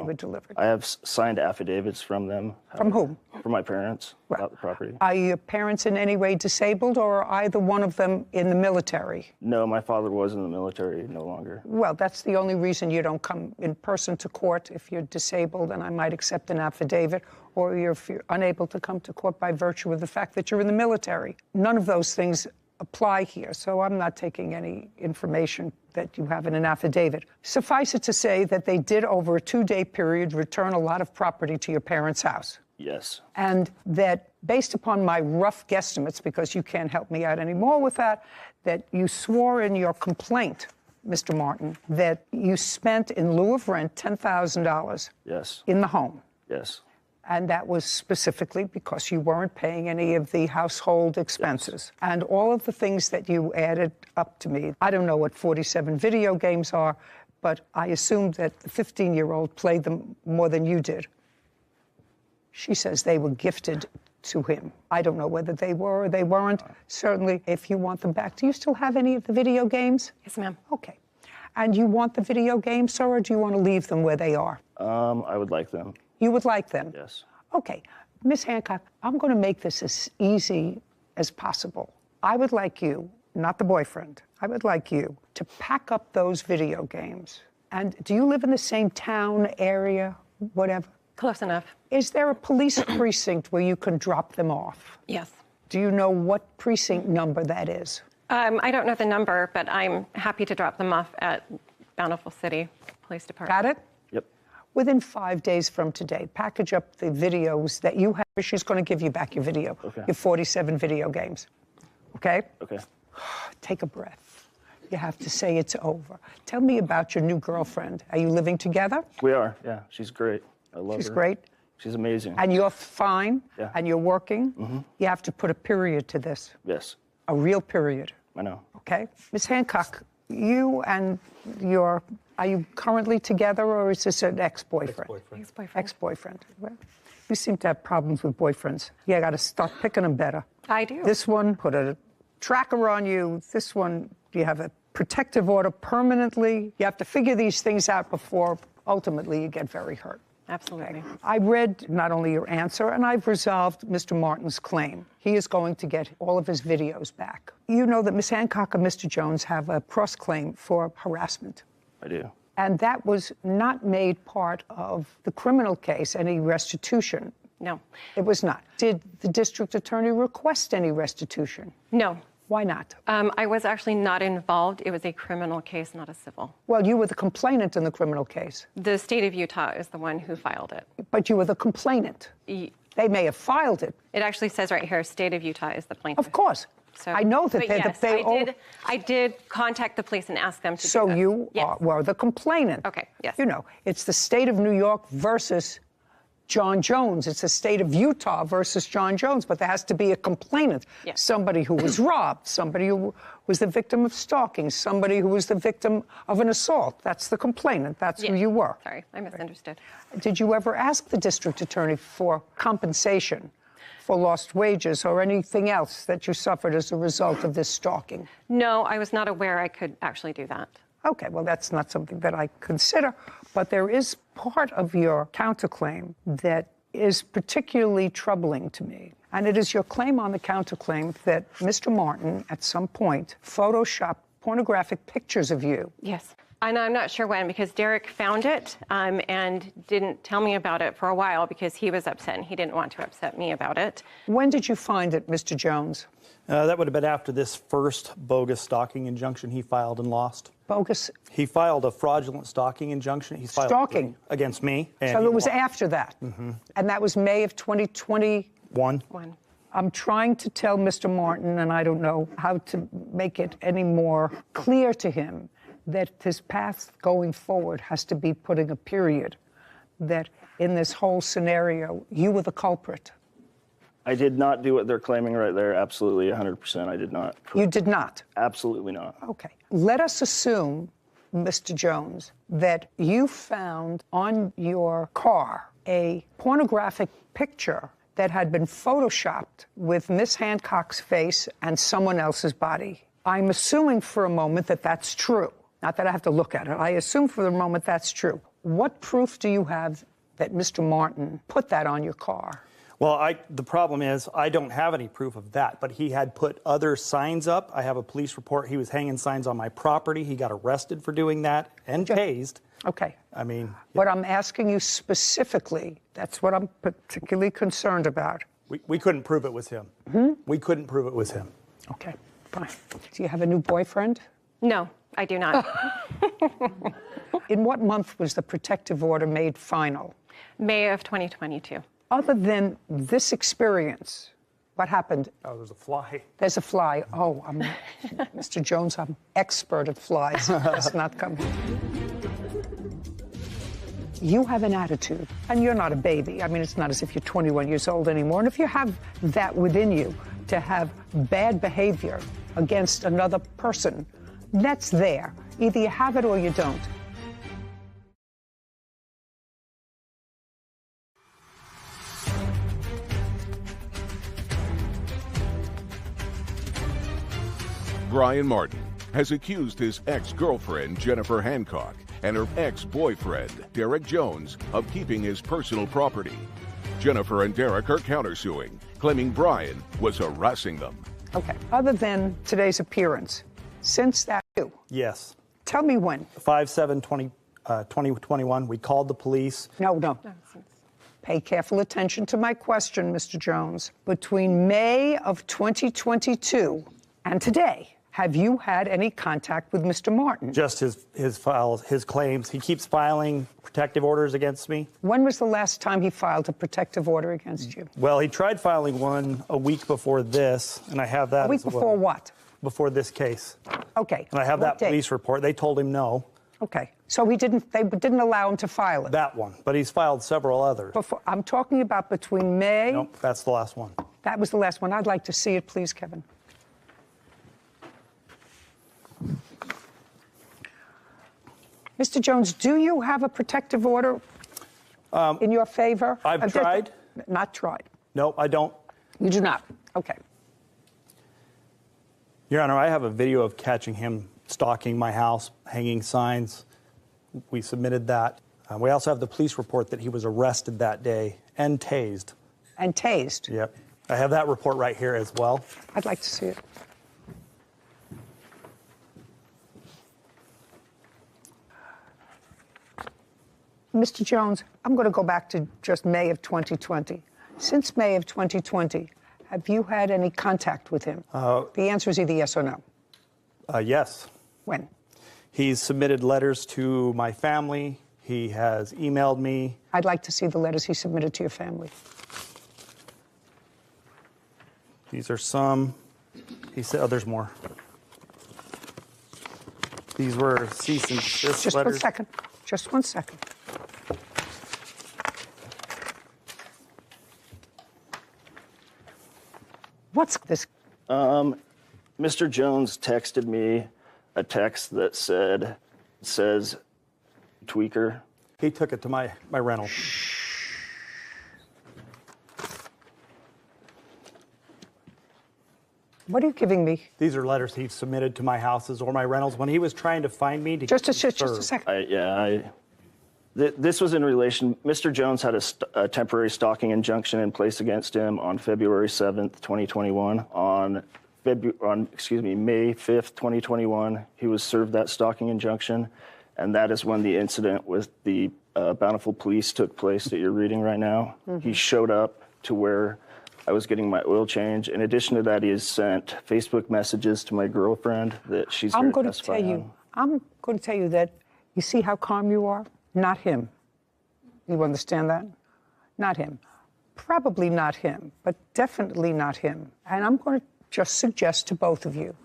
were delivered. I have signed affidavits from them. From whom? From my parents about the property. Are your parents in any way disabled, or are either one of them in the military? No, my father was in the military, no longer. Well, that's the only reason you don't come in person to court if you're disabled, and I might accept an affidavit, or if you're unable to come to court by virtue of the fact that you're in the military. None of those things apply here, so I'm not taking any information that you have in an affidavit. Suffice it to say that they did, over a 2-day period, return a lot of property to your parents' house. Yes. And that, based upon my rough guesstimates, because you can't help me out anymore with that, that you swore in your complaint, Mr. Martin, that you spent in lieu of rent $10,000 yes. in the home. Yes. And that was specifically because you weren't paying any of the household expenses. Yes. And all of the things that you added up to me, I don't know what 47 video games are, but I assumed that the 15-year-old played them more than you did. She says they were gifted to him. I don't know whether they were or they weren't. Certainly, if you want them back. Do you still have any of the video games? Yes, ma'am. Okay. And you want the video games, sir, or do you want to leave them where they are? I would like them. You would like them? Yes. Okay. Miss Hancock, I'm going to make this as easy as possible. I would like you not the boyfriend, I would like you to pack up those video games. And do you live in the same town, area, whatever? Close enough. Is there a police precinct where you can drop them off? Yes. Do you know what precinct number that is? I don't know the number, but I'm happy to drop them off at Bountiful City Police Department. Got it? Yep. Within 5 days from today, package up the videos that you have. She's going to give you back your video, your 47 video games. Okay? Okay. Take a breath. You have to say it's over. Tell me about your new girlfriend. Are you living together? We are, yeah. She's great. I love her. She's great? She's amazing. And you're fine? Yeah. And you're working? Mm-hmm. You have to put a period to this. Yes. A real period. I know. Okay? Ms. Hancock, you and are you currently together, or is this an ex-boyfriend? Ex-boyfriend. Ex-boyfriend. Well, you seem to have problems with boyfriends. You got to start picking them better. I do. This one put a tracker on you. This one, you have a protective order permanently. You have to figure these things out before ultimately you get very hurt. Absolutely. I read not only your answer, and I've resolved Mr. Martin's claim. He is going to get all of his videos back. You know that Ms. Hancock and Mr. Jones have a cross-claim for harassment. I do. And that was not made part of the criminal case, any restitution. No. It was not. Did the district attorney request any restitution? No. Why not? I was actually not involved. It was a criminal case, not a civil. Well, you were the complainant in the criminal case. The state of Utah is the one who filed it. But you were the complainant. They may have filed it. It actually says right here, state of Utah is the plaintiff. Of course. So, I know that I did contact the police and ask them to so do this. You were the complainant. Okay, yes. You know, it's the state of New York versus John Jones. It's the state of Utah versus John Jones, but there has to be a complainant. Yes. Somebody who was robbed, somebody who was the victim of stalking, somebody who was the victim of an assault. That's the complainant. That's who you were. Sorry, I misunderstood. Did you ever ask the district attorney for compensation for lost wages or anything else that you suffered as a result of this stalking? No, I was not aware I could actually do that. Okay, well, that's not something that I consider, but there is part of your counterclaim that is particularly troubling to me. And it is your claim on the counterclaim that Mr. Martin, at some point, photoshopped pornographic pictures of you. Yes. And I'm not sure when, because Derek found it and didn't tell me about it for a while because he was upset and he didn't want to upset me about it. When did you find it, Mr. Jones? That would have been after this first bogus stalking injunction he filed and lost. Bogus? He filed a fraudulent stalking injunction. He filed stalking? Against me. So it was after that? Mm-hmm. And that was May of 2021? I'm trying to tell Mr. Martin, and I don't know how to make it any more clear to him, that his path going forward has to be putting a period, that in this whole scenario, you were the culprit. I did not do what they're claiming right there. Absolutely, 100%. I did not. You did not? Absolutely not. Okay. Let us assume, Mr. Jones, that you found on your car a pornographic picture that had been photoshopped with Miss Hancock's face and someone else's body. I'm assuming for a moment that that's true. Not that I have to look at it. I assume for the moment that's true. What proof do you have that Mr. Martin put that on your car? Well, the problem is I don't have any proof of that, but he had put other signs up. I have a police report. He was hanging signs on my property. He got arrested for doing that and tased. Okay. I mean... What I'm asking you specifically, that's what I'm particularly concerned about. We couldn't prove it was him. Hmm? We couldn't prove it was him. Okay, fine. Do you have a new boyfriend? No, I do not. In what month was the protective order made final? May of 2022. Other than this experience, what happened? Oh, there's a fly. There's a fly. Oh, Mr. Jones, I'm expert at flies. It's not coming. You have an attitude, and you're not a baby. I mean, it's not as if you're 21 years old anymore. And if you have that within you, to have bad behavior against another person, that's there. Either you have it or you don't. Brian Martin has accused his ex-girlfriend, Jennifer Hancock, and her ex-boyfriend, Derek Jones, of keeping his personal property. Jennifer and Derek are countersuing, claiming Brian was harassing them. Okay. Other than today's appearance, since that, Yes. tell me when. 5/7/2021, we called the police. No. Pay careful attention to my question, Mr. Jones. Between May of 2022 and today, have you had any contact with Mr. Martin? Just his files, his claims. He keeps filing protective orders against me. When was the last time he filed a protective order against you? Well, he tried filing one a week before this, and I have that A week as well. before what? Before this case. Okay. And I have What that date? police report. They told him no. Okay. So they didn't allow him to file it? That one. But he's filed several others. I'm talking about between May... Nope, that's the last one. That was the last one. I'd like to see it, please, Kevin. Mr. Jones, do you have a protective order in your favor? I've tried. Not tried. No, I don't. You do not? Okay. Your Honor, I have a video of catching him stalking my house, hanging signs. We submitted that. We also have the police report that he was arrested that day and tased. And tased? Yep. I have that report right here as well. I'd like to see it. Mr. Jones, I'm going to go back to just May of 2020. Since May of 2020, have you had any contact with him? The answer is either yes or no. Yes. When? He's submitted letters to my family. He has emailed me. I'd like to see the letters he submitted to your family. These are some. He said, oh, there's more. These were cease and desist Just letters. 1 second. Just 1 second. What's this? Mr. Jones texted me a text that says tweaker. He took it to my rental. What are you giving me? These are letters he submitted to my houses or my rentals when he was trying to find me. Just a second. This was in relation. Mr. Jones had a temporary stalking injunction in place against him on February 7th, 2021. On May 5th, 2021, he was served that stalking injunction, and that is when the incident with the Bountiful Police took place that you're reading right now. Mm-hmm. He showed up to where I was getting my oil change. In addition to that, he has sent Facebook messages to my girlfriend that she's I'm here going to testify tell you. on. I'm going to tell you that. You see how calm you are? Not him. You understand that? Not him. Probably not him, but definitely not him. And I'm going to just suggest to both of you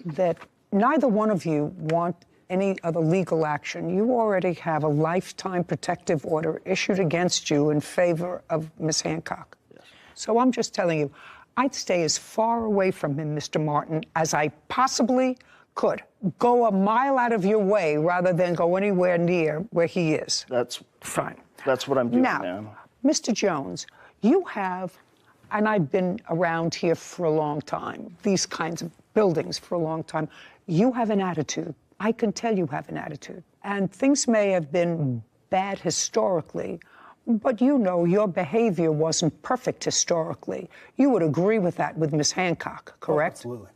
that neither one of you want any other legal action. You already have a lifetime protective order issued against you in favor of Miss Hancock. Yes. So I'm just telling you, I'd stay as far away from him, Mr. Martin, as I possibly could. Go a mile out of your way rather than go anywhere near where he is. That's fine. That's what I'm doing now. Ma'am. Mr. Jones, you have, and I've been around here for a long time, these kinds of buildings for a long time, you have an attitude. I can tell you have an attitude. And things may have been bad historically, but you know your behavior wasn't perfect historically. You would agree with that with Miss Hancock, correct? Oh, absolutely.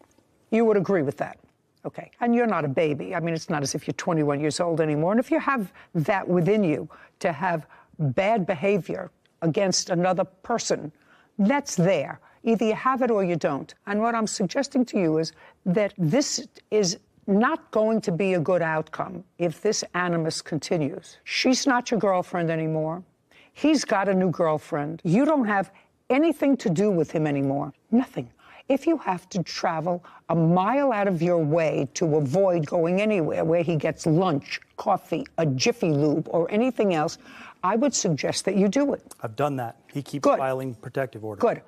You would agree with that. Okay. And you're not a baby. I mean, it's not as if you're 21 years old anymore. And if you have that within you to have bad behavior against another person, that's there. Either you have it or you don't. And what I'm suggesting to you is that this is not going to be a good outcome if this animus continues. She's not your girlfriend anymore. He's got a new girlfriend. You don't have anything to do with him anymore. Nothing. If you have to travel a mile out of your way to avoid going anywhere where he gets lunch, coffee, a Jiffy Lube, or anything else, I would suggest that you do it. I've done that. He keeps filing protective orders. Good.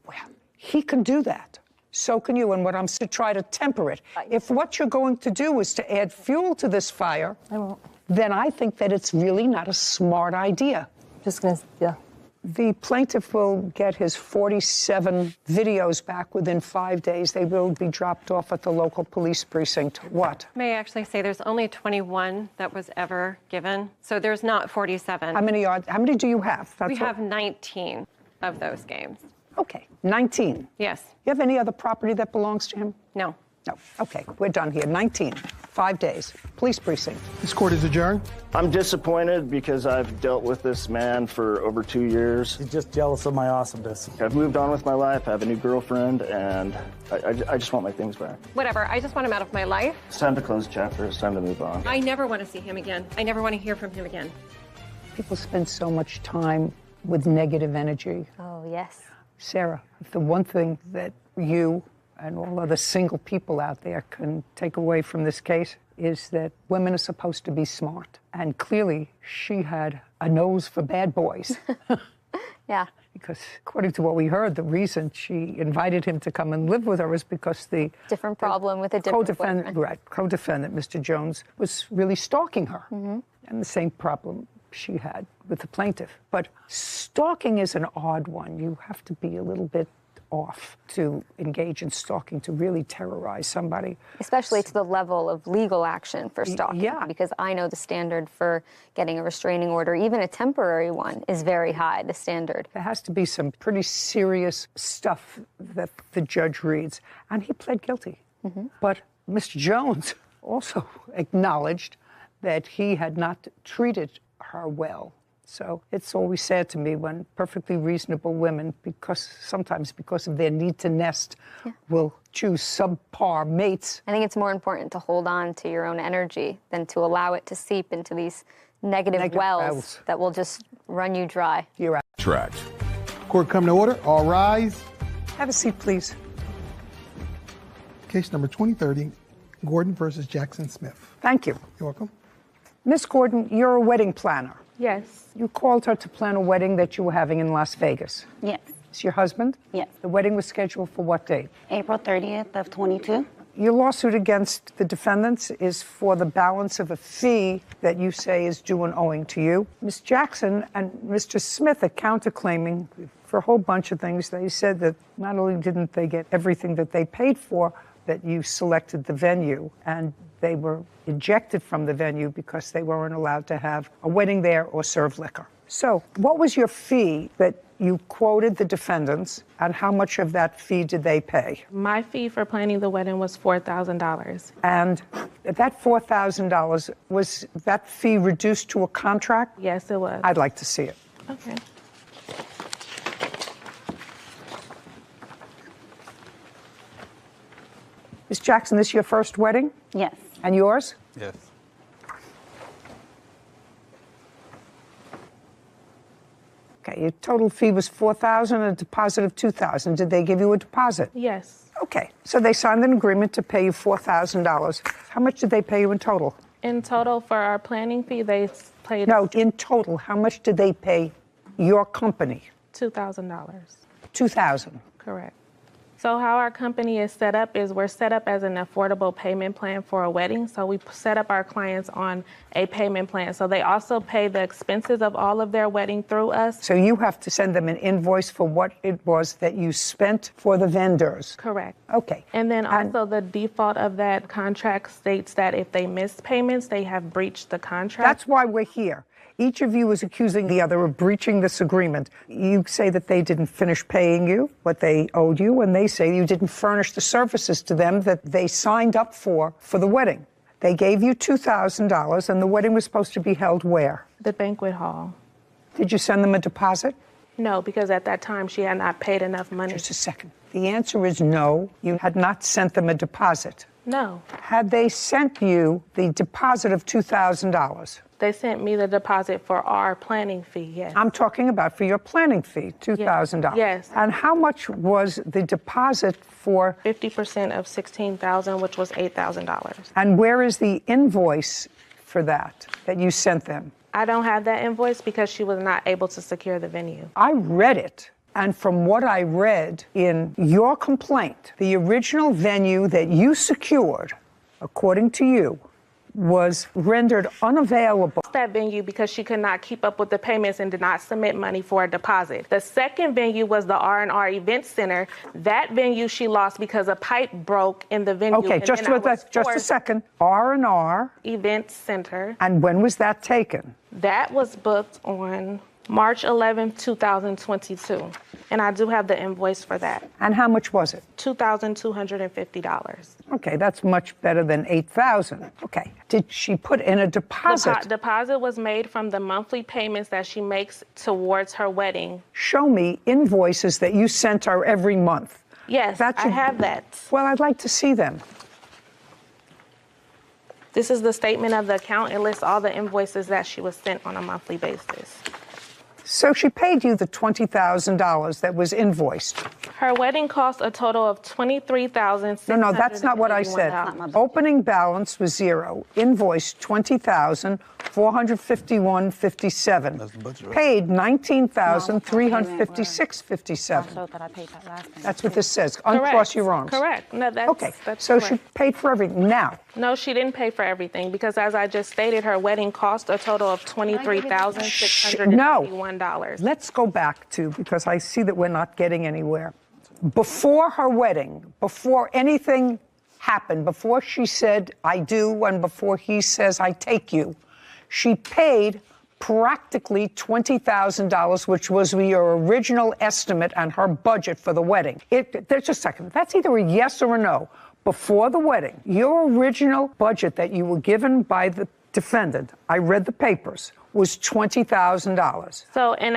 Well, he can do that. So can you. And what I'm to try to temper it. If what you're going to do is to add fuel to this fire, then I think that it's really not a smart idea. Just gonna, yeah. The plaintiff will get his 47 videos back within 5 days. They will be dropped off at the local police precinct. What? May I actually say there's only 21 that was ever given, so there's not 47. How many do you have? We have 19 of those games. Okay, 19? Yes. You have any other property that belongs to him? No. No. Okay, we're done here. 19. 5 days. Police precinct. This court is adjourned. I'm disappointed because I've dealt with this man for over 2 years. He's just jealous of my awesomeness. I've moved on with my life. I have a new girlfriend, and I just want my things back. Whatever. I just want him out of my life. It's time to close the chapter. It's time to move on. I never want to see him again. I never want to hear from him again. People spend so much time with negative energy. Oh, yes. Sarah, if the one thing that you and all other single people out there can take away from this case is that women are supposed to be smart. And clearly, she had a nose for bad boys. Yeah. Because according to what we heard, the reason she invited him to come and live with her is because the different problem with a different co-defendant, right, co-defendant, Mr. Jones, was really stalking her. Mm-hmm. And the same problem she had with the plaintiff. But stalking is an odd one. You have to be a little bit off to engage in stalking, to really terrorize somebody. Especially to the level of legal action for stalking. Yeah. Because I know the standard for getting a restraining order, even a temporary one, is very high, the standard. There has to be some pretty serious stuff that the judge reads. And he pled guilty. Mm-hmm. But Mr. Jones also acknowledged that he had not treated her well. So it's always sad to me when perfectly reasonable women, sometimes because of their need to nest, will choose subpar mates. I think it's more important to hold on to your own energy than to allow it to seep into these negative wells that will just run you dry. You're out. Tracked. Court come to order. All rise. Have a seat, please. Case number 2030, Gordon versus Jackson Smith. Thank you. You're welcome. Miss Gordon, you're a wedding planner. Yes. You called her to plan a wedding that you were having in Las Vegas. Yes. It's your husband? Yes. The wedding was scheduled for what date? April 30th of 22. Your lawsuit against the defendants is for the balance of a fee that you say is due and owing to you. Ms. Jackson and Mr. Smith are counterclaiming for a whole bunch of things. They said that not only didn't they get everything that they paid for, that you selected the venue, and they were ejected from the venue because they weren't allowed to have a wedding there or serve liquor. So what was your fee that you quoted the defendants, and how much of that fee did they pay? My fee for planning the wedding was $4,000. And that $4,000, was that fee reduced to a contract? Yes, it was. I'd like to see it. Okay. Ms. Jackson, this your first wedding? Yes. And yours? Yes. Okay, your total fee was $4,000 and a deposit of $2,000. Did they give you a deposit? Yes. Okay, so they signed an agreement to pay you $4,000. How much did they pay you in total? In total, for our planning fee, they paid No, in total, how much did they pay your company? $2,000. $2,000. Correct. So how our company is set up is we're set up as an affordable payment plan for a wedding. So we set up our clients on a payment plan. So they also pay the expenses of all of their wedding through us. So you have to send them an invoice for what it was that you spent for the vendors. Correct. Okay. And then also the default of that contract states that if they miss payments, they have breached the contract. That's why we're here. Each of you is accusing the other of breaching this agreement. You say that they didn't finish paying you what they owed you, and they say you didn't furnish the services to them that they signed up for the wedding. They gave you $2,000, and the wedding was supposed to be held where? The banquet hall. Did you send them a deposit? No, because at that time she had not paid enough money. Just a second. The answer is no. You had not sent them a deposit. No. Had they sent you the deposit of $2,000? They sent me the deposit for our planning fee, yes. I'm talking about for your planning fee, $2,000. Yes. And how much was the deposit for? 50% of $16,000, which was $8,000. And where is the invoice for that you sent them? I don't have that invoice because she was not able to secure the venue. I read it. And from what I read in your complaint, the original venue that you secured, according to you, was rendered unavailable. That venue because she could not keep up with the payments and did not submit money for a deposit. The second venue was the R&R Event Center. That venue she lost because a pipe broke in the venue. Okay, just a second. R&R Event Center. And when was that taken? That was booked on March 11th, 2022. And I do have the invoice for that. And how much was it? $2,250. Okay, that's much better than $8,000. Okay. Did she put in a deposit? Deposit was made from the monthly payments that she makes towards her wedding. Show me invoices that you sent her every month. Yes, I have that. Well, I'd like to see them. This is the statement of the account. It lists all the invoices that she was sent on a monthly basis. So she paid you the $20,000 that was invoiced. Her wedding cost a total of $23,600. No, that's not what I said. Opening balance was zero. Invoice $20,451.57. Paid $19,356.57. That's what this says. Uncross your arms. Correct. No, that's so correct. she paid for everything. Now. No, she didn't pay for everything because, as I just stated, her wedding cost a total of $23,651. Let's go back to, because I see that we're not getting anywhere. Before her wedding, before anything happened, before she said, I do, and before he says, I take you, she paid practically $20,000, which was your original estimate and her budget for the wedding. There's a second. That's either a yes or a no. Before the wedding, your original budget that you were given by the defendant, I read the papers, was $20,000. So, and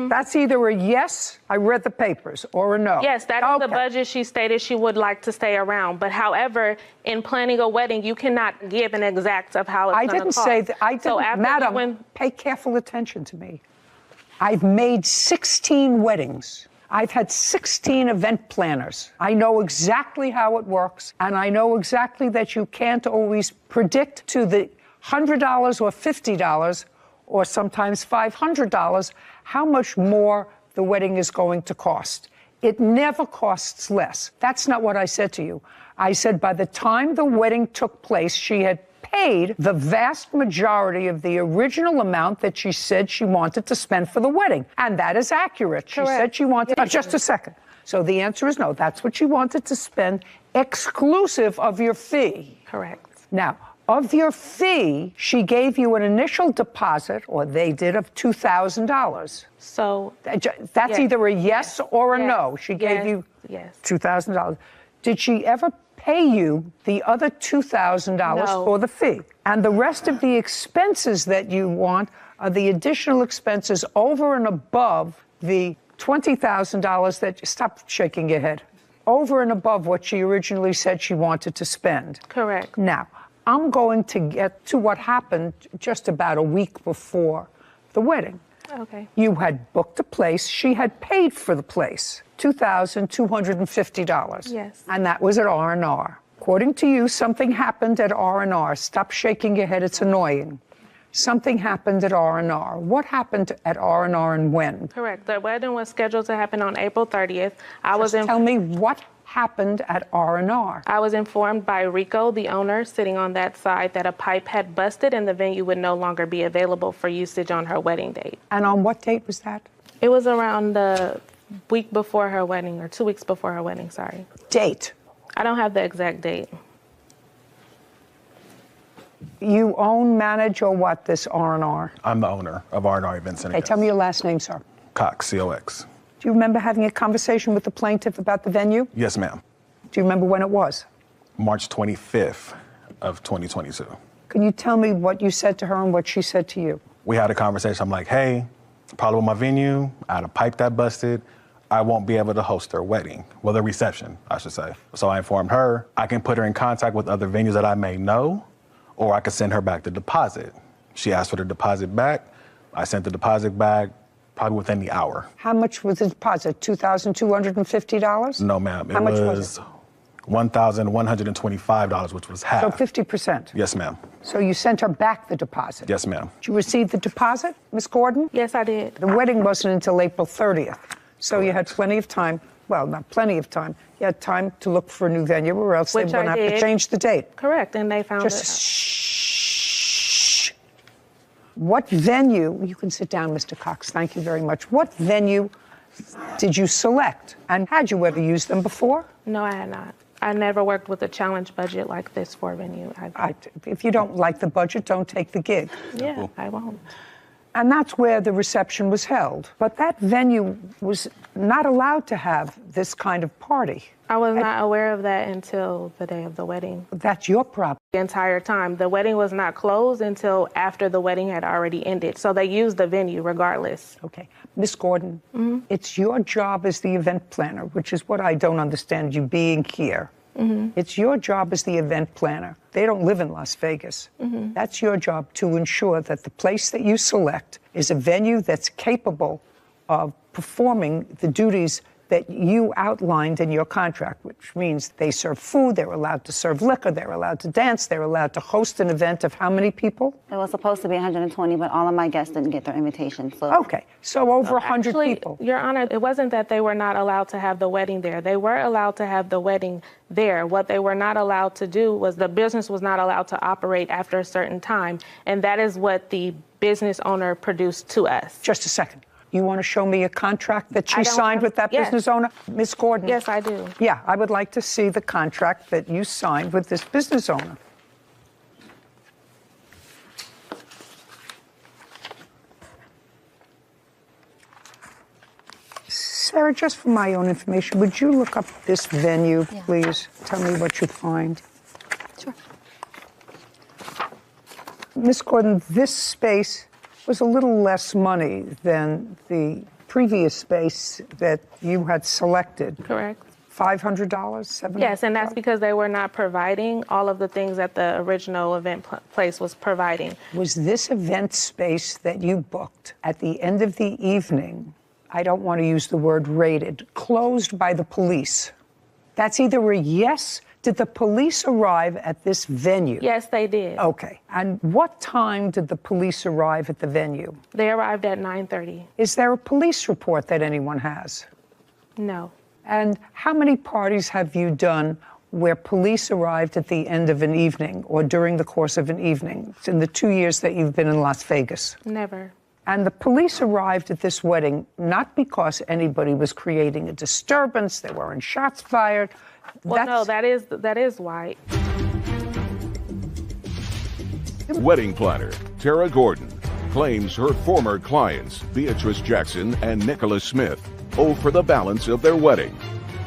that's either a yes, I read the papers, or a no. Yes, that's the budget she stated she would like to stay around. But however, in planning a wedding, you cannot give an exact of how it's going to cost. I didn't say that. I didn't, Madam, pay careful attention to me. I've made 16 weddings. I've had 16 event planners. I know exactly how it works, and I know exactly that you can't always predict to the $100 or $50 or sometimes $500 how much more the wedding is going to cost. It never costs less. That's not what I said to you. I said by the time the wedding took place, she had paid the vast majority of the original amount that she said she wanted to spend for the wedding. And that is accurate. She said she wanted... just a second. So the answer is no. That's what she wanted to spend, exclusive of your fee. Correct. Now, of your fee, she gave you an initial deposit, or they did, of $2,000. So... That's either a yes or a no. She gave you $2,000. Did she ever pay you the other $2,000 for the fee? And the rest of the expenses that you want are the additional expenses over and above the $20,000 that... Stop shaking your head. Over and above what she originally said she wanted to spend. Correct. Now, I'm going to get to what happened just about a week before the wedding. Okay. You had booked a place. She had paid for the place, $2,250. Yes. And that was at R&R. According to you, something happened at R&R. Stop shaking your head. It's annoying. Something happened at R&R. What happened at R&R and when? Correct. The wedding was scheduled to happen on April 30th. Tell me what happened at R&R. I was informed by Rico, the owner, sitting on that side, that a pipe had busted and the venue would no longer be available for usage on her wedding date. And on what date was that? It was around the week before her wedding, or 2 weeks before her wedding, sorry. Date? I don't have the exact date. You own, manage, or what, this R&R? I'm the owner of R&R Events Center. Okay, tell me your last name, sir. Cox, C-O-X. Do you remember having a conversation with the plaintiff about the venue? Yes, ma'am. Do you remember when it was? March 25th of 2022. Can you tell me what you said to her and what she said to you? We had a conversation. I'm like, hey, problem with my venue. I had a pipe that busted. I won't be able to host their wedding. Well, their reception, I should say. So I informed her I can put her in contact with other venues that I may know, or I could send her back the deposit. She asked for the deposit back. I sent the deposit back probably within the hour. How much was the deposit? $2,250? No, ma'am. How much was it? $1,125, which was half. So 50%? Yes, ma'am. So you sent her back the deposit? Yes, ma'am. Did you receive the deposit, Miss Gordon? Yes, I did. The wedding wasn't until April 30th. So you had plenty of time. Well, not plenty of time. You had time to look for a new venue, or else they were going to have to change the date. Correct, and they found it. Shh. What venue, you can sit down, Mr. Cox, thank you very much. What venue did you select? And had you ever used them before? No, I had not. I never worked with a challenge budget like this for a venue. If you don't like the budget, don't take the gig. Yeah, I won't. And that's where the reception was held. But that venue was not allowed to have this kind of party. I was not aware of that until the day of the wedding. That's your problem. The entire time. The wedding was not closed until after the wedding had already ended. So they used the venue regardless. Okay. Miss Gordon, it's your job as the event planner, which is what I don't understand you being here. It's your job as the event planner. They don't live in Las Vegas. That's your job to ensure that the place that you select is a venue that's capable of performing the duties that you outlined in your contract, which means they serve food, they're allowed to serve liquor, they're allowed to dance, they're allowed to host an event of how many people? It was supposed to be 120, but all of my guests didn't get their invitation. So. Okay, so over 100 people. Your Honor, it wasn't that they were not allowed to have the wedding there. They were allowed to have the wedding there. What they were not allowed to do was the business was not allowed to operate after a certain time, and that is what the business owner produced to us. Just a second. You want to show me a contract that she signed with that business owner? Ms. Gordon? Yes, I do. Yeah, I would like to see the contract that you signed with this business owner. Sarah, just for my own information, would you look up this venue, please? Tell me what you find. Sure. Ms. Gordon, this space was a little less money than the previous space that you had selected. Correct. $500, $700? Yes, and that's because they were not providing all of the things that the original event place was providing. Was this event space that you booked at the end of the evening, I don't want to use the word raided, closed by the police? That's either a yes. Did the police arrive at this venue? Yes, they did. Okay. And what time did the police arrive at the venue? They arrived at 9:30. Is there a police report that anyone has? No. And how many parties have you done where police arrived at the end of an evening or during the course of an evening in the 2 years that you've been in Las Vegas? Never. And the police arrived at this wedding not because anybody was creating a disturbance, there weren't shots fired. Well, no, that is why. Wedding planner Tara Gordon claims her former clients, Beatrice Jackson and Nicholas Smith, owe for the balance of their wedding.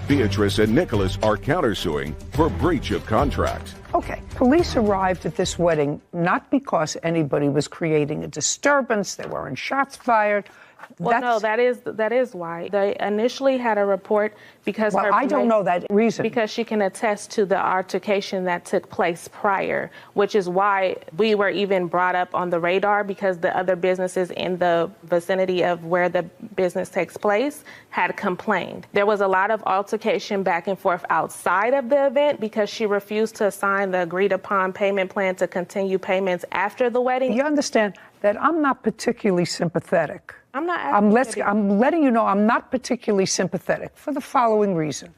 Beatrice and Nicholas are countersuing for breach of contract. Okay, police arrived at this wedding not because anybody was creating a disturbance, there weren't shots fired. Well, no, that is why. They initially had a report because I don't know that reason. Because she can attest to the altercation that took place prior, which is why we were even brought up on the radar, because the other businesses in the vicinity of where the business takes place had complained. There was a lot of altercation back and forth outside of the event because she refused to sign the agreed upon payment plan to continue payments after the wedding. You understand that I'm not particularly sympathetic. I'm not. I'm letting you know I'm not particularly sympathetic for the following reason.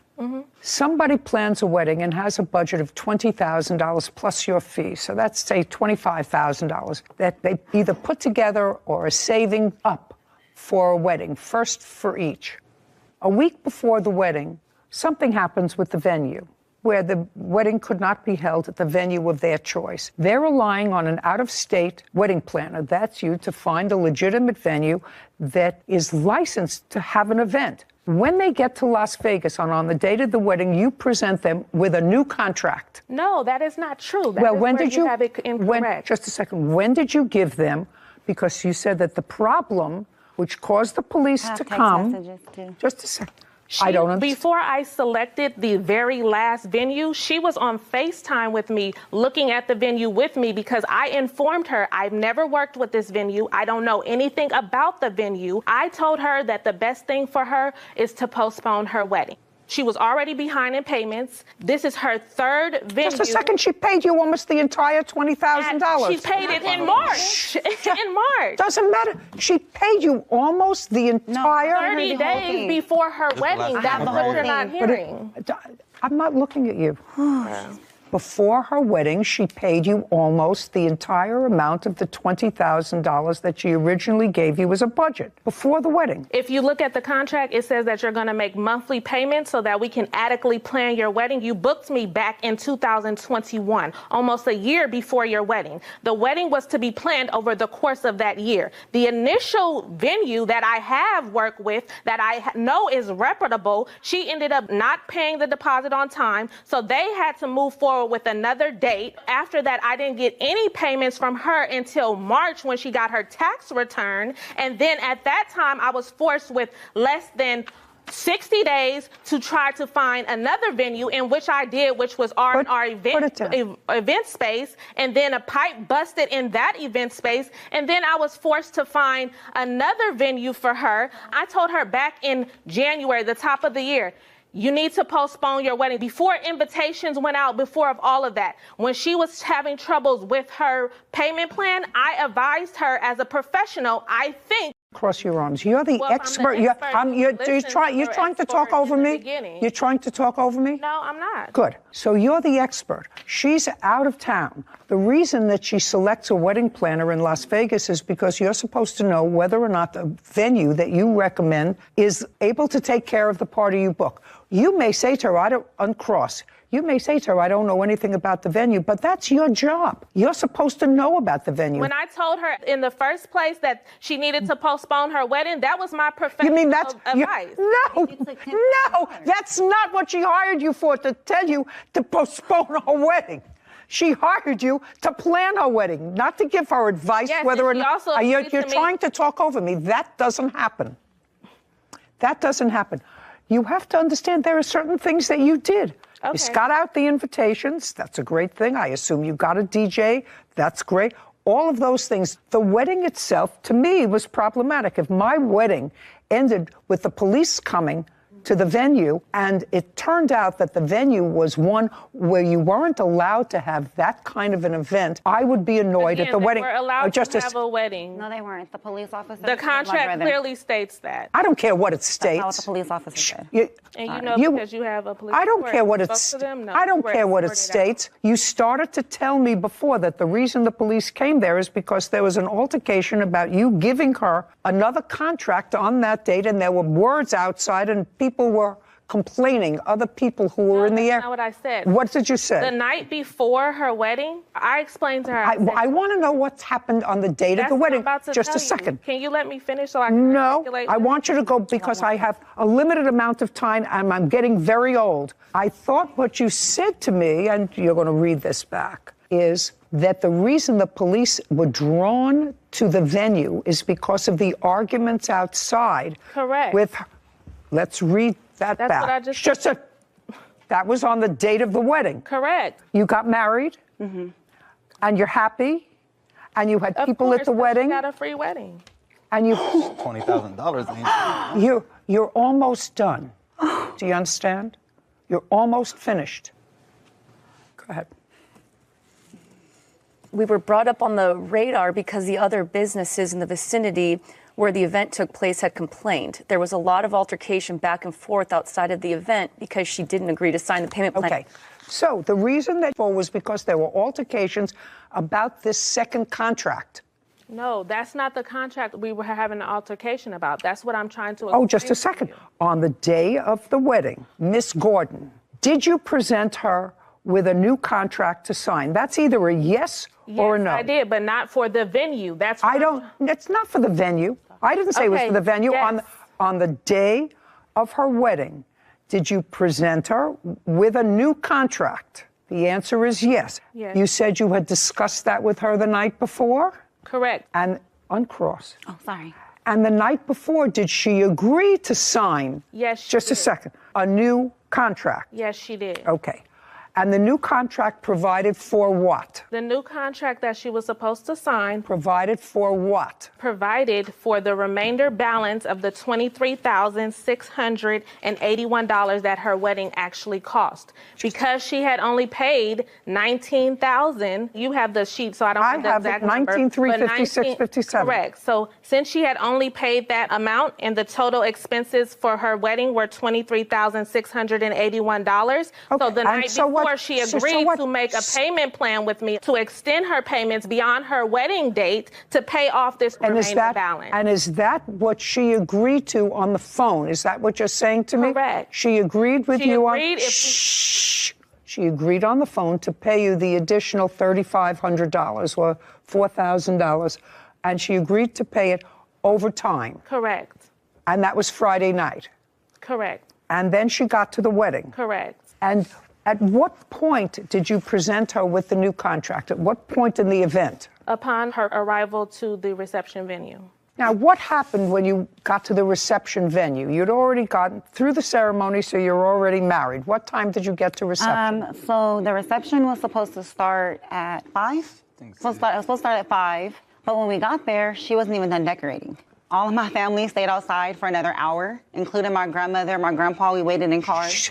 Somebody plans a wedding and has a budget of $20,000 plus your fee, so that's, say, $25,000 that they either put together or are saving up for a wedding, first for each. A week before the wedding, something happens with the venue, where the wedding could not be held at the venue of their choice. They're relying on an out-of-state wedding planner, that's you, to find a legitimate venue that is licensed to have an event. When they get to Las Vegas on the date of the wedding, you present them with a new contract. No, that is not true. When did you have it incorrect. Just a second. When did you give them? Because you said that the problem, which caused the police to come. Just a second. I don't understand. Before I selected the very last venue, she was on FaceTime with me, looking at the venue with me, because I informed her I've never worked with this venue. I don't know anything about the venue. I told her that the best thing for her is to postpone her wedding. She was already behind in payments. This is her third venue. Just a second. She paid you almost the entire $20,000. She paid it in March. In March. Doesn't matter. She paid you almost the entire 30 days before her wedding. That's what you're not hearing. I'm not looking at you. before her wedding, she paid you almost the entire amount of the $20,000 that she originally gave you as a budget before the wedding. If you look at the contract, it says that you're going to make monthly payments so that we can adequately plan your wedding. You booked me back in 2021, almost a year before your wedding. The wedding was to be planned over the course of that year. The initial venue that I have worked with that I know is reputable, she ended up not paying the deposit on time, so they had to move forward with another date. After that, I didn't get any payments from her until March when she got her tax return, and then at that time, I was forced with less than 60 days to try to find another venue, in which I did, which was our event space, and then a pipe busted in that event space, and then I was forced to find another venue for her. I told her back in January, the top of the year, you need to postpone your wedding. Before invitations went out, before of all of that, when she was having troubles with her payment plan, I advised her as a professional, I think. Cross your arms. You're the expert. You're trying to talk over me? You're trying to talk over me? No, I'm not. Good. So you're the expert. She's out of town. The reason that she selects a wedding planner in Las Vegas is because you're supposed to know whether or not the venue that you recommend is able to take care of the party you book. You may say to her, you may say to her, I don't know anything about the venue, but that's your job. You're supposed to know about the venue. When I told her in the first place that she needed to postpone her wedding, that was my professional advice. No, that's not what she hired you for, to tell you to postpone her wedding. She hired you to plan her wedding, not to give her advice whether or not. You're trying to talk over me. That doesn't happen. That doesn't happen. You have to understand there are certain things that you did. Okay. You got out the invitations. That's a great thing. I assume you got a DJ. That's great. All of those things. The wedding itself, to me, was problematic. If my wedding ended with the police coming to the venue, and it turned out that the venue was one where you weren't allowed to have that kind of an event, I would be annoyed at the wedding. They were allowed to have a wedding. No, they weren't. The police officer. The contract clearly states that. I don't care what it states. That's not what the police officer said. And you know, because you have a police. I don't care what it states. I don't care what it states. You started to tell me before that the reason the police came there is because there was an altercation about you giving her another contract on that date, and there were words outside, and people were complaining, other people who were in the air. That's not what I said. What did you say? The night before her wedding, I explained to her. I want to know what's happened on the date of the wedding. Just a second. Can you let me finish so I can articulate? I want you to go because I have a limited amount of time and I'm getting very old. I thought what you said to me, and you're going to read this back, is that the reason the police were drawn to the venue is because of the arguments outside. Correct. Let's read that back. That's what I just said. That was on the date of the wedding. Correct. You got married, and you're happy, and you had people at the wedding. You got a free wedding. And you $20,000. You're almost done. Do you understand? You're almost finished. Go ahead. We were brought up on the radar because the other businesses in the vicinity where the event took place had complained. There was a lot of altercation back and forth outside of the event because she didn't agree to sign the payment plan. Okay. So the reason that was because there were altercations about this second contract. No, that's not the contract we were having an altercation about. That's what I'm trying to explain. Oh, just a second. On the day of the wedding, Miss Gordon, did you present her with a new contract to sign? That's either a yes or a no. Yes, I did, but not for the venue. It's not for the venue. I didn't say it was for the venue. Yes. On the day of her wedding, did you present her with a new contract? The answer is yes. Yes. You said you had discussed that with her the night before? Correct. And uncross. Oh, sorry. And the night before, did she agree to sign? Yes, she Just did. a second. A new contract? Yes, she did. Okay. And the new contract provided for what? The new contract that she was supposed to sign. Provided for what? Provided for the remainder balance of the $23,681 that her wedding actually cost. Because she had only paid $19,000. You have the sheet, so I don't have the exact number. $19,356.57. Correct. So since she had only paid that amount and the total expenses for her wedding were $23,681. Okay. So the night before before she agreed to make a payment plan with me to extend her payments beyond her wedding date to pay off this remaining balance. And is that what she agreed to on the phone? Is that what you're saying to me? Correct. She agreed with you on... She agreed on the phone to pay you the additional $3,500 or $4,000, and she agreed to pay it over time. Correct. And that was Friday night. Correct. And then she got to the wedding. Correct. And at what point did you present her with the new contract? At what point in the event? Upon her arrival to the reception venue. Now, what happened when you got to the reception venue? You'd already gotten through the ceremony, so you're already married. What time did you get to reception? So the reception was supposed to start at 5. It was supposed to start at 5, but when we got there, she wasn't even done decorating. All of my family stayed outside for another hour, including my grandmother, my grandpa. We waited in cars.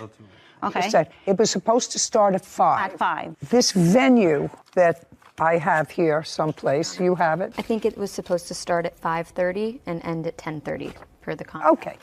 Okay. I said it was supposed to start at 5. At 5. This venue that I have here someplace, you have it? I think it was supposed to start at 5:30 and end at 10:30 per the contract. Okay,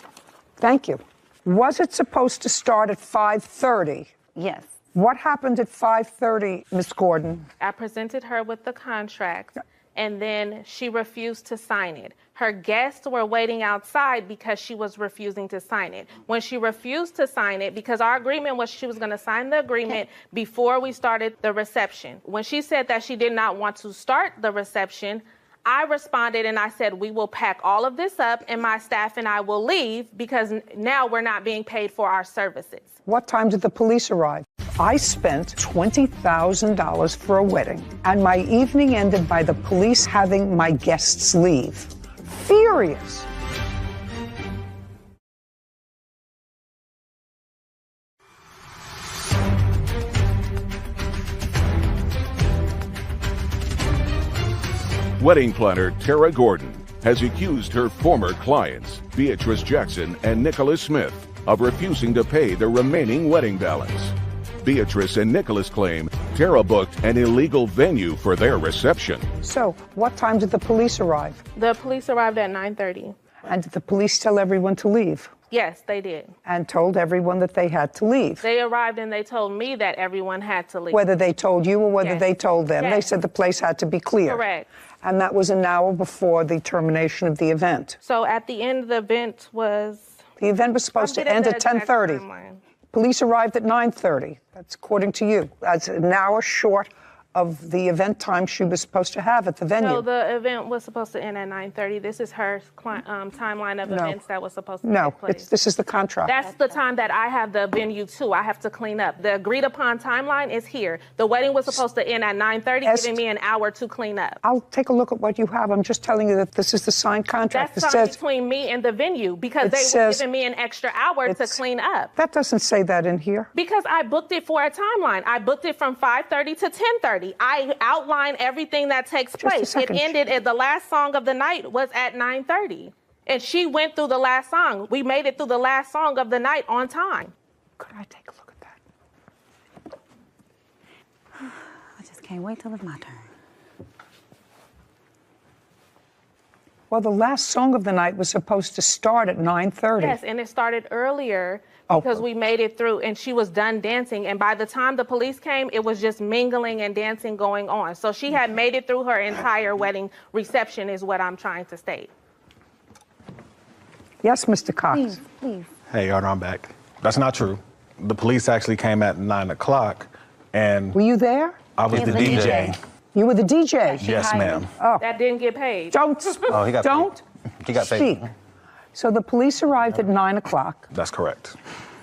thank you. Was it supposed to start at 5:30? Yes. What happened at 5:30, Ms. Gordon? I presented her with the contract, and then she refused to sign it. Her guests were waiting outside because she was refusing to sign it. When she refused to sign it, because our agreement was she was going to sign the agreement before we started the reception. When she said that she did not want to start the reception, I responded and I said, we will pack all of this up and my staff and I will leave because now we're not being paid for our services. What time did the police arrive? I spent $20,000 for a wedding, and my evening ended by the police having my guests leave. Furious. Wedding planner Tara Gordon has accused her former clients, Beatrice Jackson and Nicholas Smith, of refusing to pay the remaining wedding balance. Beatrice and Nicholas claim Tara booked an illegal venue for their reception. So, what time did the police arrive? The police arrived at 9:30. And did the police tell everyone to leave? Yes, they did. And told everyone that they had to leave? They arrived and they told me that everyone had to leave. Whether they told you or whether they told them. Yes. They said the place had to be clear. Correct. And that was an hour before the termination of the event. So at the end of the event was... The event was supposed to end at 10:30. Police arrived at 9:30. That's according to you. That's an hour short of the event time she was supposed to have at the venue. No, the event was supposed to end at 9:30. This is her timeline of events that was supposed to take place. This is the contract. That's the time that I have the venue too. I have to clean up. The agreed upon timeline is here. The wedding was supposed to end at 9:30, giving me an hour to clean up. I'll take a look at what you have. I'm just telling you that this is the signed contract. That's signed between me and the venue because they were giving me an extra hour to clean up. That doesn't say that in here. Because I booked it for a timeline. I booked it from 5:30 to 10:30. I outlined everything that takes place. It ended at the last song of the night was at 9:30. And she went through the last song. We made it through the last song of the night on time. Could I take a look at that? I just can't wait till it's my turn. Well, the last song of the night was supposed to start at 9:30. Yes, and it started earlier because we made it through and she was done dancing. And by the time the police came, it was just mingling and dancing going on. So she had made it through her entire wedding reception is what I'm trying to state. Yes, Mr. Cox. Please. Hey, Your Honor, I'm back. That's not true. The police actually came at 9 o'clock and... Were you there? I was the DJ. You were the DJ? Yes, ma'am. Oh. That didn't get paid. Don't. Oh, he got Don't. paid. He got paid. Speak. So the police arrived at 9 o'clock. That's correct.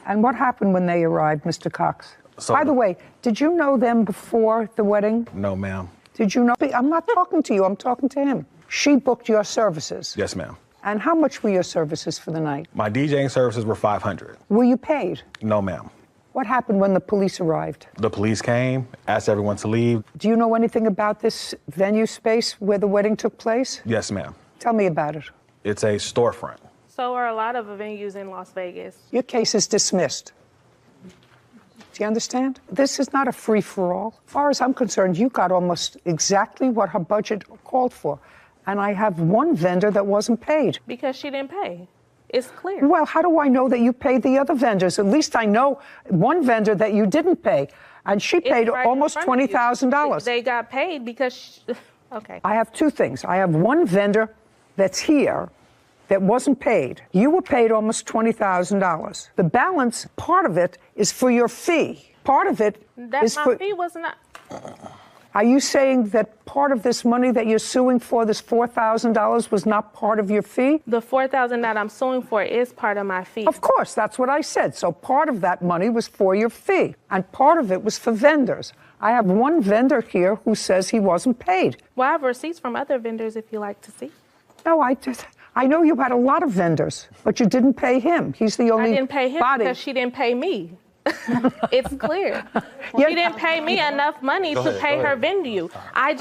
And what happened when they arrived, Mr. Cox? So by the way, did you know them before the wedding? No, ma'am. Did you know? I'm not talking to you. I'm talking to him. She booked your services. Yes, ma'am. And how much were your services for the night? My DJing services were $500. Were you paid? No, ma'am. What happened when the police arrived? The police came, asked everyone to leave. Do you know anything about this venue space where the wedding took place? Yes, ma'am. Tell me about it. It's a storefront. So are a lot of venues in Las Vegas. Your case is dismissed. Do you understand? This is not a free-for-all. As far as I'm concerned, you got almost exactly what her budget called for. And I have one vendor that wasn't paid. Because she didn't pay. It's clear. Well, how do I know that you paid the other vendors? At least I know one vendor that you didn't pay. And she paid almost $20,000. They got paid because, okay. I have two things. I have one vendor that's here that wasn't paid. You were paid almost $20,000. The balance, part of it, is for your fee. Part of it is my for... fee was not... Are you saying that part of this money that you're suing for, this $4,000, was not part of your fee? The $4,000 that I'm suing for is part of my fee. Of course, that's what I said. So part of that money was for your fee, and part of it was for vendors. I have one vendor here who says he wasn't paid. Well, I have receipts from other vendors if you like to see. No, I know you had a lot of vendors, but you didn't pay him. He's the only I didn't pay him body. because she didn't pay me. It's clear. She didn't pay me enough money to pay her venue. I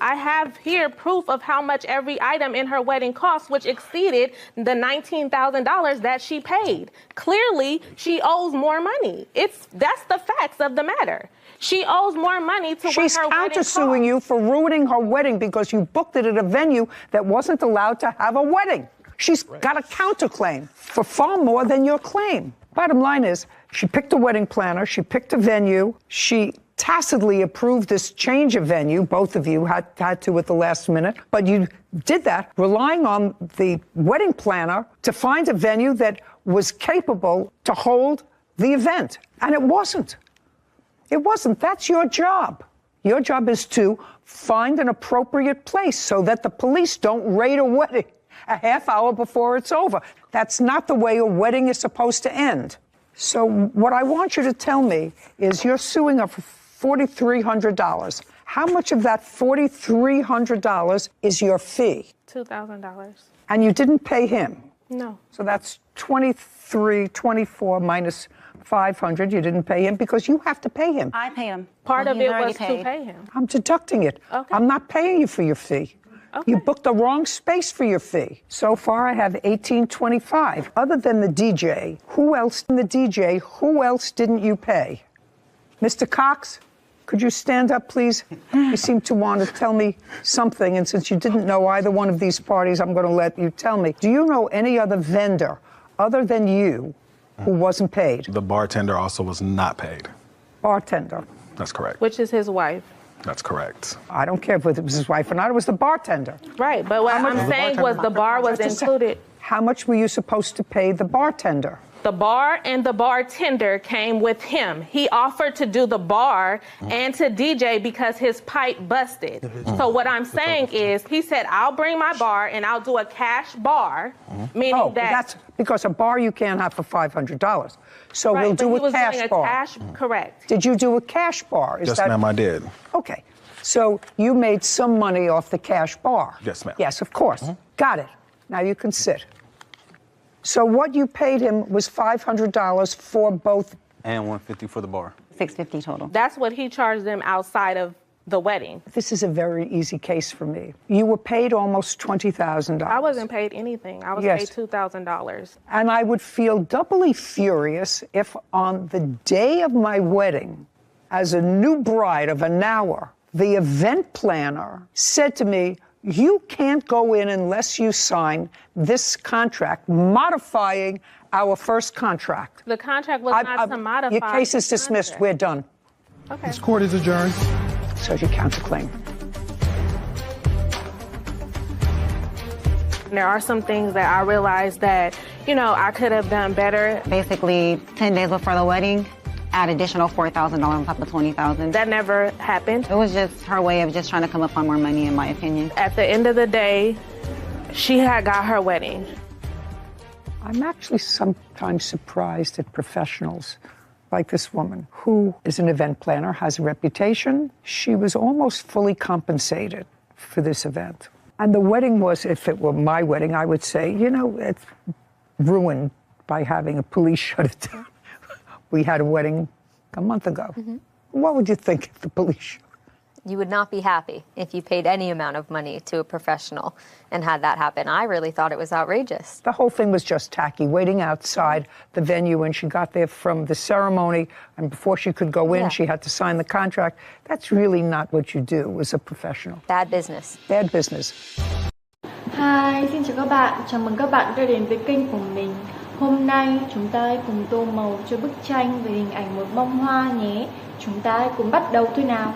have here proof of how much every item in her wedding cost, which exceeded the $19,000 that she paid. Clearly, she owes more money. That's the facts of the matter. She owes more money to She's what her wedding cost. She's countersuing you for ruining her wedding because you booked it at a venue that wasn't allowed to have a wedding. She's got a counterclaim for far more than your claim. Bottom line is, she picked a wedding planner, she picked a venue, she tacitly approved this change of venue. Both of you had to at the last minute, but you did that relying on the wedding planner to find a venue that was capable to hold the event. And it wasn't. It wasn't. That's your job. Your job is to find an appropriate place so that the police don't raid a wedding a half hour before it's over. That's not the way a wedding is supposed to end. So what I want you to tell me is you're suing her for $4,300. How much of that $4,300 is your fee? $2,000. And you didn't pay him? No. So that's 24 minus 500. You didn't pay him because you have to pay him. I paid him. Part of it was to pay him. I'm deducting it. Okay. I'm not paying you for your fee. Okay. You booked the wrong space for your fee. So far, I have $1,825. Other than the DJ, who else didn't you pay? Mr. Cox, could you stand up, please? You seem to want to tell me something, and since you didn't know either one of these parties, I'm going to let you tell me. Do you know any other vendor other than you who wasn't paid? The bartender also was not paid. Bartender. That's correct. Which is his wife. That's correct. I don't care if it was his wife or not. It was the bartender. Right, but what I'm saying was the bar was included. How much were you supposed to pay the bartender? The bar and the bartender came with him. He offered to do the bar and to DJ because his pipe busted. So what I'm saying is, he said, I'll bring my bar and I'll do a cash bar, meaning that's because a bar you can't have for $500. So we'll do a cash bar. Correct. Did you do a cash bar? Yes, ma'am, I did. Okay. So you made some money off the cash bar? Yes, ma'am. Yes, of course. Got it. Now you can sit. So what you paid him was $500 for both. And $150 for the bar. $650 total. That's what he charged them outside of the wedding. This is a very easy case for me. You were paid almost $20,000. I wasn't paid anything. I was paid $2,000. And I would feel doubly furious if on the day of my wedding, as a new bride of an hour, the event planner said to me, you can't go in unless you sign this contract, modifying our first contract. The contract was not to modify. Your case is dismissed. We're done. Okay. This court is adjourned. So your counterclaim. There are some things that I realized that, I could have done better. Basically, 10 days before the wedding, add additional $4,000 on top of $20,000. That never happened. It was just her way of just trying to come up on more money, in my opinion. At the end of the day, she had got her wedding. I'm actually sometimes surprised at professionals like this woman, who is an event planner, has a reputation. She was almost fully compensated for this event. And the wedding was, if it were my wedding, I would say, it's ruined by having a police shut it down. We had a wedding a month ago. Mm-hmm. What would you think if the police? You would not be happy if you paid any amount of money to a professional and had that happen. I really thought it was outrageous. The whole thing was just tacky, waiting outside the venue when she got there from the ceremony, and before she could go in, she had to sign the contract. That's really not what you do as a professional. Bad business. Bad business. Hi, xin chào các bạn. Chào mừng các bạn đã đến với kênh của mình. Hôm nay chúng ta hãy cùng tô màu cho bức tranh về hình ảnh một bông hoa nhé. chúng ta cùng bắt đầu thôi nào.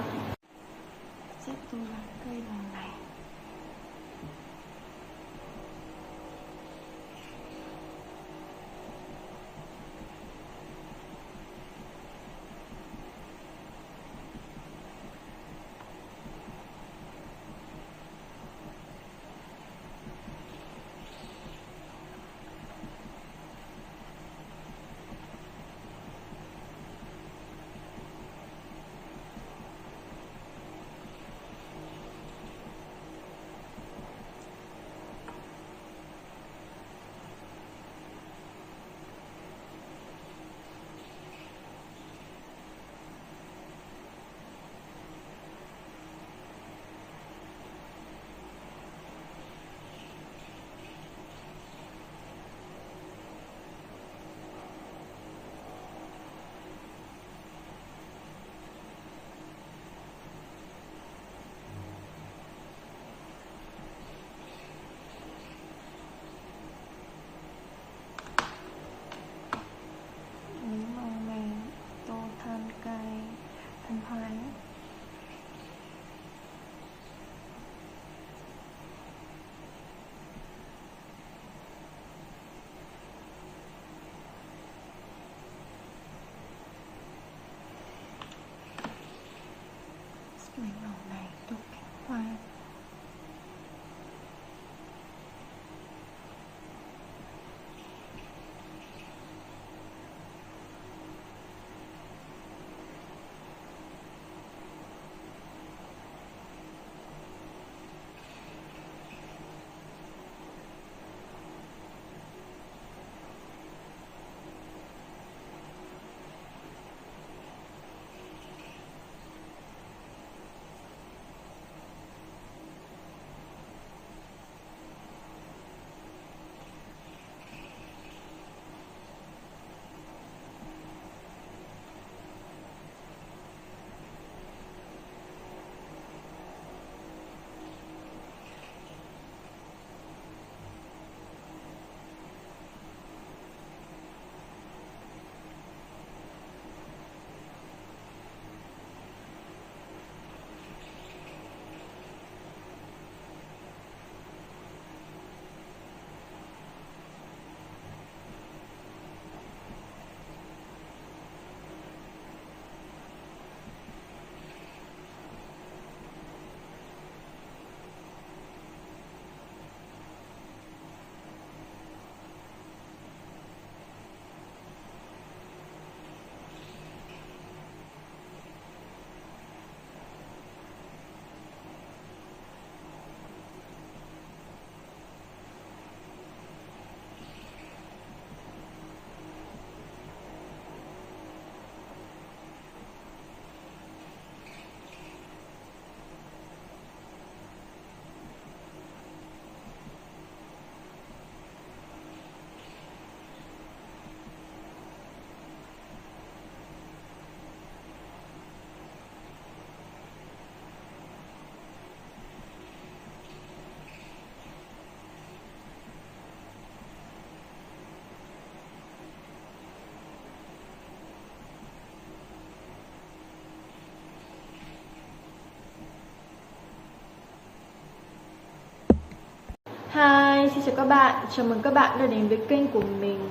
Hi, xin chào các bạn, chào mừng các bạn đã đến với kênh của mình.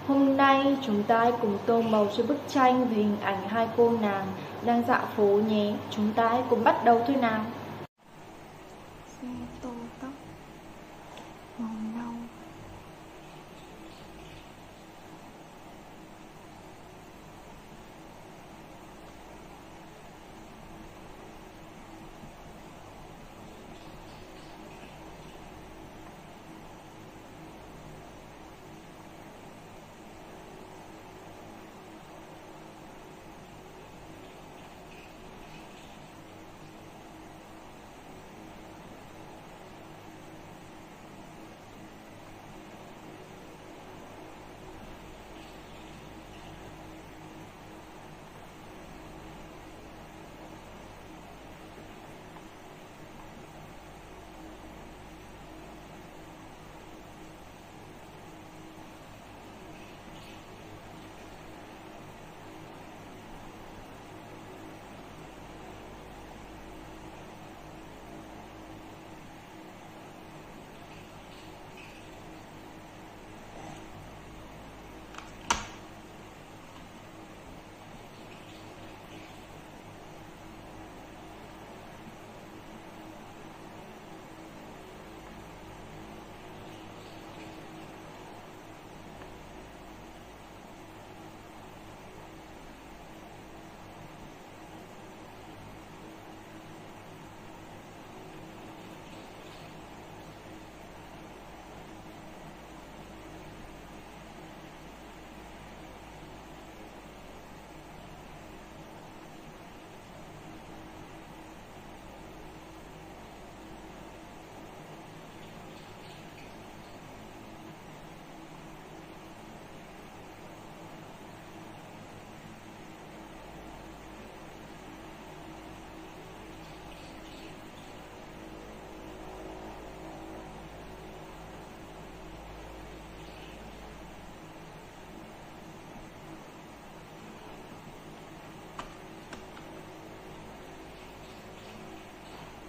Hôm nay chúng ta hãy cùng tô màu cho bức tranh về hình ảnh hai cô nàng đang dạo phố nhé. Chúng ta hãy cùng bắt đầu thôi nào. Tô tóc màu nâu.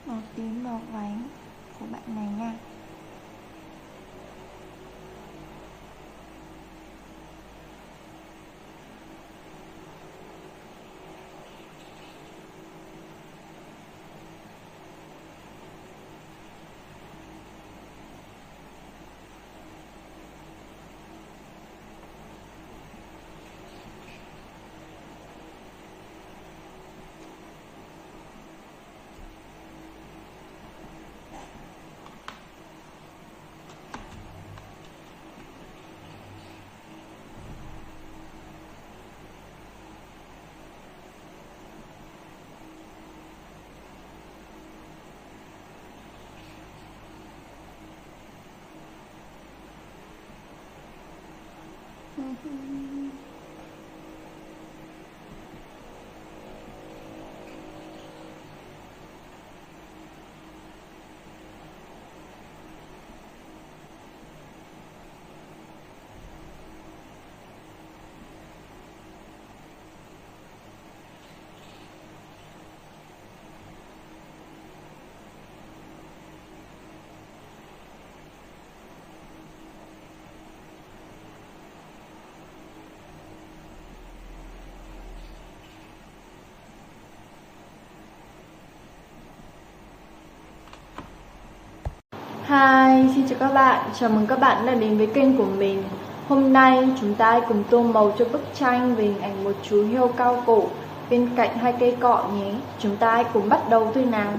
Màu tím, màu váy của bạn này nha. Hi, xin chào các bạn, chào mừng các bạn đã đến với kênh của mình. Hôm nay chúng ta hãy cùng tô màu cho bức tranh về hình ảnh một chú hươu cao cổ bên cạnh hai cây cọ nhé. Chúng ta hãy cùng bắt đầu thôi nào.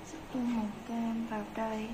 Sẽ tô màu cam vào đây.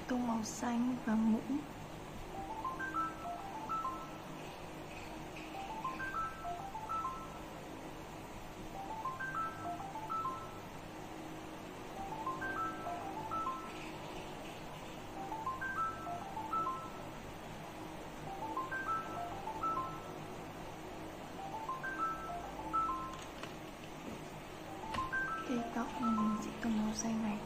Tô màu xanh và mũ. Cây tóc mình sẽ tô màu xanh này.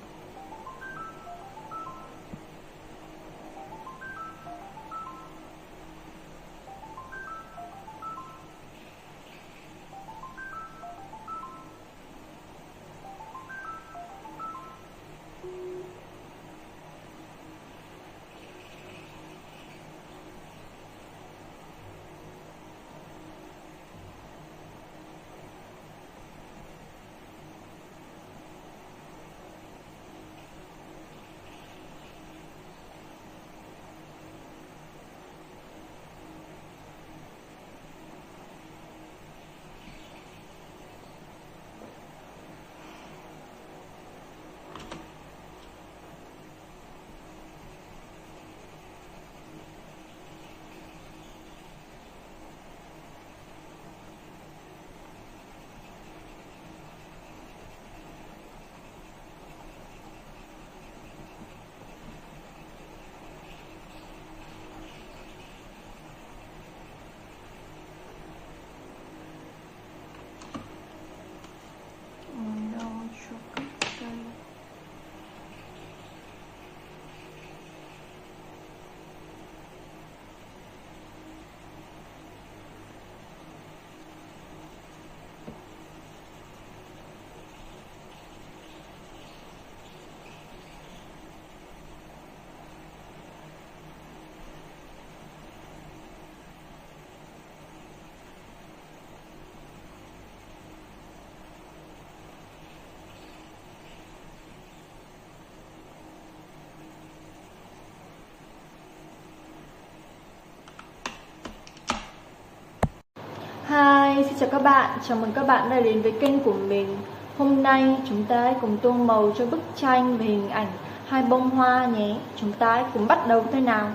Hi, xin chào các bạn. Chào mừng các bạn đã đến với kênh của mình. Hôm nay chúng ta hãy cùng tô màu cho bức tranh về hình ảnh hai bông hoa nhé. Chúng ta hãy cùng bắt đầu thôi nào.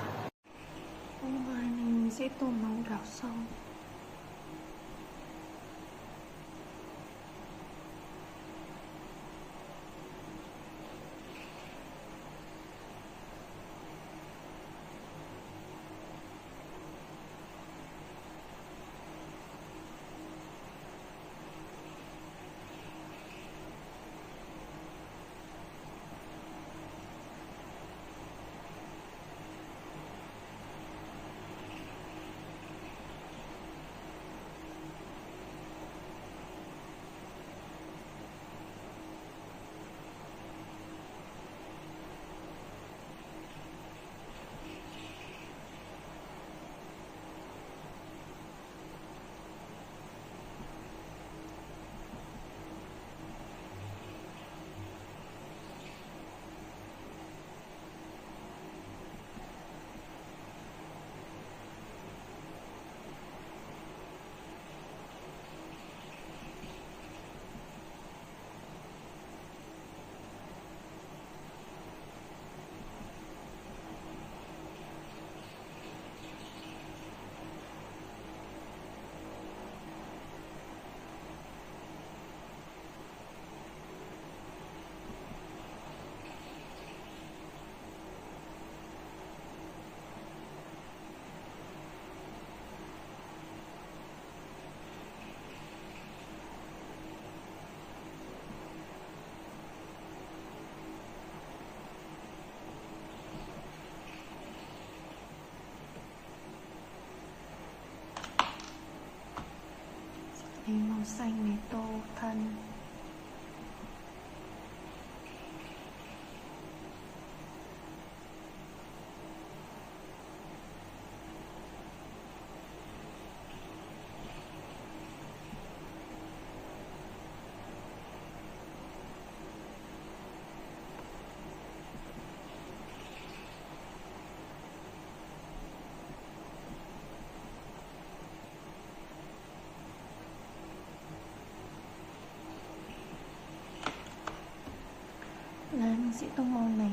Hôm nay mình sẽ tô màu đỏ sâu. Lấy màu xanh để tô thân. Là mình sẽ tô màu này.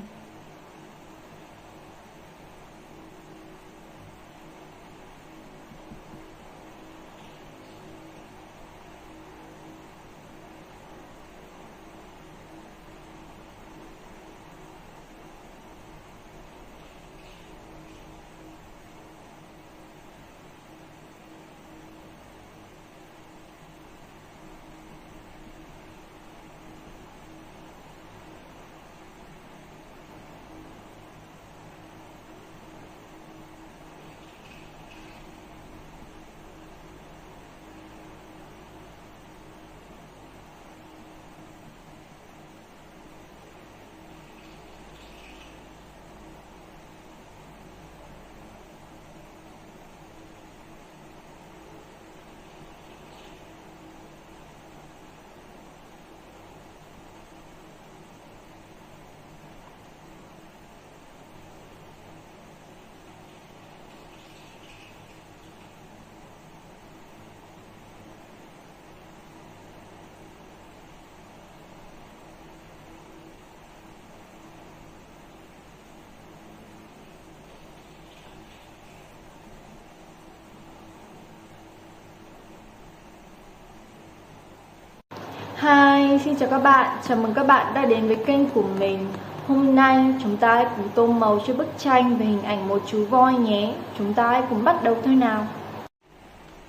Hi, xin chào các bạn. Chào mừng các bạn đã đến với kênh của mình. Hôm nay chúng ta hãy cùng tô màu cho bức tranh về hình ảnh một chú voi nhé. Chúng ta hãy cùng bắt đầu thôi nào.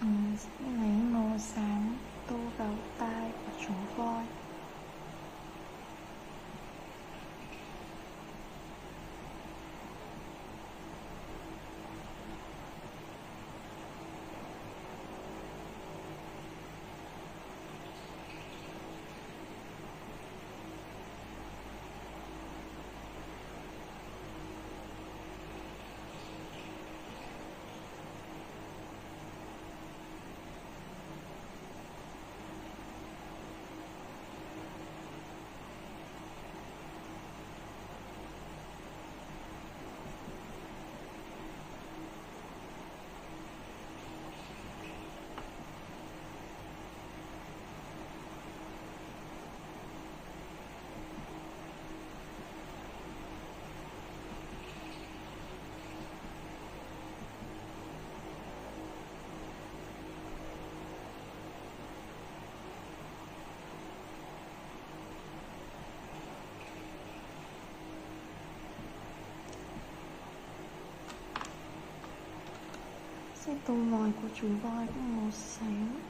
Mình sẽ lấy màu xám tô vào tai của chú voi. Cái tô vòi của chú voi có màu xám.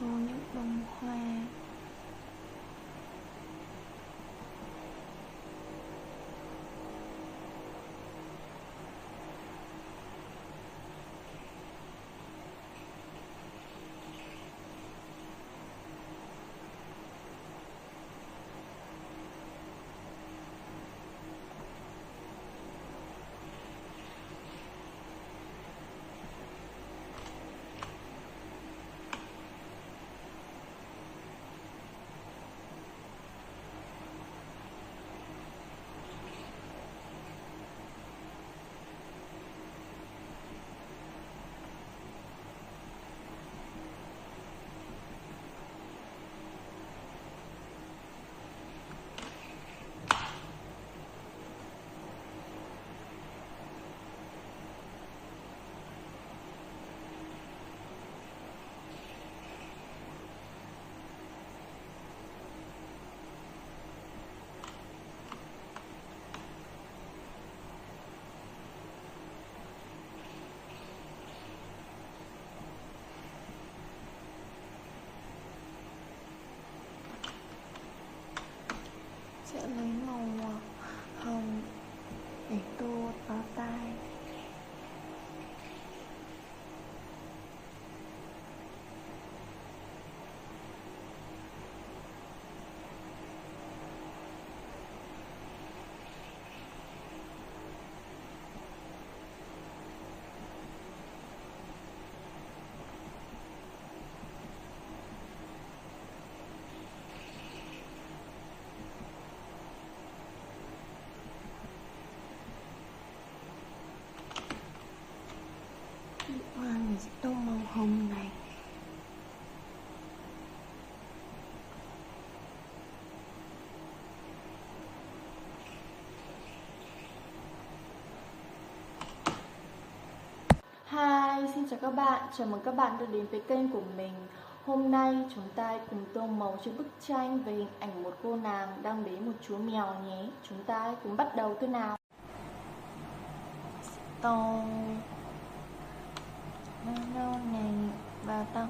Có những bông hoa. Sẽ lấy màu hồng để tô vào tay. Hoa này sẽ tô màu hồng này. Hi, xin chào các bạn. Chào mừng các bạn đã đến với kênh của mình. Hôm nay chúng ta cùng tô màu cho bức tranh về hình ảnh một cô nàng đang bế một chú mèo nhé. Chúng ta cùng bắt đầu thôi nào. Tô nâu này vào tông.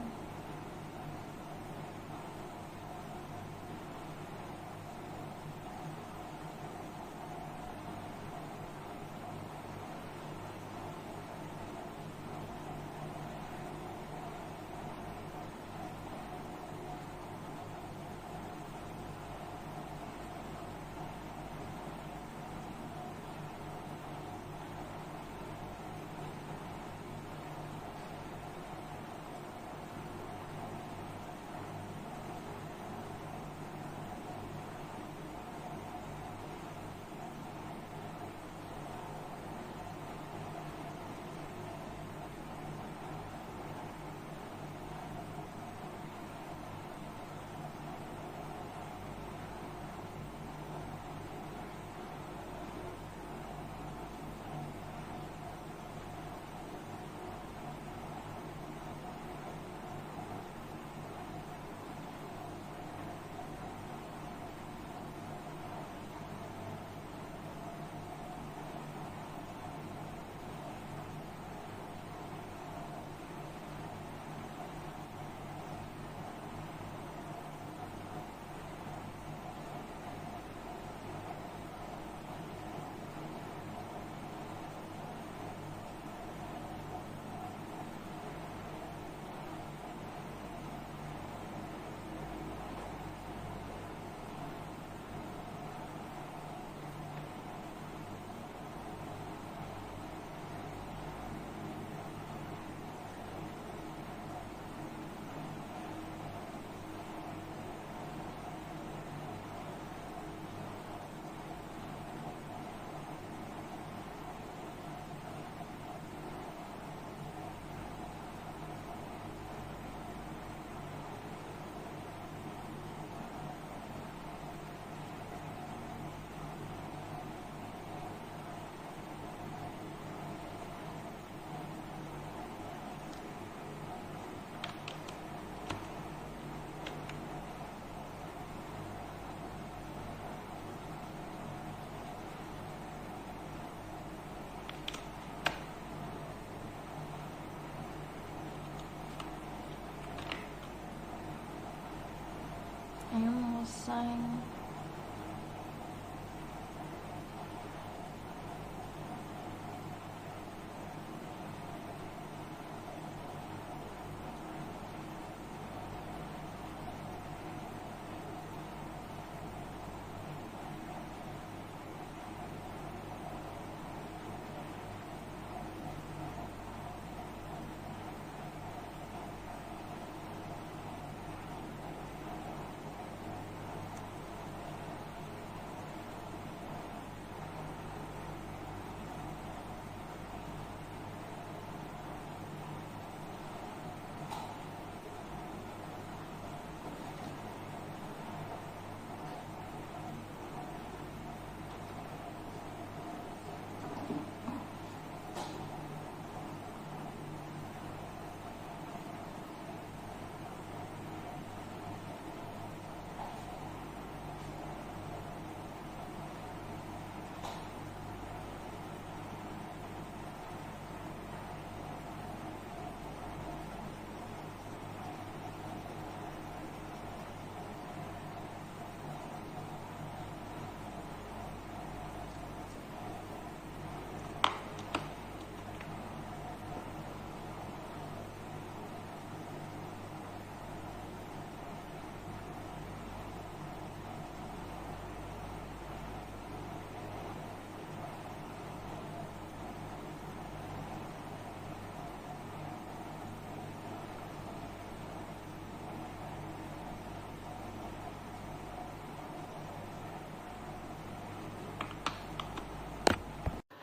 anh.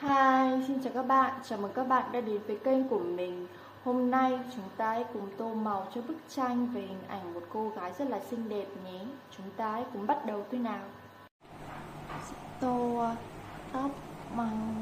Hi, xin chào các bạn, chào mừng các bạn đã đến với kênh của mình. Hôm nay chúng ta hãy cùng tô màu cho bức tranh về hình ảnh một cô gái rất là xinh đẹp nhé. Chúng ta hãy cùng bắt đầu thôi nào. Tô tóc bằng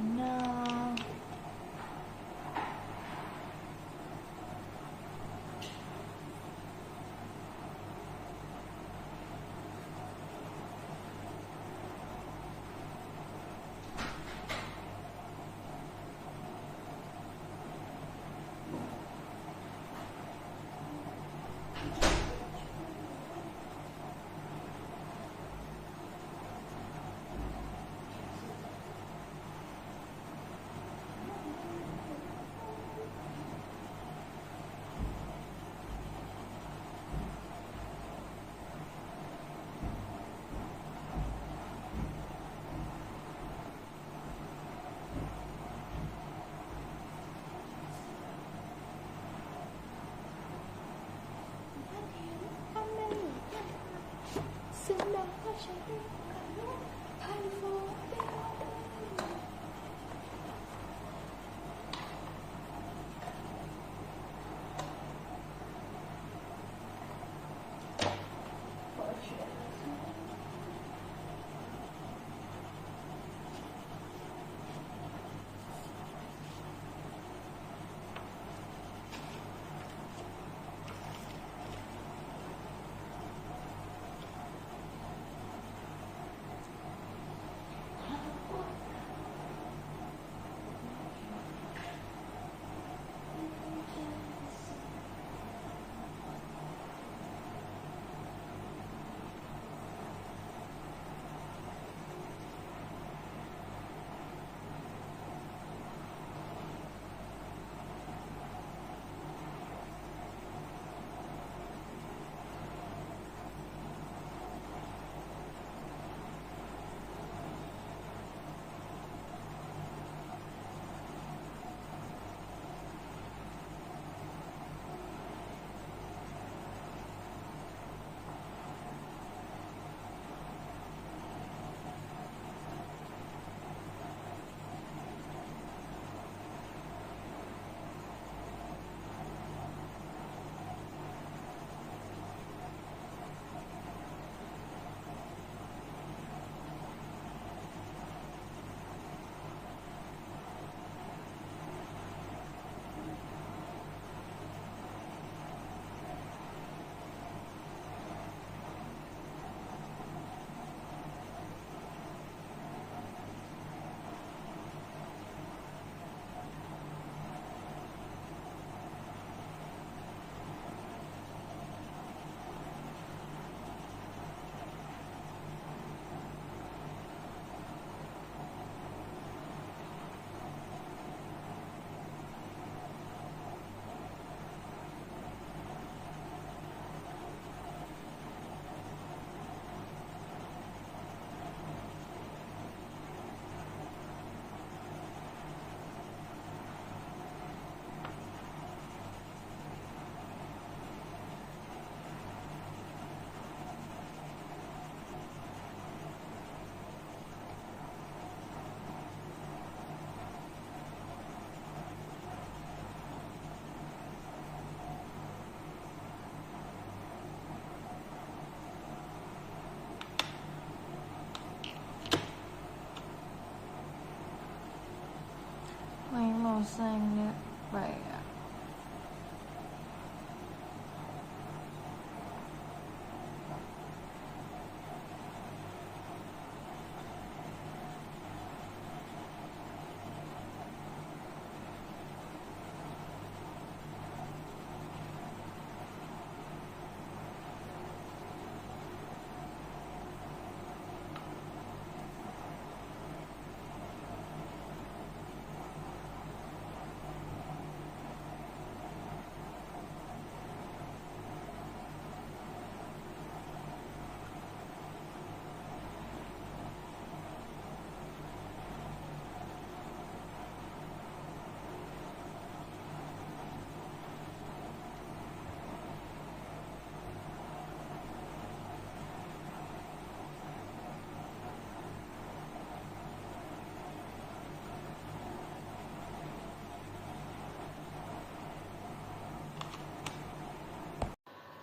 Vậy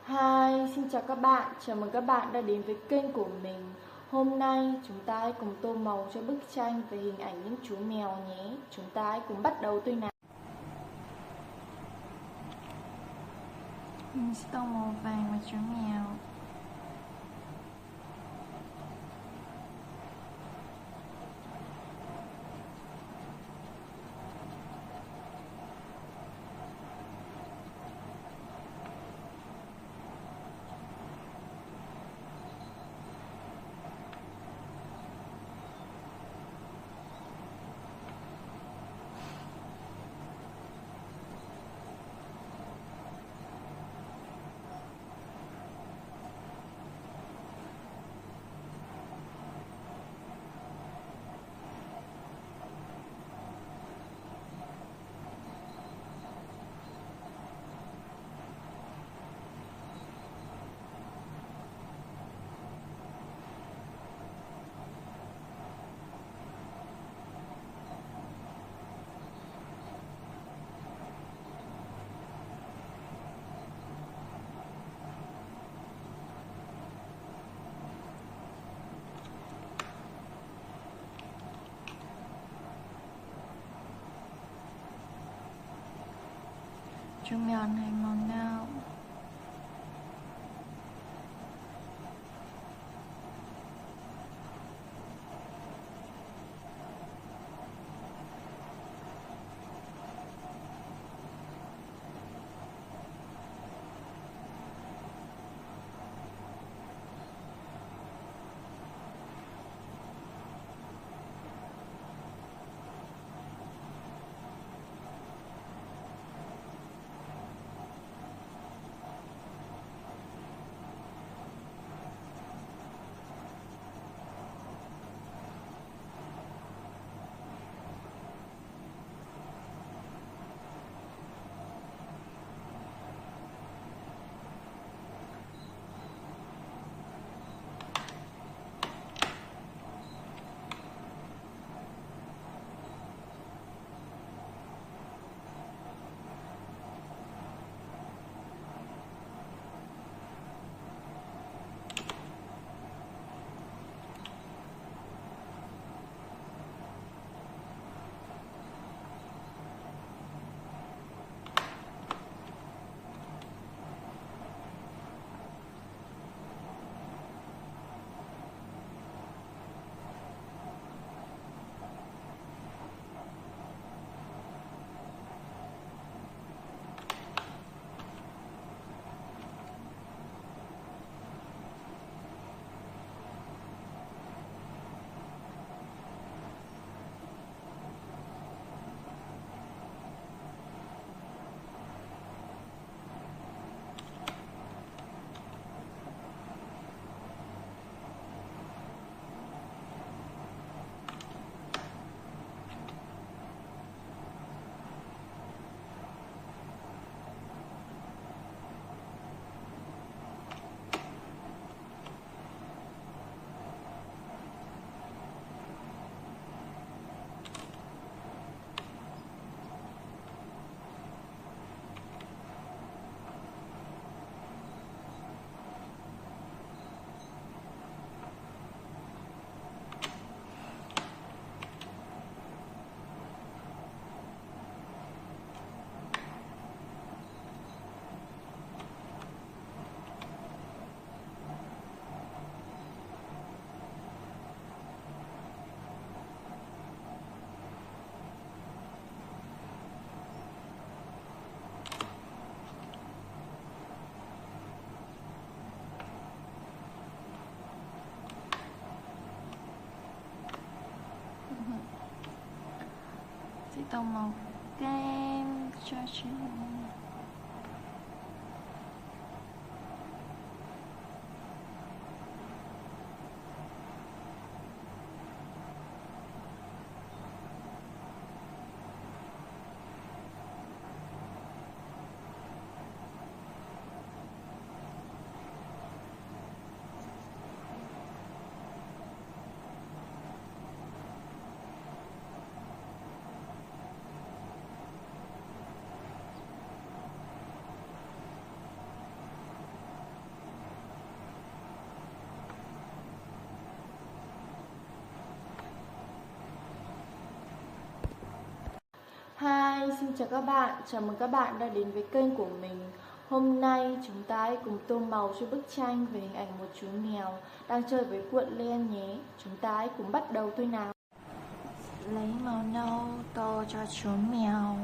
Hi, xin chào các bạn, chào mừng các bạn đã đến với kênh của mình. Hôm nay chúng ta hãy cùng tô màu cho bức tranh về hình ảnh những chú mèo nhé. Chúng ta hãy cùng bắt đầu thôi nào. Mình sẽ tô màu vàng và chú mèo. Chú mèo này ngon nào. tô màu kem cho chị. Hi, xin chào các bạn, chào mừng các bạn đã đến với kênh của mình. Hôm nay chúng ta hãy cùng tô màu cho bức tranh về hình ảnh một chú mèo đang chơi với cuộn len nhé. Chúng ta hãy cùng bắt đầu thôi nào. Lấy màu nâu tô cho chú mèo.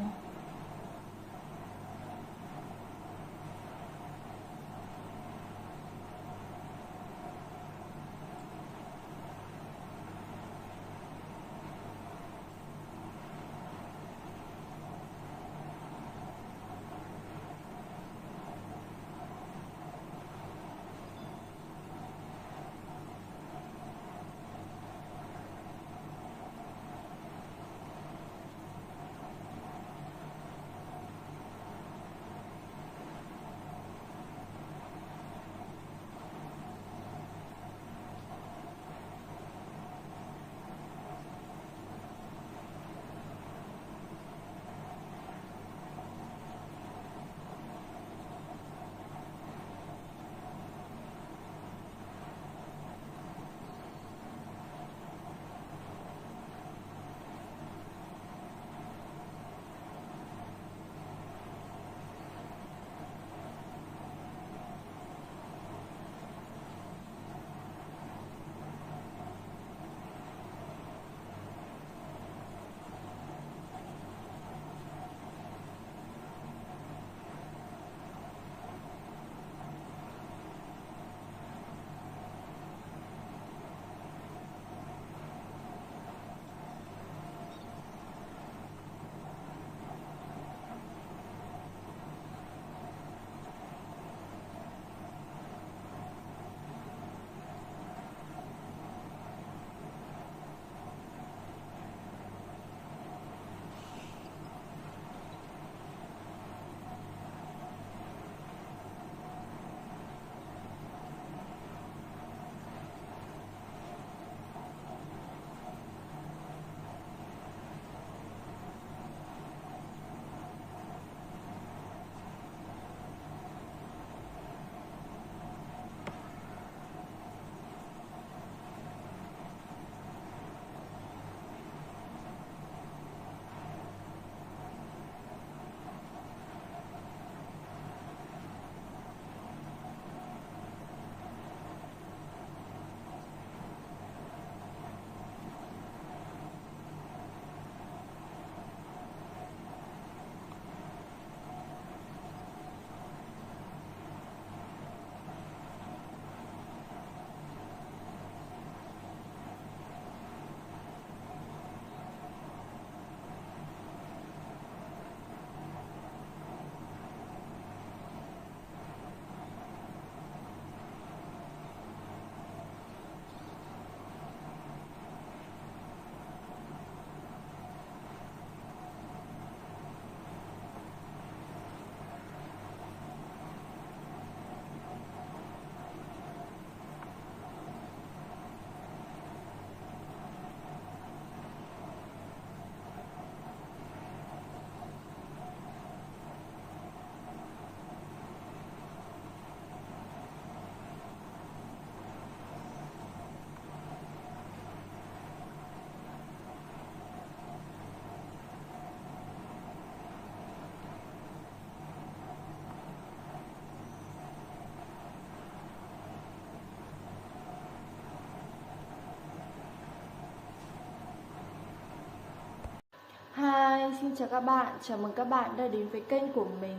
Hi, xin chào các bạn, chào mừng các bạn đã đến với kênh của mình.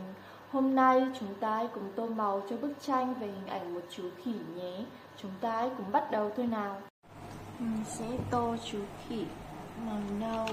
Hôm nay chúng ta hãy cùng tô màu cho bức tranh về hình ảnh một chú khỉ nhé. Chúng ta hãy cùng bắt đầu thôi nào. Mình sẽ tô chú khỉ màu nâu.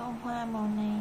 bông hoa màu này.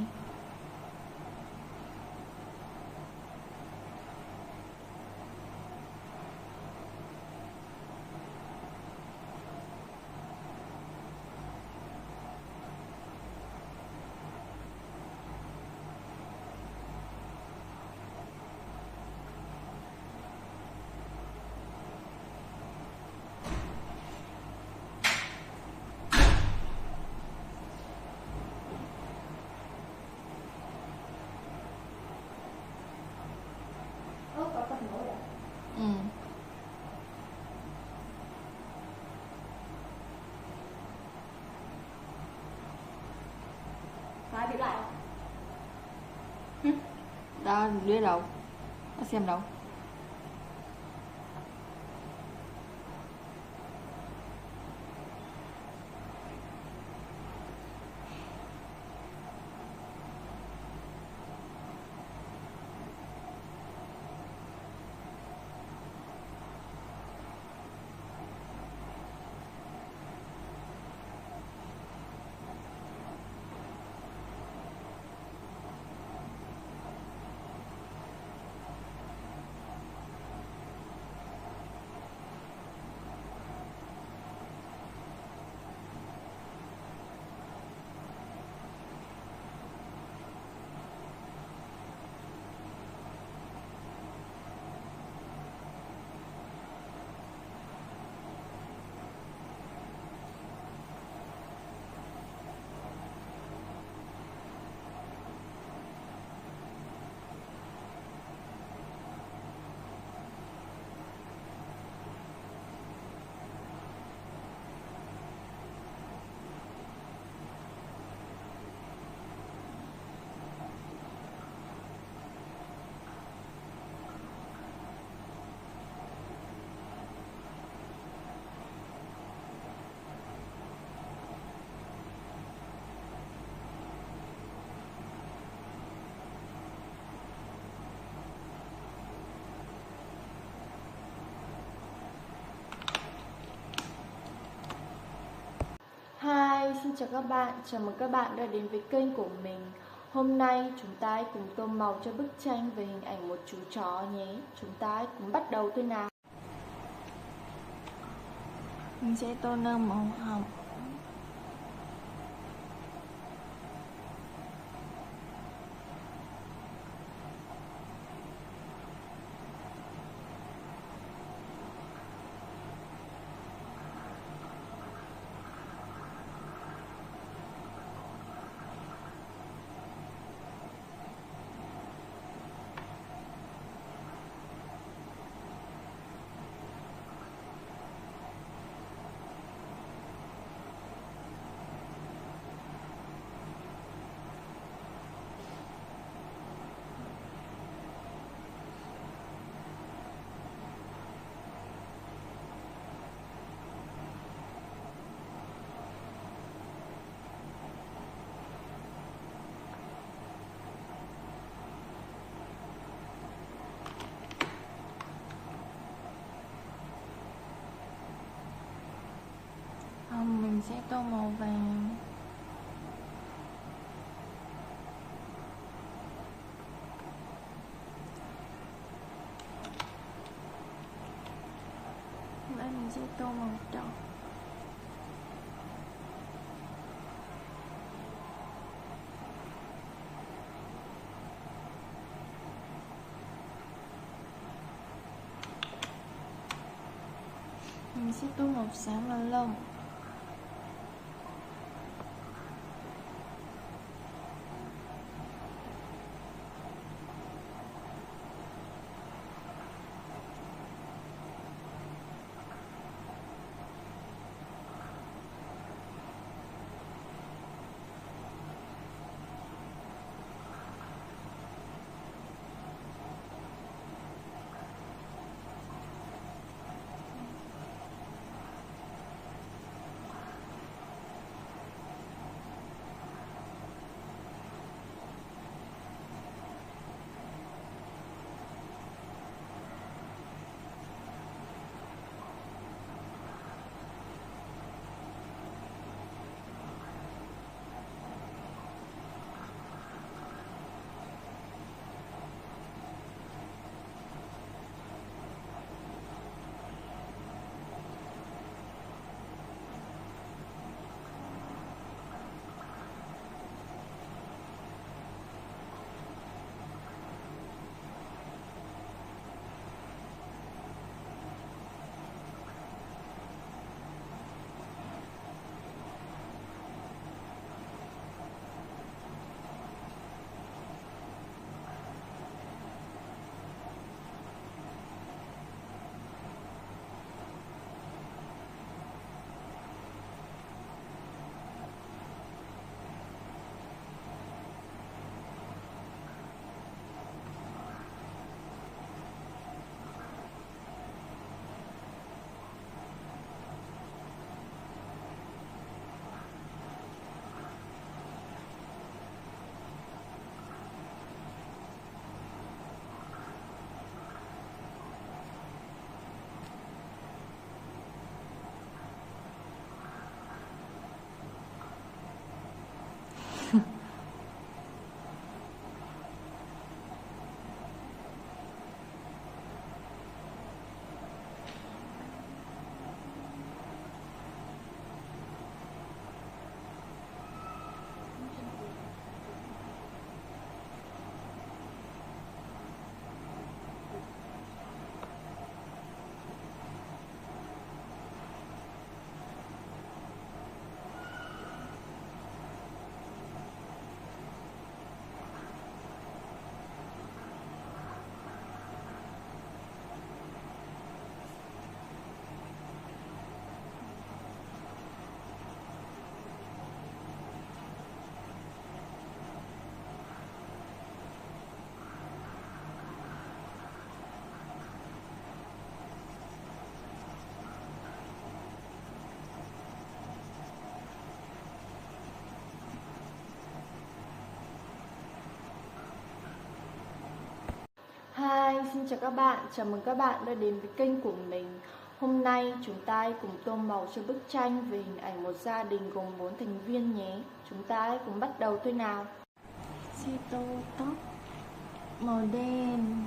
Phải bị lại đó, đứa đâu? Nó xem đâu? Hi, xin chào các bạn, chào mừng các bạn đã đến với kênh của mình. Hôm nay chúng ta hãy cùng tô màu cho bức tranh về hình ảnh một chú chó nhé. Chúng ta hãy cùng bắt đầu thôi nào. Mình sẽ tô nơ màu hồng. Mình sẽ tô màu vàng. Và mình sẽ tô màu đỏ. Mình sẽ tô màu xám vào lông. xin chào các bạn. Chào mừng các bạn đã đến với kênh của mình. Hôm nay chúng ta hãy cùng tô màu cho bức tranh về hình ảnh một gia đình gồm 4 thành viên nhé. Chúng ta hãy cùng bắt đầu thôi nào. Sẽ tô tóc màu đen.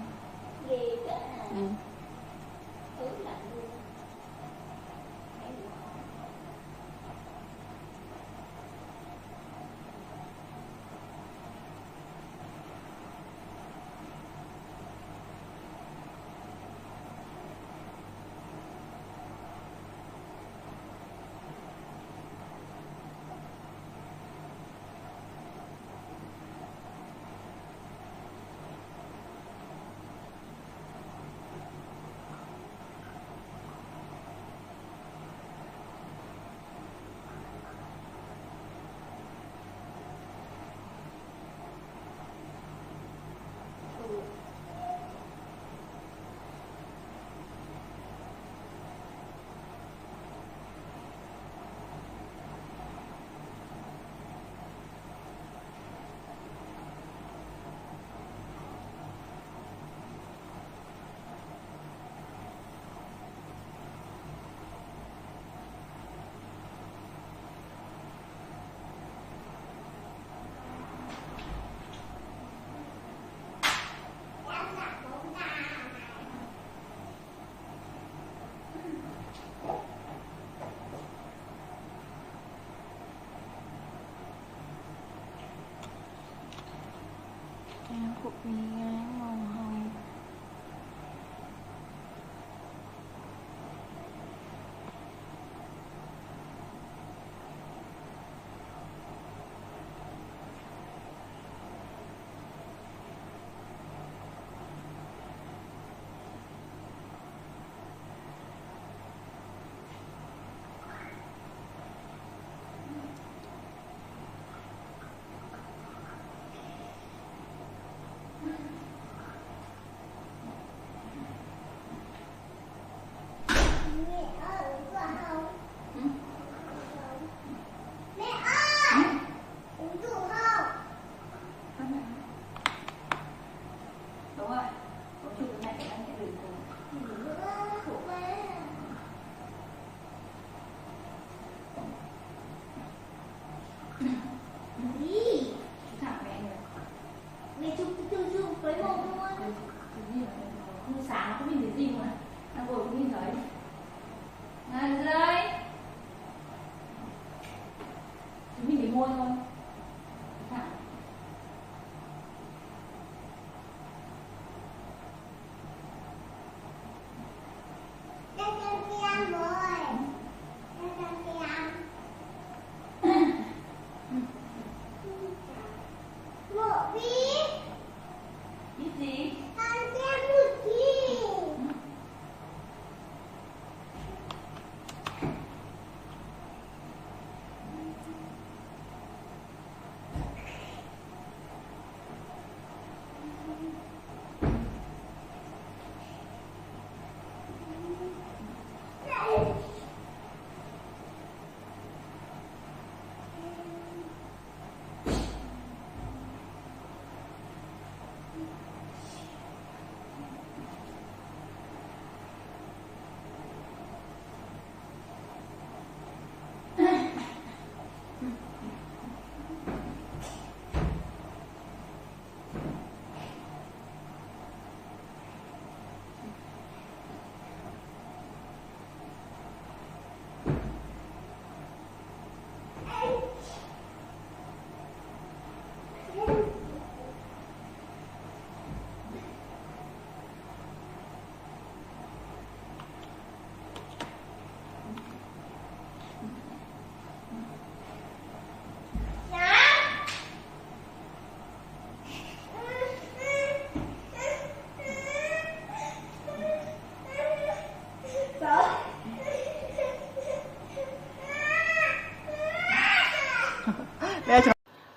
Em cũng đi áng màu hồng.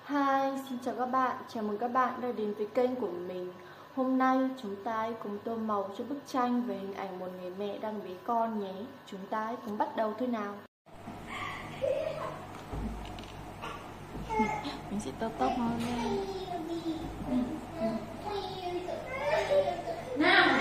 Hi, xin chào các bạn, chào mừng các bạn đã đến với kênh của mình. Hôm nay chúng ta hãy cùng tô màu cho bức tranh về hình ảnh một người mẹ đang bế con nhé. Chúng ta hãy cùng bắt đầu thôi nào. Mình sẽ tô tóc nó lên. Nào.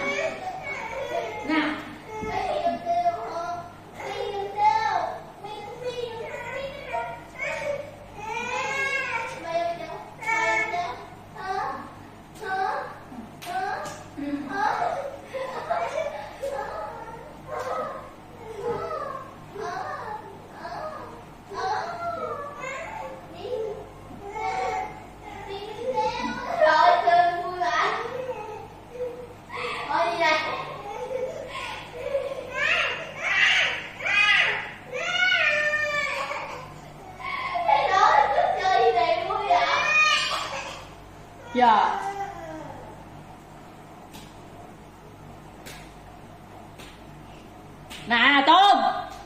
Nè Tôm,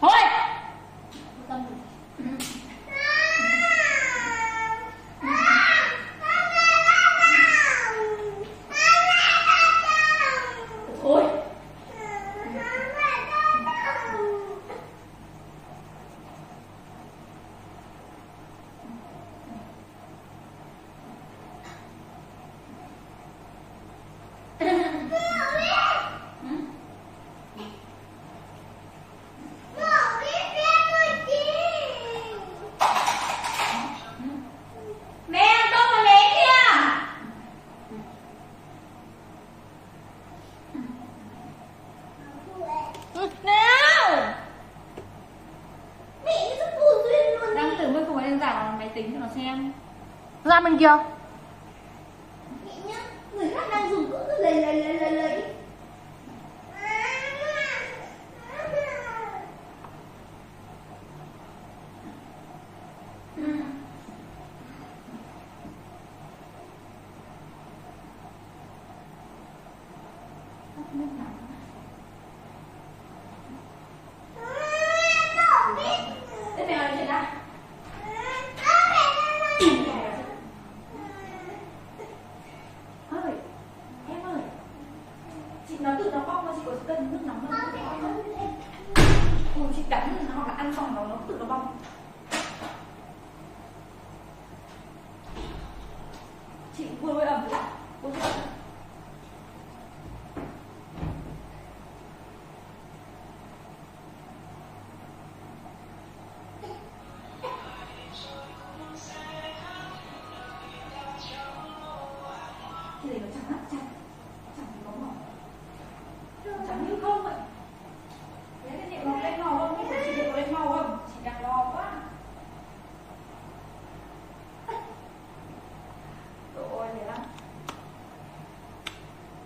thôi. Ôi. Ra bên kia. Người khác đang dùng cứ lấy.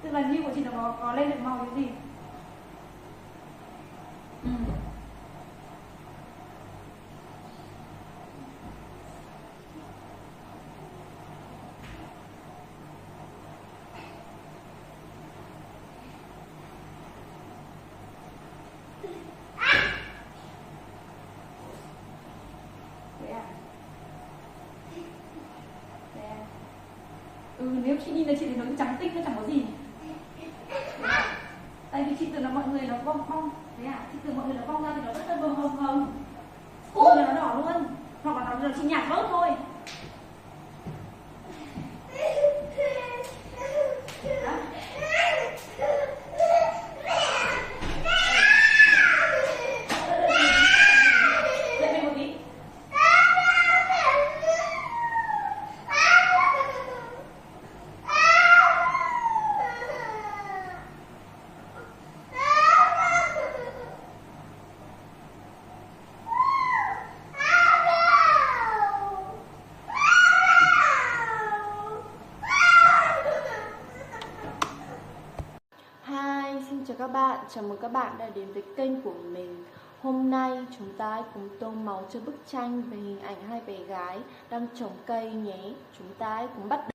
Tức là như của chị nó có lên được màu cái gì? Nếu chị nhìn thấy chị thì nó trắng tinh, nó chẳng có gì. Tại vì chị tưởng là mọi người nó bong. Thế à? Chị tưởng mọi người nó bong ra thì nó rất là hồng. Ôi là nó đỏ luôn. Hoặc là nó chỉ nhạt bớt thôi. Chào mừng các bạn đã đến với kênh của mình. Hôm nay chúng ta hãy cùng tô màu cho bức tranh về hình ảnh hai bé gái đang trồng cây nhé. Chúng ta hãy cùng bắt đầu.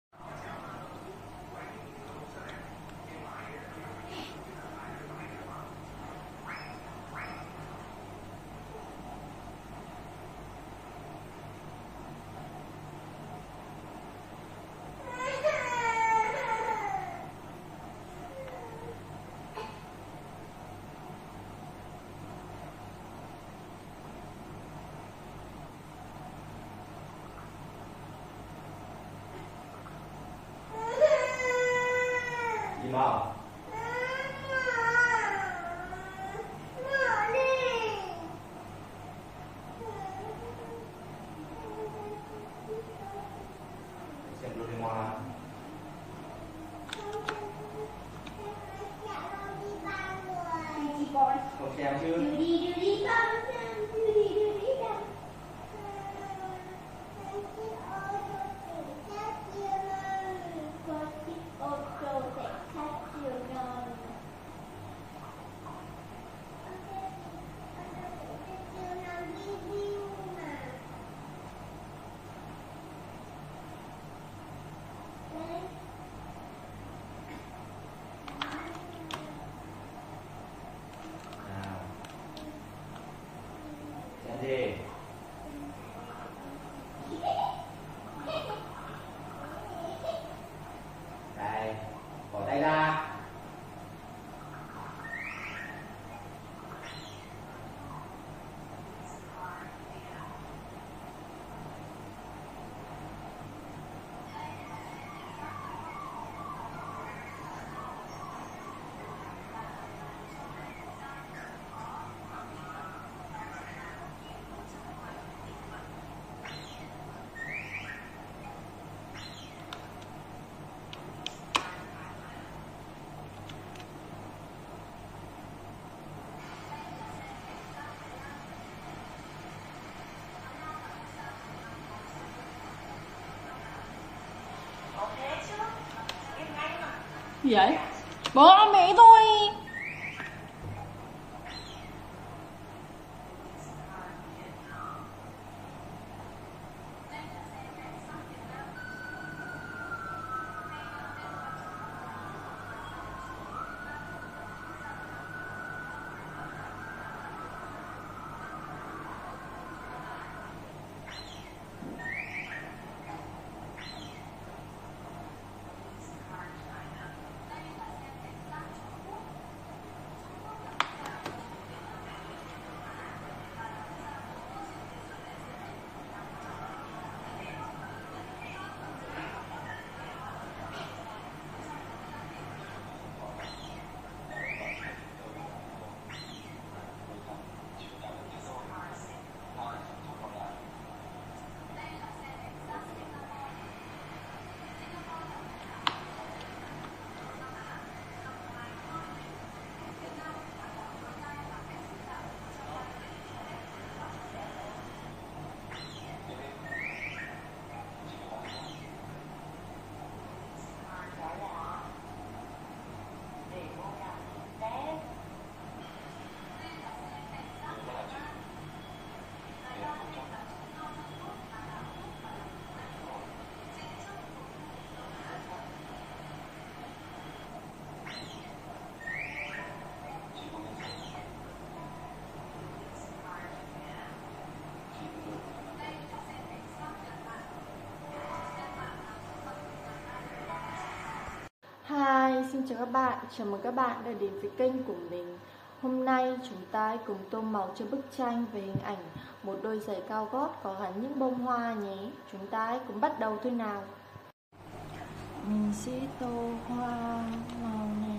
gì? Đây, bỏ tay ra. Gì vậy? Bỏ mẹ tôi. Xin chào các bạn, chào mừng các bạn đã đến với kênh của mình. Hôm nay chúng ta hãy cùng tô màu cho bức tranh về hình ảnh một đôi giày cao gót có gắn những bông hoa nhé. Chúng ta hãy cùng bắt đầu thôi nào. Mình sẽ tô hoa màu này.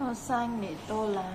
Hoa xanh để tô lá.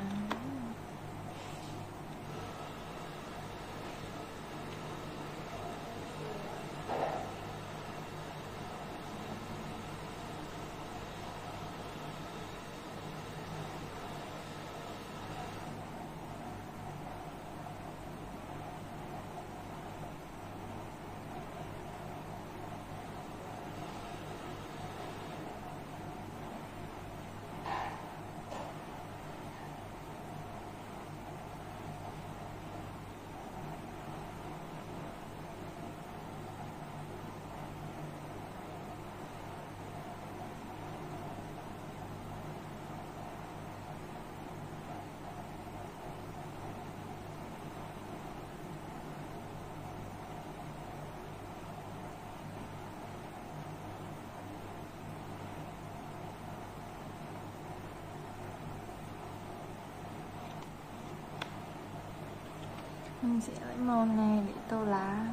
Mình sẽ lấy màu này để tô lá.